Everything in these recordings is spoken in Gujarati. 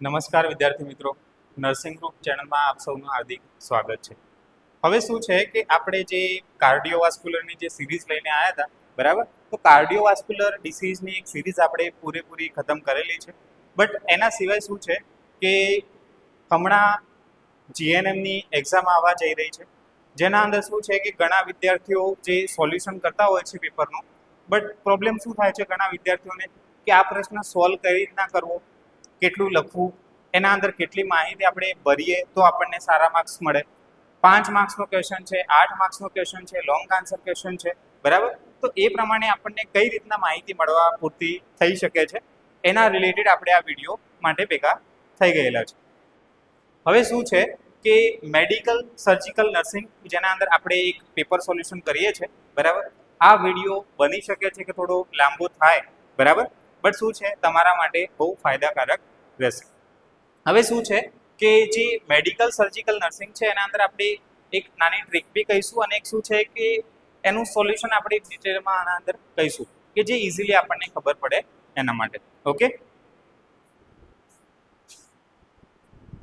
નમસ્કાર વિદ્યાર્થી મિત્રો, નર્સિંગ ગ્રુપ ચેનલમાં આપ સૌનું હાર્દિક સ્વાગત છે. હવે શું છે કે આપણે જે કાર્ડિયોવાસ્ક્યુલરની જે સિરીઝ લઈને આવ્યા હતા, બરાબર? તો કાર્ડિયોવાસ્ક્યુલર ડિસીઝની એક સિરીઝ આપણે પૂરેપૂરી ખતમ કરેલી છે. બટ એના સિવાય શું છે કે હમણાં જીએનએમની એક્ઝામ આવવા જઈ રહી છે, જેના અંદર શું છે કે ઘણા વિદ્યાર્થીઓ જે સોલ્યુશન કરતા હોય છે પેપરનું, બટ પ્રોબ્લેમ શું થાય છે ઘણા વિદ્યાર્થીઓને કે આ પ્રશ્ન સોલ્વ કઈ રીતના કરવો, કેટલું લખવું, એના અંદર કેટલી માહિતી આપણે ભરીએ તો આપણને સારા માર્ક્સ મળે. 5 માર્ક્સનો ક્વેશ્ચન છે, 8 માર્ક્સનો ક્વેશ્ચન છે, લોંગ આન્સર ક્વેશ્ચન છે, બરાબર? તો એ પ્રમાણે આપણને કઈ રીતના માહિતી મળવા પૂરતી થઈ શકે છે, એના રિલેટેડ આપણે આ વિડીયો માટે ભેગા થઈ ગયેલા છે. હવે શું છે કે મેડિકલ સર્જિકલ નર્સિંગ, જેના અંદર આપણે એક પેપર સોલ્યુશન કરીએ છીએ, બરાબર? આ વિડીયો બની શકે છે કે થોડો લાંબો થાય, બરાબર? બટ શું છે તમારા માટે બહુ ફાયદાકારક રહેશે. હવે શું છે કે જે મેડિકલ સર્જિકલ નર્સિંગ છે એના અંદર આપણે એક નાની ટ્રીક બી કહીશું, અને એક શું છે કે એનું સોલ્યુશન આપણે ડિટેલમાં આના અંદર કહીશું કે જે ઇઝીલી આપણને ખબર પડે એના માટે. ઓકે,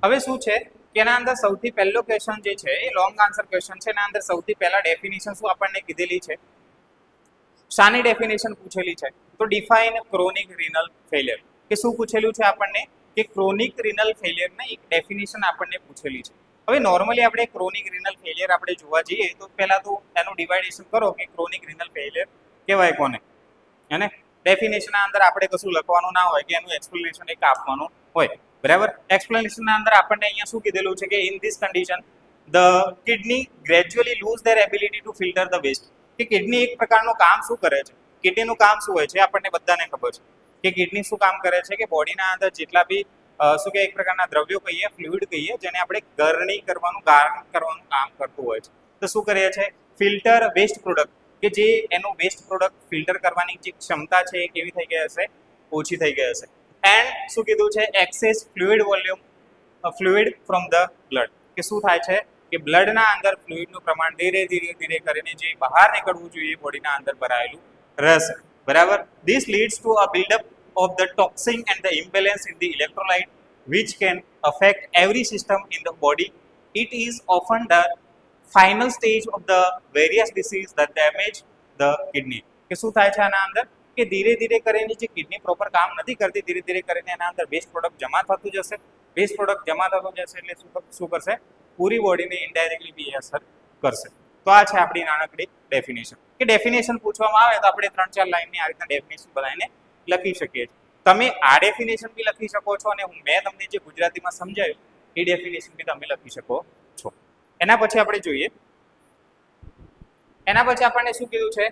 હવે શું છે કે એના અંદર સૌથી પહેલો ક્વેશ્ચન જે છે એ લોંગ આન્સર ક્વેશ્ચન છે. એના અંદર સૌથી પહેલા ડેફિનેશન શું આપણને કીધેલી છે, શાની ડેફિનેશન પૂછેલી છે? તો ડિફાઇન ક્રોનિક રિનલ ફેલિયર. કે શું પૂછેલું છે આપણને કે ક્રોનિક રિનલ ફેલિયરની એક ડેફિનેશન આપણને પૂછેલી છે. હવે નોર્મલી આપણે ક્રોનિક રિનલ ફેલિયર આપણે જોવા જઈએ તો પહેલા તો એનું ડિવાઇડેશન કરો કે ક્રોનિક રિનલ ફેલિયર કહેવાય કોને, અને ડેફિનેશનના અંદર આપણે કશું લખવાનું ના હોય કે એનું એક્સપ્લેનેશન એક આપવાનું હોય, બરાબર? એક્સપ્લેનેશનના અંદર આપણને અહીંયા શું કીધેલું છે કે in this condition the kidney gradually lose their ability to filter the waste. કે કિડની એક પ્રકારનું કામ શું કરે છે, કિડનીનું કામ શું હોય છે આપણને બધાને ખબર છે કે કિડની શું કામ કરે છે કે બોડીના અંદર જેટલા બી શું કે એક પ્રકારના દ્રવ્યો કહીએ, ફ્લુઇડ કહીએ, જેને આપણે ગરણી કરવાનું, ગારણ કરવાનું કામ કરતું હોય છે. તો શું કરીએ છે, ફિલ્ટર વેસ્ટ પ્રોડક્ટ, કે જે એનું વેસ્ટ પ્રોડક્ટ ફિલ્ટર કરવાની જે ક્ષમતા છે એ કેવી થઈ ગઈ હશે, ઓછી થઈ ગઈ હશે. એન્ડ શું કીધું છે, access fluid volume fluid from the blood, કે શું થાય છે કે બ્લડના અંદર ફ્લુઇડનું પ્રમાણ ધીરે ધીરે કરીને જે બહાર નીકળવું જોઈએ બોડીના અંદર ભરાયેલું રહેશે, બરાબર? This leads to a buildup of the toxin and the imbalance in the electrolyte which can affect every system in the body. It is often the final stage of the various disease that damage the kidney. કે શું થાય છે આના અંદર કે ધીરે ધીરે કરીને જે કિડની પ્રોપર કામ નથી કરતી, ધીરે ધીરે કરીને એના અંદર વેસ્ટ પ્રોડક્ટ જમા થતું જશે. વેસ્ટ પ્રોડક્ટ જમા થતું જશે એટલે શું કરશે, પૂરી બોડીને ઇનડાયરેક્ટલી બી અસર કરશે. તો આ છે આપણી નાનકડી ડેફિનેશન. કે ડેફિનેશન પૂછવામાં આવે તો આપણે 3-4 લાઈનની આ રીતના ડેફિનેશન બનાવીને લખી શકીએ છીએ. તમે આ ડેફિનેશન બી લખી શકો છો, અને મેં તમને જે ગુજરાતીમાં સમજાવ્યું એ ડેફિનેશન બી તમે લખી શકો છો. એના પછી આપણે જોઈએ, એના પછી આપણને શું કીધું છે,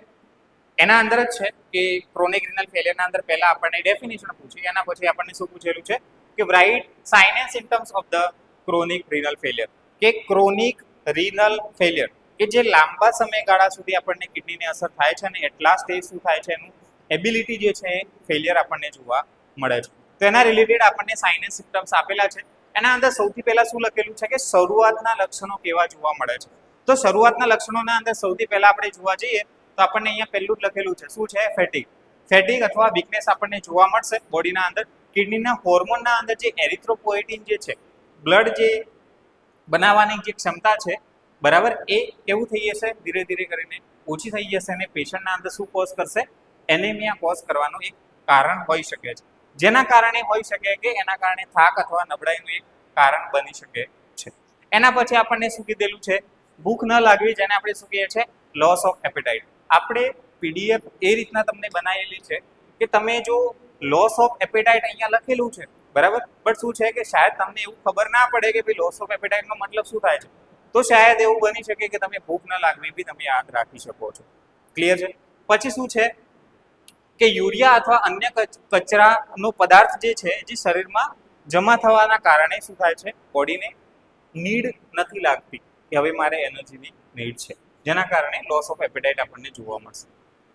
એના અંદર જ છે કે ક્રોનિક રિનલ ફેલિયરના અંદર પહેલા આપણને ડેફિનેશન પૂછી, એના પછી આપણને શું પૂછેલું છે કે write sign and symptoms of the chronic renal failure. કે ક્રોનિક રિનલ ફેલિયર કે જે લાંબા સમયગાળા સુધી આપણને કિડનીને અસર થાય છે, અને એટલા સ્ટેજ શું થાય છે એનું એબિલિટી જે છે ફેલિયર આપણને જોવા મળે છે. તો એના રિલેટેડ આપણને સાઇન એન્ડ સિમ્પટમ્સ આપેલા છે. એના અંદર સૌથી પહેલા શું લખેલું છે કે શરૂઆતના લક્ષણો કેવા જોવા મળે છે. તો શરૂઆતના લક્ષણોના અંદર સૌથી પહેલા આપણે જોવા જઈએ તો આપણને અહીંયા પહેલું જ લખેલું છે, શું છે, ફેટિગ. ફેટિગ અથવા વીકનેસ આપણને જોવા મળશે બોડીના અંદર. કિડનીના હોર્મોનના અંદર જે એરિથ્રોપોએટિન જે છે, બ્લડ જે બનાવવાની જે ક્ષમતા છે, બરાબર, એ કેવું થઈ જશે, ધીરે ધીરે કરીને ઓછી થઈ જશે, અને પેશન્ટના અંદર શું કોઝ કરશે, એનેમિયા કોઝ કરવાનું એક કારણ હોઈ શકે છે. જેના કારણે હોઈ શકે કે એના કારણે થાક અથવા નબળાઈનું એક કારણ બની શકે છે. એના પછી આપણને શું કીધેલું છે, ભૂખ ન લાગવી, જેને આપણે શું કહીએ છીએ, લોસ ઓફ એપેટાઇટ. આપણે પીડીએફ એ રીતના તમને બનાવેલી છે કે તમે જો લોસ ઓફ એપેટાઇટ અહીંયા લખેલું છે, બરાબર, બટ શું છે કે શાયદ તમને એવું ખબર ના પડે કે ભાઈ લોસ ઓફ એપેટાઇટનો મતલબ શું થાય છે. તો શાયદ એવું બની શકે કે તમે ભૂખ ન લાગવી બી તમે યાદ રાખી શકો છો. ક્લિયર છે? પછી શું છે કે યુરિયા અથવા અન્ય કચરાનો પદાર્થ જે છે જે શરીરમાં જમા થવાના કારણે શું થાય છે, બોડીને નીડ નથી લાગતી કે હવે મારે એનર્જીની નીડ છે, જેના કારણે લોસ ઓફ એપેટાઇટ આપણને જોવા મળશે.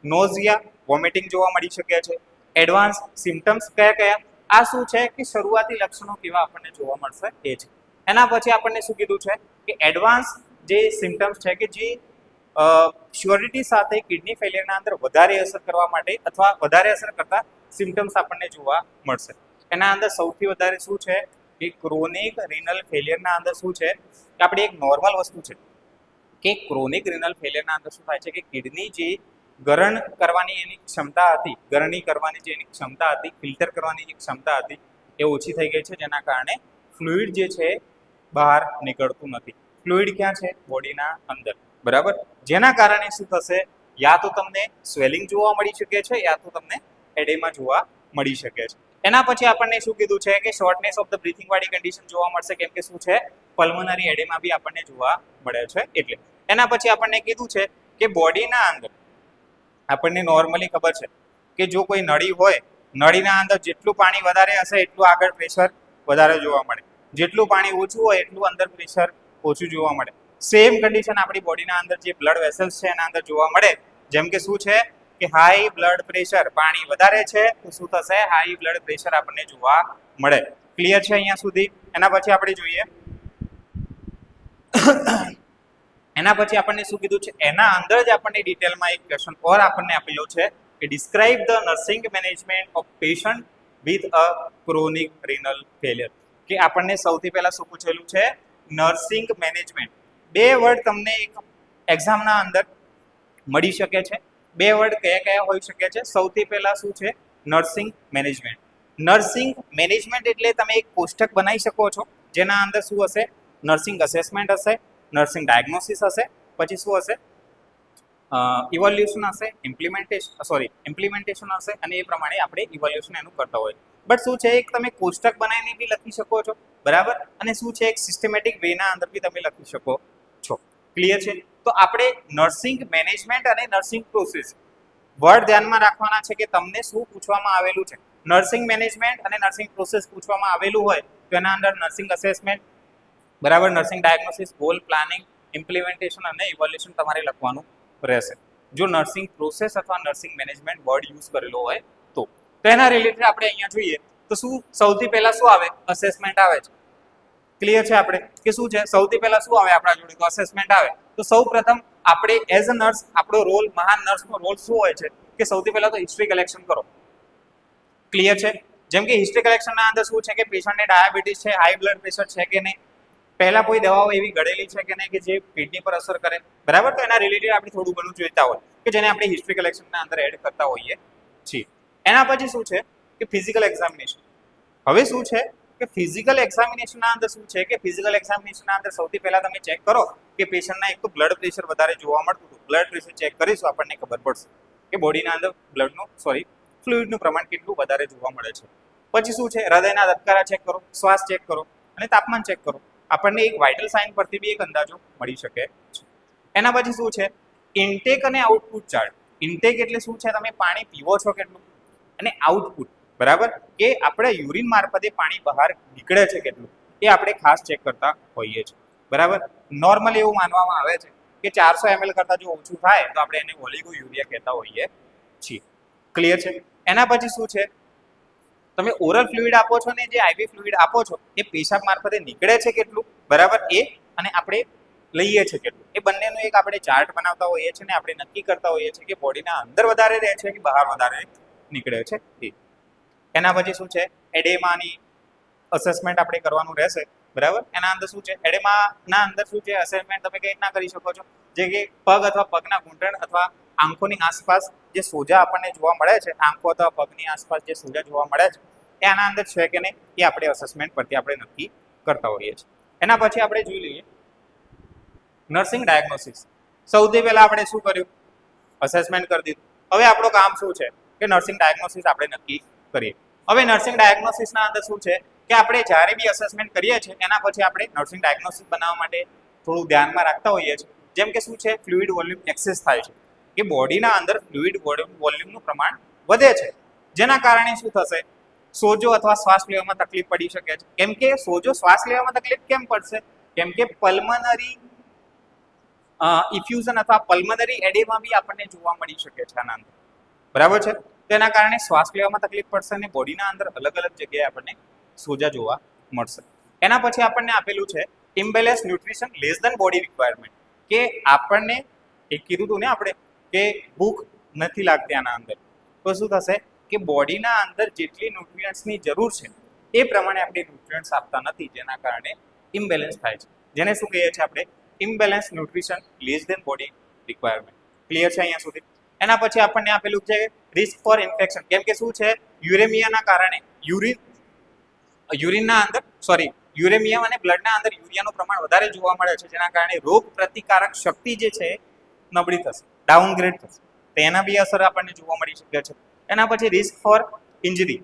નોઝિયા, વોમિટિંગ જોવા મળી શકે છે. એડવાન્સ સિમ્પટમ્સ કયા કયા, આ શું છે કે શરૂઆતી લક્ષણો કેવા આપણને જોવા મળશે એ છે. એના પછી આપણને શું કીધું છે કે એડવાન્સ જે સિમ્પટમ્સ છે કે જે શ્યોરિટી સાથે કિડની ફેલિયરના અંદર વધારે અસર કરવા માટે અથવા વધારે અસર કરતા સિમ્પટમ્સ આપણને જોવા મળશે. એના અંદર સૌથી વધારે શું છે કે ક્રોનિક રિનલ ફેલિયરના અંદર શું છે કે આપણે એક નોર્મલ વસ્તુ છે કે ક્રોનિક રિનલ ફેલિયરના અંદર શું થાય છે કે કિડની જે ગરણ કરવાની એની ક્ષમતા હતી, ગરણી કરવાની જે એની ક્ષમતા હતી, ફિલ્ટર કરવાની જે ક્ષમતા હતી એ ઓછી થઈ ગઈ છે, જેના કારણે ફ્લુઇડ જે છે બહાર નીકળતું નથી. ફ્લુઇડ ક્યાં છે? બોડીના અંદર, બરાબર. જેના કારણે શું થશે? યા તો તમને સ્વેલિંગ જોવા મળી શકે છે, યા તો તમને એડેમા જોવા મળી શકે છે. એના પછી આપણને શું કીધું છે કે શોર્ટનેસ ઓફ ધ બ્રીથિંગ વાળી કન્ડિશન જોવા મળશે, કેમ કે શું છે પલ્મોનરી એડેમા બી આપણને જોવા મળે છે. એટલે એના પછી આપણને કીધું છે કે બોડીના અંદર આપણને નોર્મલી ખબર છે કે જો કોઈ નળી હોય, નળીના અંદર જેટલું પાણી વધારે હશે એટલું આગળ પ્રેશર વધારે જોવા મળે, જેટલું પાણી ઓછું હોય એટલું અંદર પ્રેશર ઓછું જોવા મળે. સેમ કન્ડિશન આપણી બોડીના અંદર જે બ્લડ વેસલ્સ છે એના અંદર જોવા મળે. જેમ કે શું છે કે હાઈ બ્લડ પ્રેશર, પાણી વધારે છે તો શું થશે? હાઈ બ્લડ પ્રેશર આપણને જોવા મળે. ક્લિયર છે અહીંયા સુધી? એના પછી આપણે જોઈએ એના પછી આપણને શું કીધું છે, એના અંદર જ આપણને ડિટેલમાં એક ક્વેશ્ચન ઓર આપણને આપેલો છે કે describe the nursing management of patient with a chronic renal failure. કે આપણને સૌથી પહેલા શું પૂછેલું છે? Nursing management. બે વર્ડ તમને એક એક્ઝામના અંદર મળી શકે છે. બે વર્ડ કયા કયા હોઈ શકે છે? સૌથી પહેલા શું છે? Nursing management. નર્સિંગ મેનેજમેન્ટ એટલે તમે એક કોષ્ટક બનાવી શકો છો, જેના અંદર શું હશે? નર્સિંગ અસેસમેન્ટ હશે, નર્સિંગ ડાયગ્નોસિસ હશે, પછી શું હશે? ઇવોલ્યુશન હશે, ઇમ્પ્લિમેન્ટેશન હશે, અને એ પ્રમાણે આપણે ઇવોલ્યુશન એનું કરતા હોય. બટ શું છે, એક તમે કોષ્ટક બનાવીને બી લખી શકો છો, બરાબર, અને શું છે એક સિસ્ટમેટિક વેના અંદર બી તમે લખી શકો છો. ક્લિયર છે? તો આપણે નર્સિંગ મેનેજમેન્ટ અને નર્સિંગ પ્રોસેસ વર્ડ ધ્યાનમાં રાખવાના છે કે તમને શું પૂછવામાં આવેલું છે. નર્સિંગ મેનેજમેન્ટ અને નર્સિંગ પ્રોસેસ પૂછવામાં આવેલું હોય તો એના અંદર નર્સિંગ અસેસમેન્ટ, બરાબર, nursing diagnosis, goal planning, implementation અને ઇવોલ્યુશન તમારે લખવાનું રહેશે. જો નર્સિંગ પ્રોસેસ અથવા નર્સિંગ મેનેજમેન્ટ વર્ડ યુઝ કરેલો હોય તો એના રિલેટેડ આપણે અહીંયા જોઈએ તો શું સૌથી પહેલા શું આવે? અસેસમેન્ટ આવે છે. ક્લિયર છે આપણે કે શું છે? સૌથી પહેલા શું આવે આપણા જોડે? તો અસેસમેન્ટ આવે. તો સૌ પ્રથમ આપણે એઝ અ નર્સ આપણો રોલ, મહાન નર્સનો રોલ શું હોય છે કે સૌથી પહેલા તો હિસ્ટ્રી કલેક્શન કરો. ક્લિયર છે? જેમ કે હિસ્ટ્રી કલેક્શનના અંદર શું છે કે પેશન્ટને ડાયાબિટીસ છે, હાઈ બ્લડ પ્રેશર છે કે નહીં, પહેલા કોઈ દવાઓ એવી ગળેલી છે કે નહીં કે જે કિડની પર અસર કરે, બરાબર. તો એના રિલેટેડ આપણે થોડું ઘણું જોઈતા હોય કે જેને આપણે હિસ્ટ્રી કલેક્શનના અંદર એડ કરતા હોઈએ છીએ. એના પછી શું છે કે ફિઝિકલ એક્ઝામિનેશન. હવે શું છે કે ફિઝિકલ એક્ઝામિનેશનના અંદર શું છે કે ફિઝિકલ એક્ઝામિનેશનના અંદર સૌથી પહેલા તમે ચેક કરો કે પેશન્ટના એક તો બ્લડ પ્રેશર વધારે જોવા મળતું હતું. બ્લડ પ્રેશર ચેક કરીશું આપણને ખબર પડશે કે બોડીના અંદર ફ્લુઇડનું પ્રમાણ કેટલું વધારે જોવા મળે છે. પછી શું છે? હૃદયના ધબકારા ચેક કરો, શ્વાસ ચેક કરો અને તાપમાન ચેક કરો. આપણને એક વાઇટલ સાઇન પરથી બી એક અંદાજો મળી શકે છે. એના પછી શું છે? ઇન્ટેક અને આઉટપુટ ચાર્ટ. ઇન્ટેક એટલે શું છે? તમે પાણી પીવો છો કેટલું, અને આઉટપુટ, બરાબર, કે આપણે યુરિન મારફતે પાણી બહાર નીકળે છે કેટલું, એ આપણે ખાસ ચેક કરતા હોઈએ છીએ, બરાબર. નોર્મલી એવું માનવામાં આવે છે કે 400 ml કરતાં જો ઓછું થાય તો આપણે એને ઓલિગોયુરિયા કહેતા હોઈએ છીએ. ક્લિયર છે? એના પછી શું છે? તમે ઓરલ ફ્લુઇડ આપો છો ને જે આઈવી ફ્લુઇડ આપો છો એ પેશાબ મારફતે નીકળે છે કેટલું, બરાબર, એ અને આપણે લઈએ છે કેટલું, એ બંનેનો એક આપણે ચાર્ટ બનાવતા હોઈએ છીએ ને આપણે નક્કી કરતા હોઈએ છીએ કે બોડીના અંદર વધારે રહે છે કે બહાર વધારે નીકળે છે એ. એના પછી શું છે? એડેમાની અસેસમેન્ટ આપણે કરવાનું રહેશે, બરાબર. એના અંદર શું છે? એડેમાના અંદર શું છે? અસેસમેન્ટ તમે કઈ રીતના કરી શકો છો? જે કે પગ અથવા પગના ઘૂંટણ અથવા આંખોની આસપાસ જે સોજા આપણને જોવા મળે છે, આંખો અથવા પગની આસપાસ જે સોજા જોવા મળે છે એ આના અંદર છે કે નહીં એ આપણે અસેસમેન્ટ પરથી આપણે નક્કી કરતા હોઈએ છીએ. એના પછી આપણે જોઈ લઈએ નર્સિંગ ડાયગ્નોસિસ. સૌથી પહેલા આપણે શું કર્યું? અસેસમેન્ટ કરી દીધું. હવે આપણું કામ શું છે કે નર્સિંગ ડાયગ્નોસિસ આપણે નક્કી કરીએ. હવે નર્સિંગ ડાયગ્નોસિસના અંદર શું છે કે આપણે જ્યારે બી અસેસમેન્ટ કરીએ છીએ એના પછી આપણે નર્સિંગ ડાયગ્નોસિસ બનાવવા માટે થોડું ધ્યાનમાં રાખતા હોઈએ છીએ. જેમ કે શું છે? ફ્લુઇડ વોલ્યુમ એક્સેસ થાય છે, કે બોડીના અંદર ફ્લુઇડ વોલ્યુમનું પ્રમાણ વધે છે, જેના કારણે શું થશે? સોજો અથવા શ્વાસ લેવામાં તકલીફ પડી શકે છે. કેમ કે સોજો શ્વાસ લેવામાં તકલીફ કેમ પડશે? કેમ કે પલ્મનરી ઇફ્યુઝન અથવા પલ્મનરી એડેમા બી આપણને જોવા મળી શકે છે આના અંદર, બરાબર છે. તેના કારણે શ્વાસ લેવામાં તકલીફ પડશે અને બોડીના અંદર અલગ અલગ જગ્યાએ આપણને સોજા જોવા મળશે. એના પછી આપણને આપેલું છે imbalance nutrition less than body requirement, કે આપણને એક કીધું હતું ને આપણે કે ભૂખ નથી લાગતી આના અંદર, તો શું થશે કે બોડીના અંદર જેટલી ન્યુટ્રિયન્ટ્સની જરૂર છે એ પ્રમાણે આપણે ન્યુટ્રિયન્ટ્સ આપતા નથી, જેના કારણે ઇમ્બેલેન્સ થાય છે, જેને શું કહીએ છીએ આપણે imbalance nutrition less than body requirement. Clear છે અહીંયા સુધી? એના પછી આપણને આપેલું છે રિસ્ક ફોર ઇન્ફેક્શન. કેમ કે શું છે, યુરેમિયાના કારણે યુરેમિયા અને બ્લડના અંદર યુરિયાનું પ્રમાણ વધારે જોવા મળે છે, જેના કારણે રોગ પ્રતિકારક શક્તિ જે છે નબળી થશે, ડાઉનગ્રેડ થશે, તો એના બી અસર આપણને જોવા મળી શકે છે. એના પછી રિસ્ક ફોર ઇન્જરી,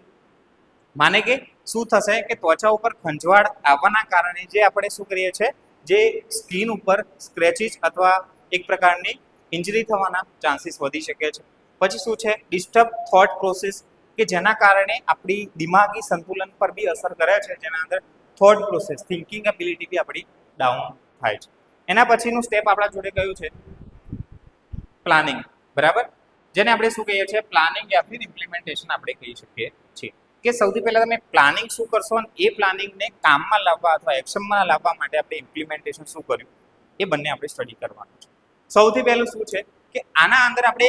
માને કે શું થશે કે ત્વચા ઉપર ખંજવાળ આવવાના કારણે જે આપણે શું કરીએ છીએ, જે સ્કિન ઉપર સ્ક્રેચીસ અથવા એક પ્રકારની ઇન્જરી થવાના ચાન્સીસ વધી શકે છે. પછી શું છે, ડિસ્ટર્બ થોટ પ્રોસેસ, કે જેના કારણે આપણી દિમાગી સંતુલન પર બી અસર કરે છે, જેના અંદર થોટ પ્રોસેસ થિંકિંગ એબિલિટી બી આપણી ડાઉન થાય છે. એના પછીનું સ્ટેપ આપણા જોડે કયું છે, પ્લાનિંગ. બરાબર, જેને આપણે શું કહીએ છીએ, પ્લાનિંગ યા ફિર ઇમ્પ્લિમેન્ટેશન આપણે કહી શકીએ છીએ. કે સૌથી પહેલા તમે પ્લાનિંગ શું કરશો અને એ પ્લાનિંગને કામમાં લાવવા અથવા એક્શનમાં લાવવા માટે આપણે ઇમ્પ્લિમેન્ટેશન શું કર્યું, એ બંને આપણે સ્ટડી કરવાનું છે. સૌથી પહેલું શું છે કે આના અંદર આપણે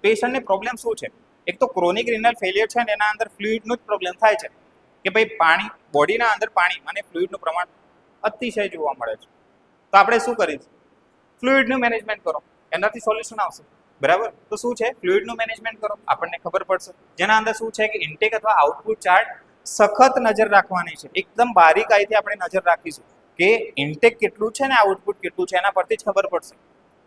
પેશન્ટને પ્રોબ્લેમ શું છે, એક તો ક્રોનિક રિનલ ફેલિયર છે ને એના અંદર ફ્લુઇડનું જ પ્રોબ્લેમ થાય છે, કે ભાઈ પાણી બોડીના અંદર પાણી અને ફ્લુઇડનું પ્રમાણ અતિશય જોવા મળે છે. તો આપણે શું કરીશું, ફ્લુઇડનું મેનેજમેન્ટ કરો, એનાથી સોલ્યુશન આવશે. બરાબર, તો શું છે, ફ્લુઇડનું મેનેજમેન્ટ કરો, આપણને ખબર પડશે. જેના અંદર શું છે કે ઇન્ટેક અથવા આઉટપુટ ચાર્ટ સખત નજર રાખવાની છે, એકદમ બારીકાઈથી આપણે નજર રાખીશું કે ઇન્ટેક કેટલું છે ને આઉટપુટ કેટલું છે, એના પરથી જ ખબર પડશે.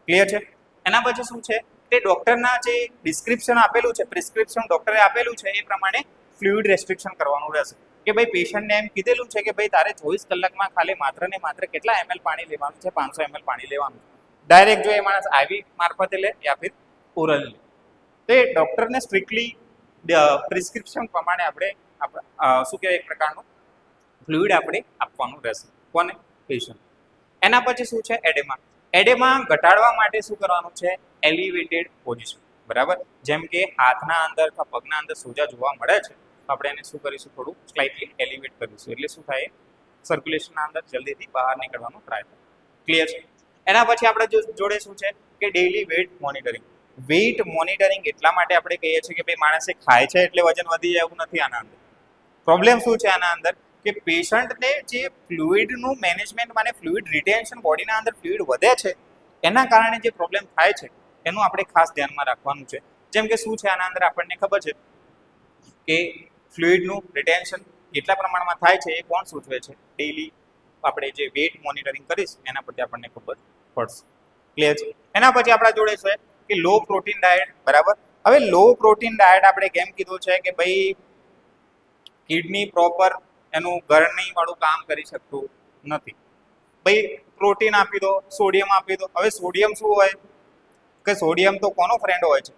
ક્લિયર છે? એના પછી શું છે, તે ડોક્ટરના જે ડિસ્ક્રિપ્શન આપેલું છે, પ્રિસ્ક્રિપ્શન ડોક્ટરે આપેલું છે, એ પ્રમાણે ફ્લુઇડ રેસ્ટ્રિક્શન કરવાનું રહેશે. કે ભાઈ પેશન્ટને એમ કીધેલું છે કે ભાઈ તારે 24 કલાકમાં ખાલી માત્ર ને માત્ર કેટલા ml પાણી લેવાનું છે, 500 ml પાણી લેવાનું. ડાયરેક્ટ જો એ માણસ આઈવી મારફતે લે યા ફિર ઓરલ લે, તો એ ડોક્ટરને સ્ટ્રિક્ટલી પ્રિસ્ક્રિપ્શન પ્રમાણે આપણે શું કહેવાય એક પ્રકારનું ફ્લુઇડ આપણે આપવાનું રહેશે. કોને? પેશન્ટ. એના પછી શું છે, એડેમા. એડેમા ઘટાડવા માટે શું કરવાનું છે, એલિવેટેડ પોઝિશન. બરાબર, જેમ કે હાથના અંદર અથવા પગના અંદર સોજા જોવા મળે છે, તો આપણે એને શું કરીશું, થોડું સ્લાઇટલી એલિવેટ કરીશું, એટલે શું થાય, સર્ક્યુલેશનના અંદર જલ્દીથી બહાર નીકળવાનો ટ્રાય થાય. ક્લિયર છે? એના પછી આપણે જોડે શું છે કે daily weight monitoring. Weight monitoring એટલા માટે આપણે કહીએ છીએ કે ભાઈ માણસે ખાય છે એટલે વજન વધી જાય એવું નથી. આના અંદર પ્રોબ્લેમ શું છે, આના અંદર કે પેશન્ટને જે ફ્લુઇડનું મેનેજમેન્ટ અને ફ્લુઇડ રિટેન્શન, બોડીના અંદર ફ્લુઇડ વધે છે, એના કારણે જે પ્રોબ્લેમ થાય છે એનું આપણે ખાસ ધ્યાનમાં રાખવાનું છે. જેમ કે શું છે, આના અંદર આપણને ખબર છે કે ફ્લુઇડનું રિટેન્શન કેટલા પ્રમાણમાં થાય છે, એ કોણ સૂચવે છે, ડેઇલી આપણે જે વેઇટ મોનિટરિંગ કરીશ એના પરથી આપણને ખબર પડશે. ક્લિયર છે? એના પછી આપણા જોડે છે કે લો પ્રોટીન ડાયટ. બરાબર, હવે લો પ્રોટીન ડાયટ આપણે કેમ કીધું છે કે ભાઈ કિડની પ્રોપર એનું ગરણી વાળું કામ કરી શકતું નથી. ભાઈ પ્રોટીન આપી દો, સોડિયમ આપી દો. હવે સોડિયમ શું હોય કે સોડિયમ તો કોનો ફ્રેન્ડ હોય છે?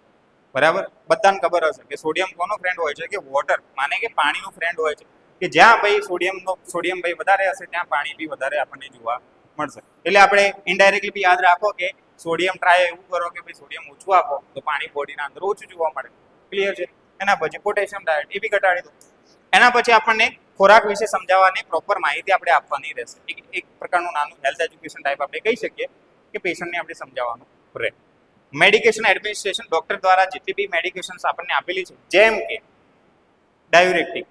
બરાબર, બધાને ખબર હશે કે સોડિયમ કોનો ફ્રેન્ડ હોય છે, કે વોટર માને કે પાણીનું ફ્રેન્ડ હોય છે, કે જ્યાં ભાઈ સોડિયમ ભાઈ વધારે હશે ત્યાં પાણી બી વધારે આપણને જોવા મળશે. એટલે આપણે ઇનડાયરેક્ટલી બી યાદ રાખો કે સોડિયમ ટ્રાય એવું કરો કે ભાઈ સોડિયમ ઓછું આપો તો પાણી બોડીના અંદર ઓછું જોવા મળે. ક્લિયર છે? એના પછી પોટેશિયમ ડાયટ એ બી ઘટાડી દો. એના પછી આપણને ખોરાક વિશે સમજાવવાની પ્રોપર માહિતી આપણે આપવાની રહેશે. એક પ્રકારનું નાનું હેલ્થ એજ્યુકેશન ટાઈપ આપણે કહી શકીએ કે પેશન્ટને આપણે સમજાવવાનું રહે. મેડિકેશન એડમિનિસ્ટ્રેશન, ડોક્ટર દ્વારા જેટલી બી મેડિકેશન્સ આપણને આપેલી છે, જેમ કે ડાયુરેટિક.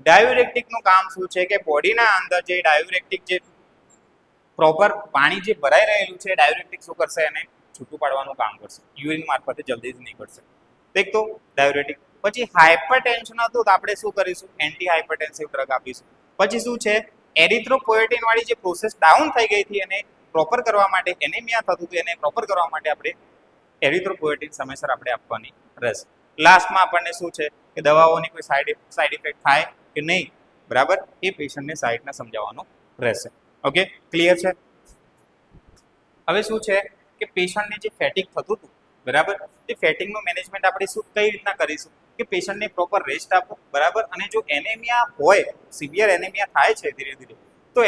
ડાયુરેટિકનું કામ શું છે કે બોડીના અંદર જે ડાયુરેટિક જે પ્રોપર પાણી જે ભરાઈ રહેલું છે, ડાયુરેટિક શું કરશે, એને છૂટું પાડવાનું કામ કરશે, યુરિન મારફતે જલ્દીથી નીકળશે. એક તો ડાયુરેટિક. પછી હાઇપરટેન્શન હતું તો આપણે શું કરીશું, એન્ટી હાઇપરટેન્સિવ ડ્રગ આપીશું. પછી શું છે, એરિથ્રોપોએટિન વાળી જે પ્રોસેસ ડાઉન થઈ ગઈ હતી એને પ્રોપર કરવા માટે, એનેમિયા થતું હતું એને પ્રોપર કરવા માટે આપણે એરિથ્રોપોએટિન સમયસર આપણે આપવાની રહેશે. લાસ્ટમાં આપણને શું છે કે દવાઓની કોઈ સાઈડ ઇફેક્ટ થાય કે નહીં, બરાબર, એ પેશન્ટને સાઈડને સમજાવવાનું રહેશે. ઓકે, ક્લિયર છે? હવે શું છે કે પેશન્ટને જે ફેટિક થતું હતું, બરાબર, તે ફેટિકનું મેનેજમેન્ટ આપણે શું કઈ રીતના કરીશું કે પેશન્ટને પ્રોપર રેસ્ટ આપો. બરાબર, અને જો એનેમિયા હોય, સિવિયર એનેમિયા થાય છે ધીરે ધીરે, તો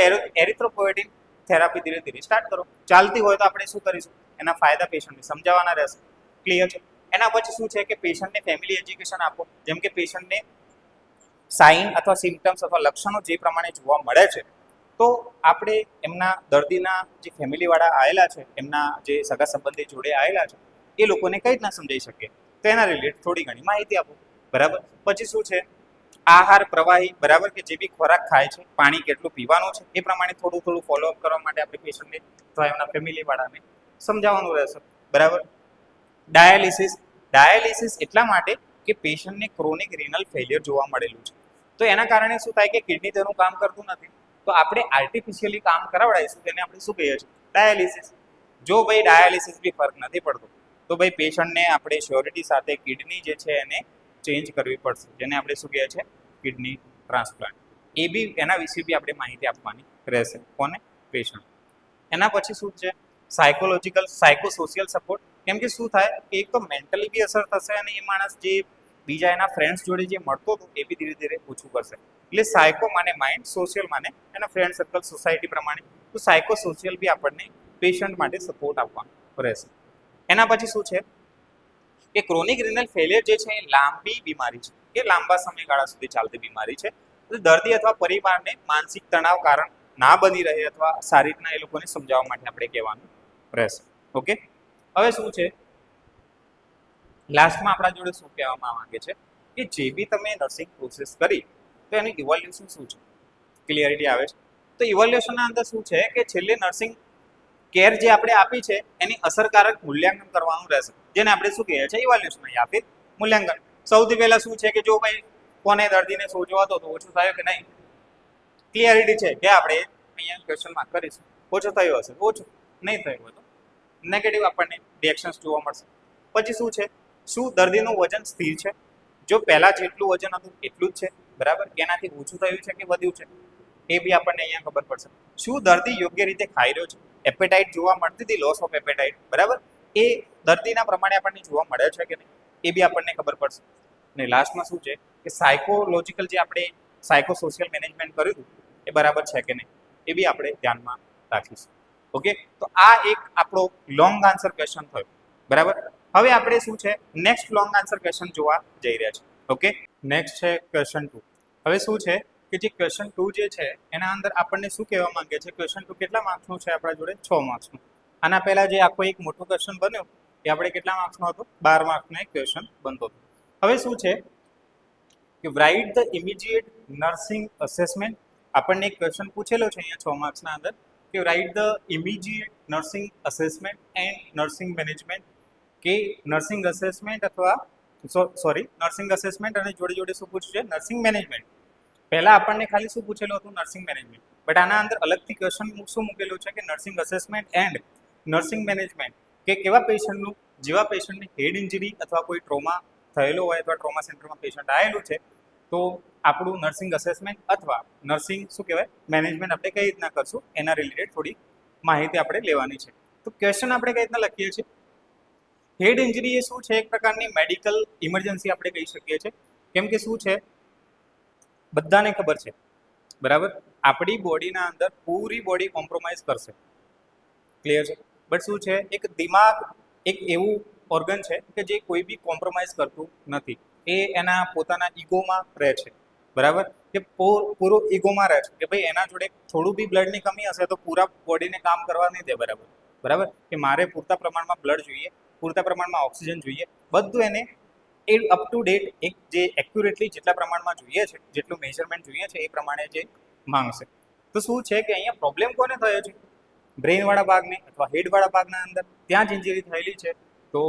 એરિથ્રોપોએટિન થેરાપી ધીરે ધીરે સ્ટાર્ટ કરો. ચાલતી હોય તો આપણે શું કરીશું, એના ફાયદા પેશન્ટને સમજાવવાના રહેશે. ક્લિયર છે? એના પછી શું છે કે પેશન્ટને ફેમિલી એજ્યુકેશન આપો. જેમ કે પેશન્ટને સાઇન અથવા સિમ્ટમ્સ અથવા લક્ષણો જે પ્રમાણે જોવા મળે છે, તો આપણે એમના દર્દીના જે ફેમિલીવાળા આવેલા છે, એમના જે સગા સંબંધી જોડે આવેલા છે, એ લોકોને કઈ રીતના સમજાવી શકીએ, તો એના રિલેટેડ થોડી ઘણી માહિતી આપો. બરાબર, પછી શું છે, આહાર પ્રવાહી, બરાબર, કે જે બી ખોરાક ખાય છે, પાણી કેટલું પીવાનું છે, એ પ્રમાણે થોડું ફોલોઅપ કરવા માટે આપણે પેશન્ટને અથવા એમના ફેમિલી વાળાને સમજાવવાનું રહેશે, બરાબર. ડાયાલિસિસ એટલા માટે કે પેશન્ટને ક્રોનિક રિનલ ફેલિયર જોવા મળેલું છે, તો એના કારણે શું થાય કે કિડની તેનું કામ કરતું નથી, તો આપણે આર્ટિફિશિયલી કામ કરાવડાવીશું, તેને આપણે શું કહીએ છીએ? ડાયાલિસિસ. જો ભાઈ ડાયાલિસિસ બી ફરક નથી પડતો, તો ભાઈ પેશન્ટને આપણે શ્યોરિટી સાથે કિડની જે છે એને ચેન્જ કરવી પડશે, જેને આપણે શું કહીએ છીએ? Kidney transplant. એ બી એના વિશે બી આપણે માહિતી આપવાની રહેશે. કોને? પેશન્ટ. એના પછી શું છે? સાયકોસોશિયલ સપોર્ટ. કેમ કે શું થાય કે એક તો મેન્ટલી બી અસર થશે અને એ માણસ જે બીજા એના ફ્રેન્ડ્સ જોડે જે મળતો હતો એ બી ધીરે ધીરે ઓછું કરશે. એટલે સાયકો માને માઇન્ડ, સોશિયલ માને એના ફ્રેન્ડ સર્કલ, સોસાયટી પ્રમાણે. તો સાયકોસોશિયલ બી આપણને પેશન્ટ માટે સપોર્ટ આપવાનો રહેશે. એના પછી શું છે કે ક્રોનિક રિનલ ફેલિયર જે છે એ લાંબી બીમારી છે, કે લાંબા સમયગાળા સુધી ચાલતી બીમારી છે. તો દર્દી અથવા પરિવારને માનસિક તણાવ કારણ ના બની રહે અથવા સારી રીતના એ લોકોને સમજાવવા માટે આપણે કહેવાનું રહેશે. ઓકે, હવે શું છે લાસ્ટમાં આપણા જોડે શું કહેવામાં માંગે છે કે જે બી તમે નર્સિંગ પ્રોસેસ કરી તો એનું ઇવોલ્યુશન શું છે? ક્લિયરિટી આવે છે? તો ઇવોલ્યુશનના અંદર શું છે કે છેલ્લે નર્સિંગ કેર જે આપણે આપી છે એની અસરકારક મૂલ્યાંકન કરવાનું રહેશે, જેને આપણે શું કહીએ છીએ? ઇવોલ્યુશન યા ફિર મૂલ્યાંકન. સૌથી પહેલા શું છે કે જો ભાઈ કોને દર્દીને સોજો હતો તો ઓછું થયું કે નહીં? ક્લિયરિટી છે કે આપણે અહીંયા ક્વેશ્ચન માર્ક કરીશું. ઓછું થયું હશે, ઓછું નહીં થયું હોય તો નેગેટિવ આપણને રિએક્શન્સ જોવા મળશે. પછી શું છે? શું દર્દીનું વજન સ્થિર છે? જો પહેલા જેટલું વજન હતું એટલું જ છે, બરાબર, એનાથી ઓછું થયું છે કે વધ્યું છે? એ બી આપણને અહીંયા ખબર પડશે. શું દર્દી યોગ્ય રીતે ખાઈ રહ્યો છે? એપેટાઇટ જોવા મળતી હતી, લોસ ઓફ એપેટાઇટ, બરાબર, એ દર્દીના પ્રમાણે આપણને જોવા મળે છે કે નહીં? એ બી આપણને ખબર પડશે. અને લાસ્ટમાં શું છે કે સાયકોલોજીકલ જે આપણે સાયકોસોશિયલ મેનેજમેન્ટ કર્યું હતું એ બરાબર છે કે નહીં? એ બી આપણે ધ્યાનમાં રાખીશું. ઓકે, તો આ એક આપણો લોંગ આન્સર ક્વેશ્ચન થયો, બરાબર. હવે આપણે શું છે નેક્સ્ટ લોંગ આન્સર ક્વેશ્ચન જોવા જઈ રહ્યા છે. ઓકે, નેક્સ્ટ છે ક્વેશ્ચન 2. હવે શું છે કે જે ક્વેશ્ચન 2 જે છે એના અંદર આપણને શું કહેવા માંગે છે? ક્વેશ્ચન 2 કેટલા માર્ક્સનું છે આપણા જોડે? 6 માર્ક્સનું. આના પહેલા જે આખો એક મોટો ક્વેશ્ચન બન્યો એ આપણે કેટલા માર્ક્સનો હતો? 12 માર્ક્સનો એક ક્વેશ્ચન બનતો હતો. હવે શું છે કે write the immediate nursing assessment. આપણને એક ક્વેશ્ચન પૂછેલો છે અહીંયા 6 માર્ક્સના અંદર કે write the immediate nursing assessment and nursing management, કે નર્સિંગ અસેસમેન્ટ અથવા નર્સિંગ અસેસમેન્ટ અને જોડે જોડે શું પૂછ્યું છે? Nursing management. પહેલા આપણને ખાલી શું પૂછેલું હતું? Nursing management. બટ આના અંદર અલગથી ક્વેશ્ચન શું મૂકેલું છે કે nursing assessment and nursing management, કે કેવા પેશન્ટનું, જેવા પેશન્ટને હેડ ઇન્જરી અથવા કોઈ ટ્રોમા થયેલો હોય અથવા ટ્રોમા સેન્ટરમાં પેશન્ટ આવેલું છે તો આપણું નર્સિંગ અસેસમેન્ટ અથવા નર્સિંગ શું કહેવાય મેનેજમેન્ટ આપણે કઈ રીતના કરશું એના રિલેટેડ થોડી માહિતી આપણે લેવાની છે. તો ક્વેશ્ચન આપણે કઈ રીતના લખીએ છીએ? હેડ ઇન્જરી એ શું છે? એક પ્રકારની મેડિકલ ઇમરજન્સી આપણે કહી શકીએ છીએ. કેમ કે શું છે બધાને ખબર છે, બરાબર, આપણી બોડીના અંદર પૂરી બોડી કોમ્પ્રોમાઇઝ કરશે, ક્લિયર છે. બટ શું છે એક દિમાગ એક એવું ઓર્ગન છે કે જે કોઈ બી કોમ્પ્રોમાઇઝ કરતું નથી. એ એના પોતાના ઈગોમાં રહે છે, બરાબર, કે પૂરો ઈગોમાં રહે છે કે ભાઈ એના જોડે થોડું બી બ્લડની કમી હશે તો પૂરા બોડીને કામ કરવા નહીં દે, બરાબર, બરાબર, કે મારે પૂરતા પ્રમાણમાં બ્લડ જોઈએ, પૂરતા પ્રમાણમાં ઓક્સિજન જોઈએ, બધું એને એ અપ ટુ ડેટ એક જે એક્યુરેટલી જેટલા પ્રમાણમાં જોઈએ છે, જેટલું મેઝરમેન્ટ જોઈએ છે એ પ્રમાણે જે માંગશે. તો શું છે કે અહીંયા પ્રોબ્લેમ કોને થયો છે? બ્રેઇનવાળા ભાગને અથવા હેડવાળા ભાગના અંદર ત્યાં જ ઇન્જરી થયેલી છે, તો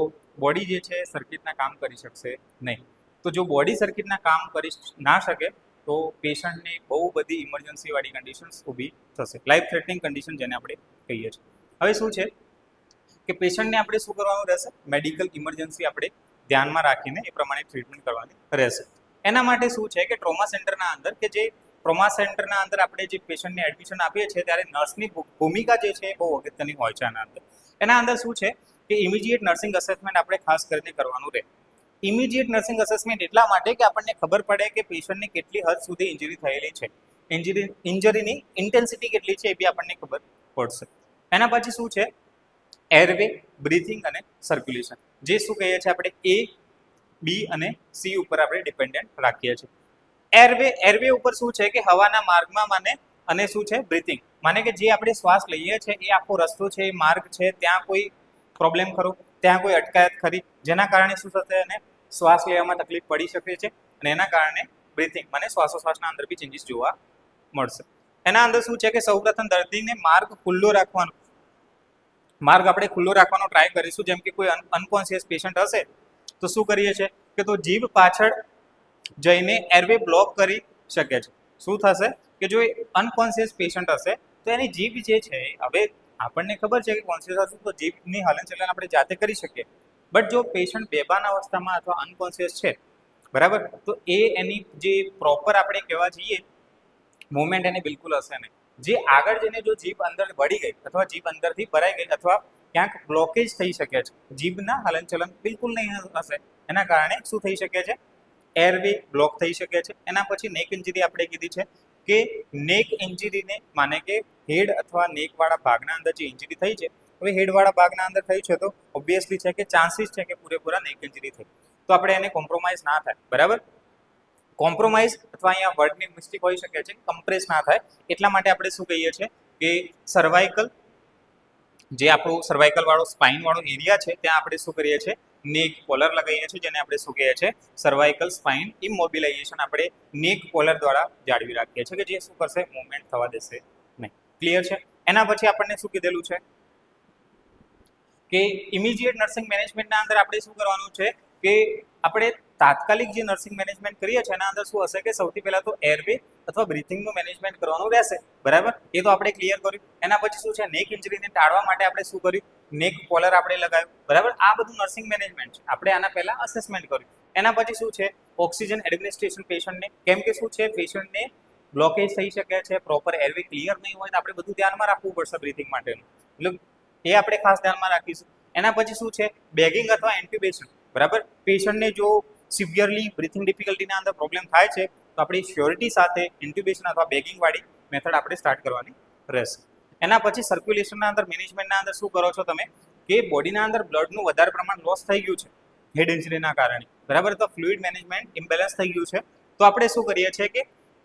બોડી જે છે સર્કિટના કામ કરી શકશે નહીં. તો જો બોડી સર્કિટના કામ કરી ના શકે તો પેશન્ટને બહુ બધી ઇમરજન્સીવાળી કન્ડિશન્સ ઊભી થશે, લાઈફ થ્રેટનિંગ કન્ડિશન જેને આપણે કહીએ છીએ. હવે શું છે કે પેશન્ટને આપણે શું કરવાનું રહેશે? મેડિકલ ઇમરજન્સી આપણે ધ્યાનમાં રાખીને એ પ્રમાણે ટ્રીટમેન્ટ કરવાની રહેશે. એના માટે શું છે કે ટ્રોમા સેન્ટરના અંદર કે જે ટ્રોમા સેન્ટરના અંદર આપણે જે પેશન્ટને એડમિશન આપીએ છીએ ત્યારે નર્સની ભૂમિકા જે છે એ બહુ અગત્યની હોય છે. એના અંદર શું છે કે ઇમિડિયેટ નર્સિંગ અસેસમેન્ટ આપણે ખાસ કરીને કરવાનું રહે. ઇમિડિયેટ નર્સિંગ અસેસમેન્ટ એટલા માટે કે આપણને ખબર પડે કે પેશન્ટને કેટલી હદ સુધી ઇન્જરી થયેલી છે, ઇન્જરીની ઇન્ટેન્સિટી કેટલી છે એ બી આપણને ખબર પડશે. એના પછી શું છે એરવે, બ્રીથિંગ અને સર્ક્યુલેશન, જે શું કહીએ છીએ આપણે એ, બી અને સી ઉપર આપણે ડિપેન્ડન્ટ રાખીએ છીએ. એરવે ઉપર શું છે કે હવાના માર્ગમાં માને અને શું છે બ્રીથિંગ, માને કે જે આપણે શ્વાસ લઈએ છીએ એ આખો રસ્તો છે, એ માર્ગ છે, ત્યાં કોઈ પ્રોબ્લેમ ખરો, ત્યાં કોઈ અટકાયત ખરી જેના કારણે શું થશે અને શ્વાસ લેવામાં તકલીફ પડી શકે છે અને એના કારણે બ્રીથિંગ મને શ્વાસોશ્વાસના અંદર બી ચેન્જીસ જોવા મળશે. એના અંદર શું છે કે સૌપ્રથમ દર્દીને માર્ગ ખુલ્લો રાખવાનો, માર્ગ આપણે ખુલ્લો રાખવાનો ટ્રાય કરીશું. જેમ કે કોઈ અનકોન્શિયસ પેશન્ટ હશે તો શું કરીએ છીએ કે તો જીભ પાછળ જઈને એરવે બ્લોક કરી શકે છે. શું થશે કે જો અનકોન્શિયસ પેશન્ટ હશે તો એની જીભ જે છે, હવે આપણને ખબર છે કે કોન્શિયસ હશે તો જીભની હલનચલન આપણે જાતે કરી શકીએ, બટ જો પેશન્ટ બેભાન અવસ્થામાં અથવા અનકોન્શિયસ છે, બરાબર, તો એની જે પ્રોપર આપણે કહેવા જઈએ મુવમેન્ટ એને બિલકુલ હશે નહીં. જે આગળ જઈને જો જીભ અંદર વળી ગઈ અથવા જીભ અંદરથી ભરાઈ ગઈ અથવા ક્યાંક બ્લોકેજ થઈ શકે છે, જીભના હલનચલન બિલકુલ નહીં હશે, એના કારણે શું થઈ શકે છે, એરવે બ્લોક થઈ શકે છે. એના પછી નેક ઇન્જરી આપણે કીધી છે કે નેક ઇન્જરીને માને કે હેડ અથવા નેકવાળા ભાગના અંદર જે ઇન્જરી થઈ છે, હવે હેડવાળા ભાગના અંદર થઈ છે તો ઓબ્વિયસલી છે કે ચાન્સીસ છે કે પૂરેપૂરા નેક ઇન્જરી થઈ, તો આપણે એને કોમ્પ્રોમાઇઝ ના થાય, બરાબર. કોમ્પ્રોમાઇઝ અથવા અહીંયા વર્ડની મિસ્ટેક હોઈ શકે છે, કમ્પ્રેસ ના થાય એટલા માટે આપણે શું કહીએ છીએ કે સર્વાઇકલ, જે આપણું સર્વાઇકલ વાળો સ્પાઇન વાળો એરિયા છે ત્યાં આપણે શું કરીએ છીએ, નેક કોલર લગાવીએ છીએ, જેને આપણે શું કહીએ છીએ સર્વાઇકલ સ્પાઇન ઇમોબિલાઇઝેશન આપણે નેક કોલર દ્વારા જાળવી રાખીએ છીએ કે જે શું કરશે, મૂવમેન્ટ થવા દેશે નહીં. ક્લિયર છે. એના પછી આપણને શું કીધેલું છે કે ઇમિડિયેટ નર્સિંગ મેનેજમેન્ટના અંદર આપણે શું કરવાનું છે કે આપણે તાત્કાલિક જે નર્સિંગ મેનેજમેન્ટ કરીએ છીએ એના અંદર શું હશે કે સૌથી પહેલા તો એરવે અથવા બ્રીથિંગનું મેનેજમેન્ટ કરવાનું રહેશે, બરાબર, એ તો આપણે ક્લિયર કર્યું. એના પછી શું છે, નેક ઇન્જરીને ટાળવા માટે આપણે શું કર્યું, નેક કોલર આપણે લગાવ્યું, બરાબર. આ બધું નર્સિંગ મેનેજમેન્ટ છે, આપણે આના પહેલા અસેસમેન્ટ કર્યું. એના પછી શું છે, ઓક્સિજન એડમિનિસ્ટ્રેશન પેશન્ટને, કેમ કે શું છે પેશન્ટને બ્લોકેજ થઈ શકે છે, પ્રોપર એરવે ક્લિયર નહીં હોય તો આપણે બધું ધ્યાનમાં રાખવું પડશે બ્રીથિંગ માટેનું, એટલે એ આપણે ખાસ ધ્યાનમાં રાખીશું. એના પછી શું છે, બેગિંગ અથવા એન્ટ્યુબેશન, બરાબર. પેશન્ટને જો સિવિયરલી બ્રીથિંગ ડિફિકલ્ટીના અંદર પ્રોબ્લેમ થાય છે તો આપણી શ્યોરિટી સાથે ઇન્ટ્યુબેશન અથવા બેગિંગ વાળી મેથડ આપણે સ્ટાર્ટ કરવાની રહેશે. એના પછી સર્ક્યુલેશનના અંદર મેનેજમેન્ટના અંદર શું કરો છો તમે કે બોડીના અંદર બ્લડનું વધારે પ્રમાણ લોસ થઈ ગયું છે હેડ ઇન્જરીના કારણે, બરાબર, તો ફ્લુઇડ મેનેજમેન્ટ ઇમ્બેલેન્સ થઈ ગયું છે, તો આપણે શું કરીએ છીએ કે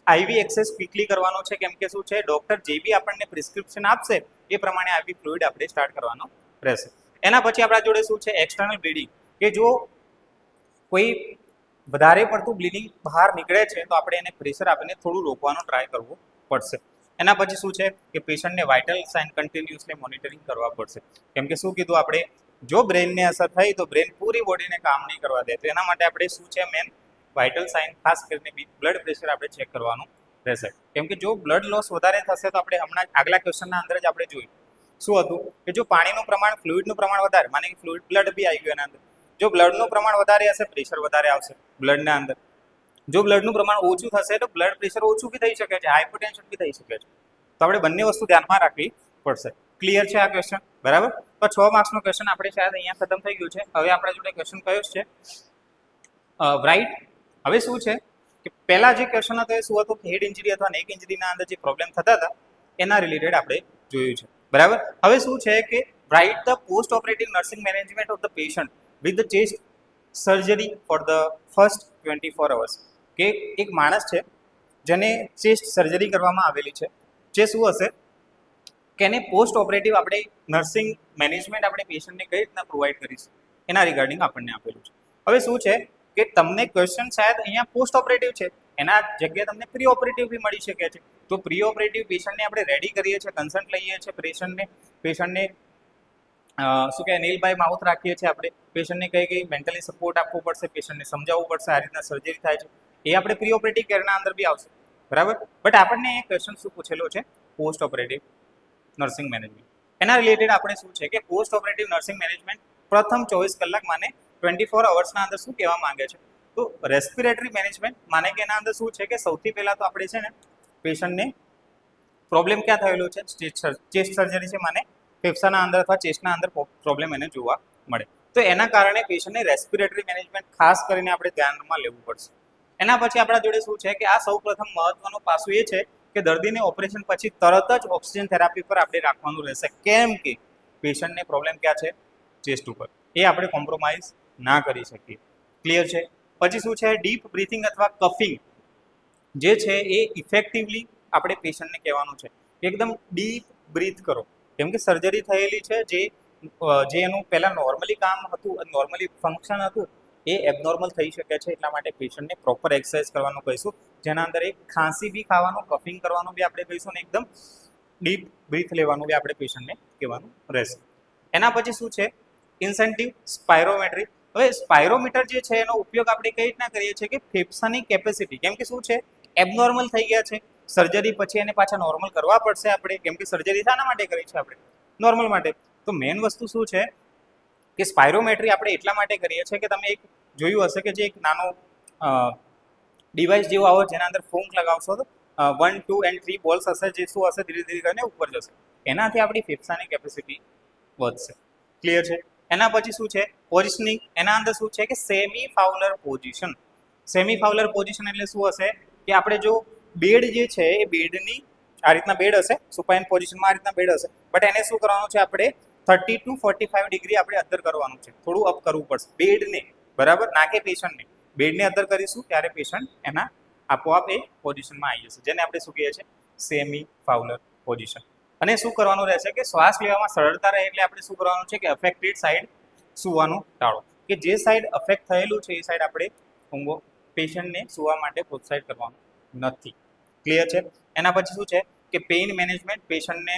આઈવી એક્સેસ ક્વિકલી કરવાનો છે, કેમ કે શું છે ડોક્ટર જે બી આપણને પ્રિસ્ક્રિપ્શન આપશે એ પ્રમાણે આઈવી ફ્લુઇડ આપણે સ્ટાર્ટ કરવાનો રહેશે. એના પછી આપણા જોડે શું છે, એક્સટર્નલ બ્લીડિંગ, કે જો કોઈ વધારે પડતું બ્લીડિંગ બહાર નીકળે છે તો આપણે એને પ્રેશર આપીને થોડું રોકવાનો ટ્રાય કરવો પડશે. એના પછી શું છે કે પેશન્ટને વાઇટલ સાઇન કન્ટિન્યુઅસલી મોનિટરિંગ કરવા પડશે, કેમ કે શું કીધું આપણે, જો બ્રેનને અસર થઈ તો બ્રેન પૂરી બોડીને કામ નહીં કરવા દે, તો એના માટે આપણે શું છે મેન વાઇટલ સાઇન, ખાસ કરીને બ્લડ પ્રેશર આપણે ચેક કરવાનું રહેશે. કેમ કે જો બ્લડ લોસ વધારે થશે તો આપણે હમણાં આગલા ક્વેશ્ચનના અંદર જ આપણે જોયું શું હતું કે જો પાણીનું પ્રમાણ, ફ્લુઇડનું પ્રમાણ વધારે, માને કે ફ્લુઇડ બ્લડ બી આવી ગયું એના અંદર, જો બ્લડનું પ્રમાણ વધારે હશે પ્રેશર વધારે આવશે બ્લડના અંદર, જો બ્લડનું પ્રમાણ ઓછું થશે તો બ્લડ પ્રેશર ઓછું બી થઈ શકે છે, હાઇપરટેન્શન બી થઈ શકે છે, તો આપણે બંને વસ્તુ ધ્યાનમાં રાખવી પડશે. ક્લિયર છે આ ક્વેશ્ચન, બરાબર. તો 6 માર્ક્સનો ક્વેશ્ચન આપણે શાયદ અહીંયા ખતમ થઈ ગયું છે. હવે આપણા જોડે ક્વેશ્ચન કયો છે, રાઈટ. હવે શું છે કે પહેલા જે ક્વેશ્ચન હતો એ શું હતું, હેડ ઇન્જરી અથવા નેક ઇન્જરીના અંદર જે પ્રોબ્લેમ થતા હતા એના રિલેટેડ આપણે જોયું છે, બરાબર. હવે શું છે કે write the post operative nursing management of the patient with the chest surgery for the first 24 hours, કે એક માણસ છે જેને ચેસ્ટ સર્જરી કરવામાં આવેલી છે, જે શું હશે કે એને પોસ્ટ ઓપરેટિવ આપણે નર્સિંગ મેનેજમેન્ટ આપણે પેશન્ટને કઈ રીતના પ્રોવાઈડ કરીશું એના રિગાર્ડિંગ આપણને આપેલું છે. હવે શું છે કે તમને ક્વેશ્ચન શાયદ અહીંયા પોસ્ટ ઓપરેટિવ છે, એના જગ્યાએ તમને પ્રી ઓપરેટિવ બી મળી શકે છે, તો પ્રી ઓપરેટિવ પેશન્ટને આપણે રેડી કરીએ છીએ, કન્સલ્ટ લઈએ છીએ પેશન્ટને શું કહે નેલ બાય માઉથ રાખીએ છીએ આપણે, પેશન્ટને કઈ મેન્ટલી સપોર્ટ આપવો પડશે, પેશન્ટને સમજાવવું પડશે આ રીતના સર્જરી થાય છે, એ આપણે પ્રી ઓપરેટિવ કેરના અંદર બી આવશે, બરાબર. બટ આપણને એ ક્વેશ્ચન શું પૂછેલો છે, પોસ્ટ ઓપરેટિવ નર્સિંગ મેનેજમેન્ટ, એના રિલેટેડ આપણે શું છે કે પોસ્ટ ઓપરેટિવ નર્સિંગ મેનેજમેન્ટ પ્રથમ 24 કલાક માને 24 અવર્સના અંદર શું કહેવા માંગે છે, તો રેસ્પિરેટરી મેનેજમેન્ટ માને કે એના અંદર શું છે કે સૌથી પહેલાં તો આપણે છે ને પેશન્ટને પ્રોબ્લેમ ક્યાં થયેલો છે, ચેસ્ટ સર્જરી છે, માને ફેફસાના અંદર અથવા ચેસ્ટના અંદર પ્રોબ્લેમ એને જોવા મળે, તો એના કારણે પેશન્ટને રેસ્પિરેટરી મેનેજમેન્ટ ખાસ કરીને આપણે ધ્યાનમાં લેવું પડશે. એના પછી આપણા જોડે શું છે કે આ સૌ પ્રથમ મહત્વનું પાસું એ છે કે દર્દીને ઓપરેશન પછી તરત જ ઓક્સિજન થેરાપી પર આપણે રાખવાનું રહેશે, કેમ કે પેશન્ટને પ્રોબ્લેમ ક્યાં છે, ચેસ્ટ ઉપર, એ આપણે કોમ્પ્રોમાઇઝ ના કરી શકીએ. ક્લિયર છે. પછી શું છે, ડીપ બ્રીથિંગ અથવા કફિંગ જે છે એ ઇફેક્ટિવલી આપણે પેશન્ટને કહેવાનું છે કે એકદમ ડીપ બ્રીથ કરો, કેમ કે સર્જરી થયેલી છે, જે એનું પહેલાં નોર્મલી કામ હતું, નોર્મલી ફંક્શન હતું, એ એબનોર્મલ થઈ શકે છે, એટલા માટે પેશન્ટને પ્રોપર એક્સરસાઇઝ કરવાનું કહીશું, જેના અંદર એક ખાંસી બી ખાવાનું, કફિંગ કરવાનું બી આપણે કહીશું, ને એકદમ ડીપ બ્રીથ લેવાનું બી આપણે પેશન્ટને કહેવાનું રહેશે. એના પછી શું છે, ઇન્સેન્ટિવ સ્પાયરોમેટ્રી. હવે સ્પાયરોમીટર જે છે એનો ઉપયોગ આપણે કઈ રીતના કરીએ છીએ કે ફેફસાની કેપેસિટી, કેમ કે શું છે એબનોર્મલ થઈ ગયા છે, સર્જરી પછી એને પાછા નોર્મલ કરવા પડશે આપણે, કેમ કે સર્જરી શાના માટે કરી છે આપણે, નોર્મલ માટે. તો મેઇન વસ્તુ શું છે કે સ્પાયરોમેટ્રી આપણે એટલા માટે કરીએ છીએ કે તમે એક જોયું હશે કે જે એક નાનો ડિવાઇસ જેવો આવો જેના અંદર ફોંક લગાવશો તો 1, 2 and 3 બોલ્સ હશે, જે શું હશે ધીરે ધીરે કરીને ઉપર જશે, એનાથી આપણી ફેફસાની કેપેસિટી વધશે. ક્લિયર છે. એના પછી શું છે પોઝિશનિંગ. એના અંદર શું છે કે સેમી ફાઉલર પોઝિશન. સેમી ફાઉલર પોઝિશન એટલે શું હશે કે આપણે જો બેડ જે છે એ બેડની આ રીતના બેડ હશે, સુપાઇન પોઝિશનમાં આ રીતના બેડ હશે, બટ એને શું કરવાનું છે આપણે 30 to 45 ડિગ્રી આપણે અદ્ધર કરવાનું છે, થોડું અપ કરવું પડશે બેડને, બરાબર, ના કે પેશન્ટને. બેડને અદ્ધર કરીશું ત્યારે પેશન્ટ એના આપોઆપ એ પોઝિશનમાં આવી જશે, જેને આપણે શું કહીએ છીએ સેમી ફાઉલર પોઝિશન. અને શું કરવાનું રહેશે કે શ્વાસ લેવામાં સરળતા રહે એટલે આપણે શું કરવાનું છે કે અફેક્ટેડ સાઈડ સુવાનું ટાળો, કે જે સાઈડ અફેક્ટ થયેલું છે એ સાઈડ આપણે ઊંઘો પેશન્ટને સુવા માટે પ્રોત્સાહિત કરવાનું નથી. ક્લિયર છે. એના પછી શું છે કે પેઇન મેનેજમેન્ટ. પેશન્ટને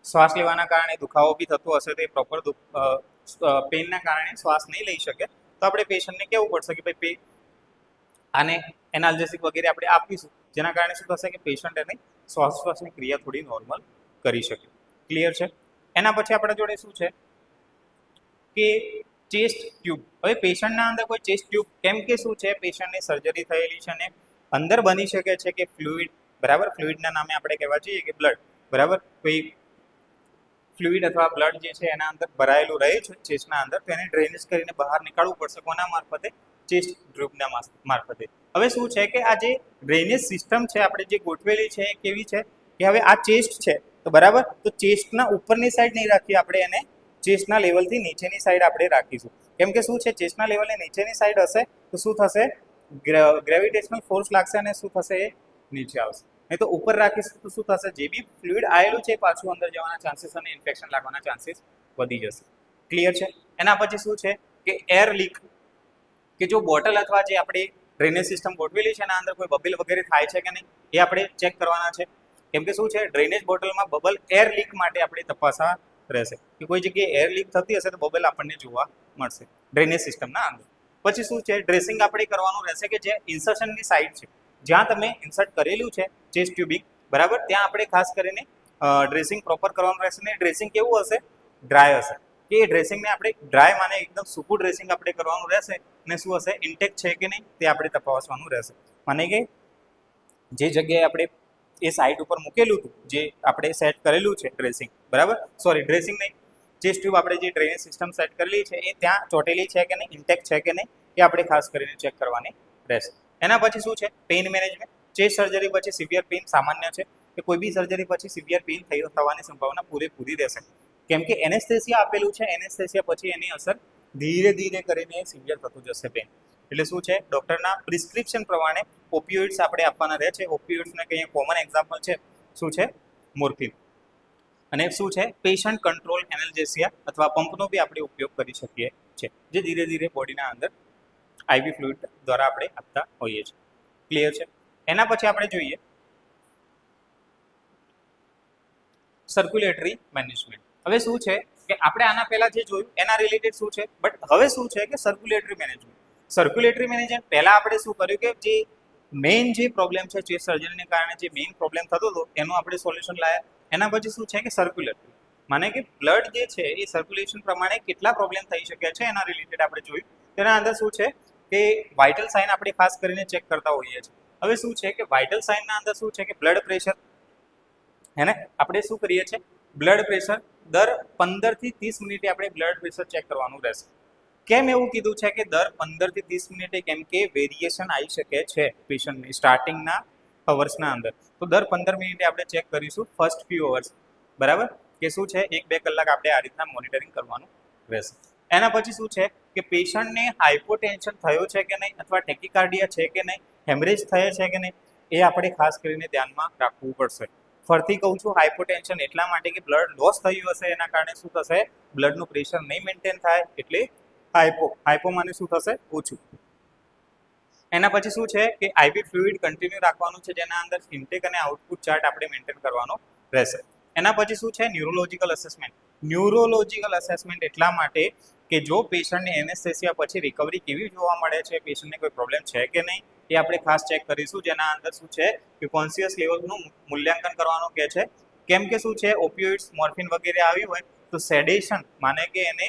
શ્વાસ લેવાના કારણે દુખાવો બી થતો હશે તો એ પ્રોપર પેઇનના કારણે શ્વાસ નહીં લઈ શકે તો આપણે પેશન્ટને કહેવું પડશે કે ભાઈ આને એનાલ્જેસિક વગેરે આપણે આપીશું, જેના કારણે શું થશે કે પેશન્ટ એને શ્વાસની ક્રિયા થોડી નોર્મલ કરી શકે. ક્લિયર છે. એના પછી આપણા જોડે શું છે કે ચેસ્ટ ટ્યુબ. હવે પેશન્ટના અંદર કોઈ ચેસ્ટ ટ્યુબ, કેમ કે શું છે પેશન્ટની સર્જરી થયેલી છે અને અંદર બની શકે છે કે ફ્લુઇડ, બરાબર, ફ્લુઇડના નામે આપણે કહેવા જોઈએ કે બ્લડ, બરાબર, કોઈ ફ્લુઇડ અથવા બ્લડ જે છે એના અંદર ભરાયેલું રહે છે ચેસ્ટના અંદર, તો એને ડ્રેનેજ કરીને બહાર નીકાળવું પડશે. કોના મારફતે? ચેસ્ટ ટ્યુબના મારફતે. હવે શું છે કે આ જે ડ્રેનેજ સિસ્ટમ છે આપણે જે ગોઠવેલી છે એ કેવી છે કે હવે આ ચેસ્ટ છે તો બરાબર, તો ચેસ્ટના ઉપરની સાઈડ નહીં રાખીએ આપણે, એને ચેસ્ટના લેવલથી નીચેની સાઈડ આપણે રાખીશું. કેમ કે શું છે ચેસ્ટના લેવલની નીચેની સાઈડ હશે તો શું થશે, ગ્રેવિટેશનલ ફોર્સ લાગશે અને શું થશે એ નીચે આવશે. નહીં તો ઉપર રાખીશું તો શું થશે, જે બી ફ્લુઇડ આવેલું છે પાછું અંદર જવાના ચાન્સીસ અને ઇન્ફેક્શન લાગવાના ચાન્સીસ વધી જશે. ક્લિયર છે. એના પછી શું છે કે એર લીક, કે જો બોટલ અથવા જે આપણે ડ્રેનેજ સિસ્ટમ ગોઠવેલી છે એના અંદર કોઈ બબલ વગેરે થાય છે કે નહીં એ આપણે ચેક કરવાના છે. કેમ કે શું છે ડ્રેનેજ બોટલમાં બબલ એર લીક માટે આપણે તપાસવા રહેશે, કે કોઈ જગ્યાએ એર લીક થતી હશે તો બબલ આપણને જોવા મળશે ડ્રેનેજ સિસ્ટમના અંદર. પછી શું છે ડ્રેસિંગ આપણે કરવાનું રહેશે, કે જે ઇન્સર્શનની સાઇડ છે જ્યાં તમે ઇન્સર્ટ કરેલું છે ચેસ્ટ ટ્યુબિંગ, બરાબર, ત્યાં આપણે ખાસ કરીને ડ્રેસિંગ પ્રોપર કરવાનું રહેશે. ને ડ્રેસિંગ કેવું હશે, ડ્રાય હશે, કે એ ડ્રેસિંગને આપણે ડ્રાય માને એકદમ સૂકું ડ્રેસિંગ આપણે કરવાનું રહેશે. ને શું હશે ઇન્ટેક છે કે નહીં તે આપણે તપાસવાનું રહેશે. માને કે જે જગ્યાએ આપણે એ સાઇટ ઉપર મૂકેલું હતું, જે આપણે સેટ કરેલું છે ડ્રેસિંગ, બરાબર, સોરી ડ્રેસિંગ નહીં, ચેસ્ટ ટ્યુબ આપણે જે ડ્રેનેજ સિસ્ટમ સેટ કરેલી છે એ ત્યાં ચોટેલી છે કે નહીં, ઇન્ટેક છે કે નહીં એ આપણે ખાસ કરીને ચેક કરવાની રહેશે. એના પછી શું છે પેઇન મેનેજમેન્ટ. ચેસ્ટ સર્જરી પછી સિવિયર પેઇન સામાન્ય છે, કે કોઈ બી સર્જરી પછી સિવિયર પેઇન થવાની સંભાવના પૂરેપૂરી રહેશે, કેમ કે એનેસ્થેસિયા આપેલું છે, એનેસ્થેસિયા પછી એની અસર ધીરે ધીરે કરીને સિવિયર થતું જશે પેઇન. એટલે શું છે ડૉક્ટરના પ્રિસ્ક્રિપ્શન પ્રમાણે ઓપિયોઇડ્સ આપણે આપવાના રહે છે. ઓપિયોઇડ્સને કંઈ કોમન એક્ઝામ્પલ છે શું છે મોર્ફિન. અને શું છે પેશન્ટ કંટ્રોલ એનાલ્જેસિયા અથવા પંપનો બી આપણે ઉપયોગ કરી શકીએ છીએ, જે ધીરે ધીરે બોડીના અંદર આઈવી ફ્લુઇડ દ્વારા આપણે આપતા હોઈએ છીએ. ક્લિયર છે. એના પછી આપણે જોઈએ સર્ક્યુલેટરી મેનેજમેન્ટ. હવે શું છે કે આપણે આના પહેલા જે જોયું એના રિલેટેડ શું છે, બટ હવે શું છે કે સર્ક્યુલેટરી મેનેજમેન્ટ. સર્ક્યુલેટરી મેનેજમેન્ટ પહેલા આપણે શું કર્યું કે જે મેઇન જે પ્રોબ્લેમ છે ચેસ્ટ સર્જરીને કારણે જે મેઇન પ્રોબ્લેમ થતો હતો એનું આપણે સોલ્યુશન લાવ્યા. એના પછી શું છે કે સર્ક્યુલેટરી માને કે બ્લડ જે છે એ સર્ક્યુલેશન પ્રમાણે કેટલા પ્રોબ્લેમ થઈ શકે છે એના રિલેટેડ આપણે જોયું. તેના અંદર શું છે કે વાઇટલ સાઇન આપણે ખાસ કરીને ચેક કરતા હોઈએ છીએ. હવે શું છે કે વાઇટલ સાઇનના અંદર શું છે કે બ્લડ પ્રેશર, હે ને, આપણે શું કરીએ છીએ બ્લડ પ્રેશર દર 15 થી 30 મિનિટે આપણે બ્લડ પ્રેશર ચેક કરવાનું રહેશે. કેમ એવું કીધું છે કે દર 15 થી 30 મિનિટે, કેમ કે વેરિએશન આવી શકે છે પેશન્ટની સ્ટાર્ટિંગના અવર્સના અંદર. તો દર 15 મિનિટે આપણે ચેક કરીશું ફર્સ્ટ ફ્યુ અવર્સ, બરાબર, કે શું છે 1-2 કલાક આપણે આ રીતના મોનિટરિંગ કરવાનું રહેશે. એના પછી શું છે કે પેશન્ટને હાઇપોટેન્શન થયો છે કે નહીં અથવા ટેકિકાર્ડિયા છે કે નહીં, હેમરેજ થયા છે કે નહીં એ આપણે ખાસ કરીને ધ્યાનમાં રાખવું પડશે. ફરીથી કહું છું હાઇપોટેન્શન એટલા માટે કે બ્લડ લોસ થયું હશે એના કારણે શું થશે બ્લડનું પ્રેશર નહીં મેન્ટેન થાય એટલે હાઇપો માને શું થશે? ઓછું. એના પછી શું છે કે આઈવી ફ્લુઇડ કન્ટિન્યુ રાખવાનું છે, જેના અંદર ઇન્ટેક અને આઉટપુટ ચાર્ટ આપણે મેન્ટેન કરવાનો રહેશે. એના પછી શું છે? Neurological assessment. ન્યુરોલોજિકલ અસેસમેન્ટ એટલા માટે કે જો પેશન્ટને એનેસ્થેસિયા પછી રિકવરી કેવી જોવા મળે છે, પેશન્ટને કોઈ પ્રોબ્લેમ છે કે નહીં, એ આપણે ખાસ ચેક કરીશું. જેના અંદર શું છે કે કોન્શિયસ લેવલનું મૂલ્યાંકન કરવાનું કહે છે. કેમ કે શું છે, ઓપિયોઇડ્સ, મોર્ફિન વગેરે આવી હોય તો સેડેશન માને કે એને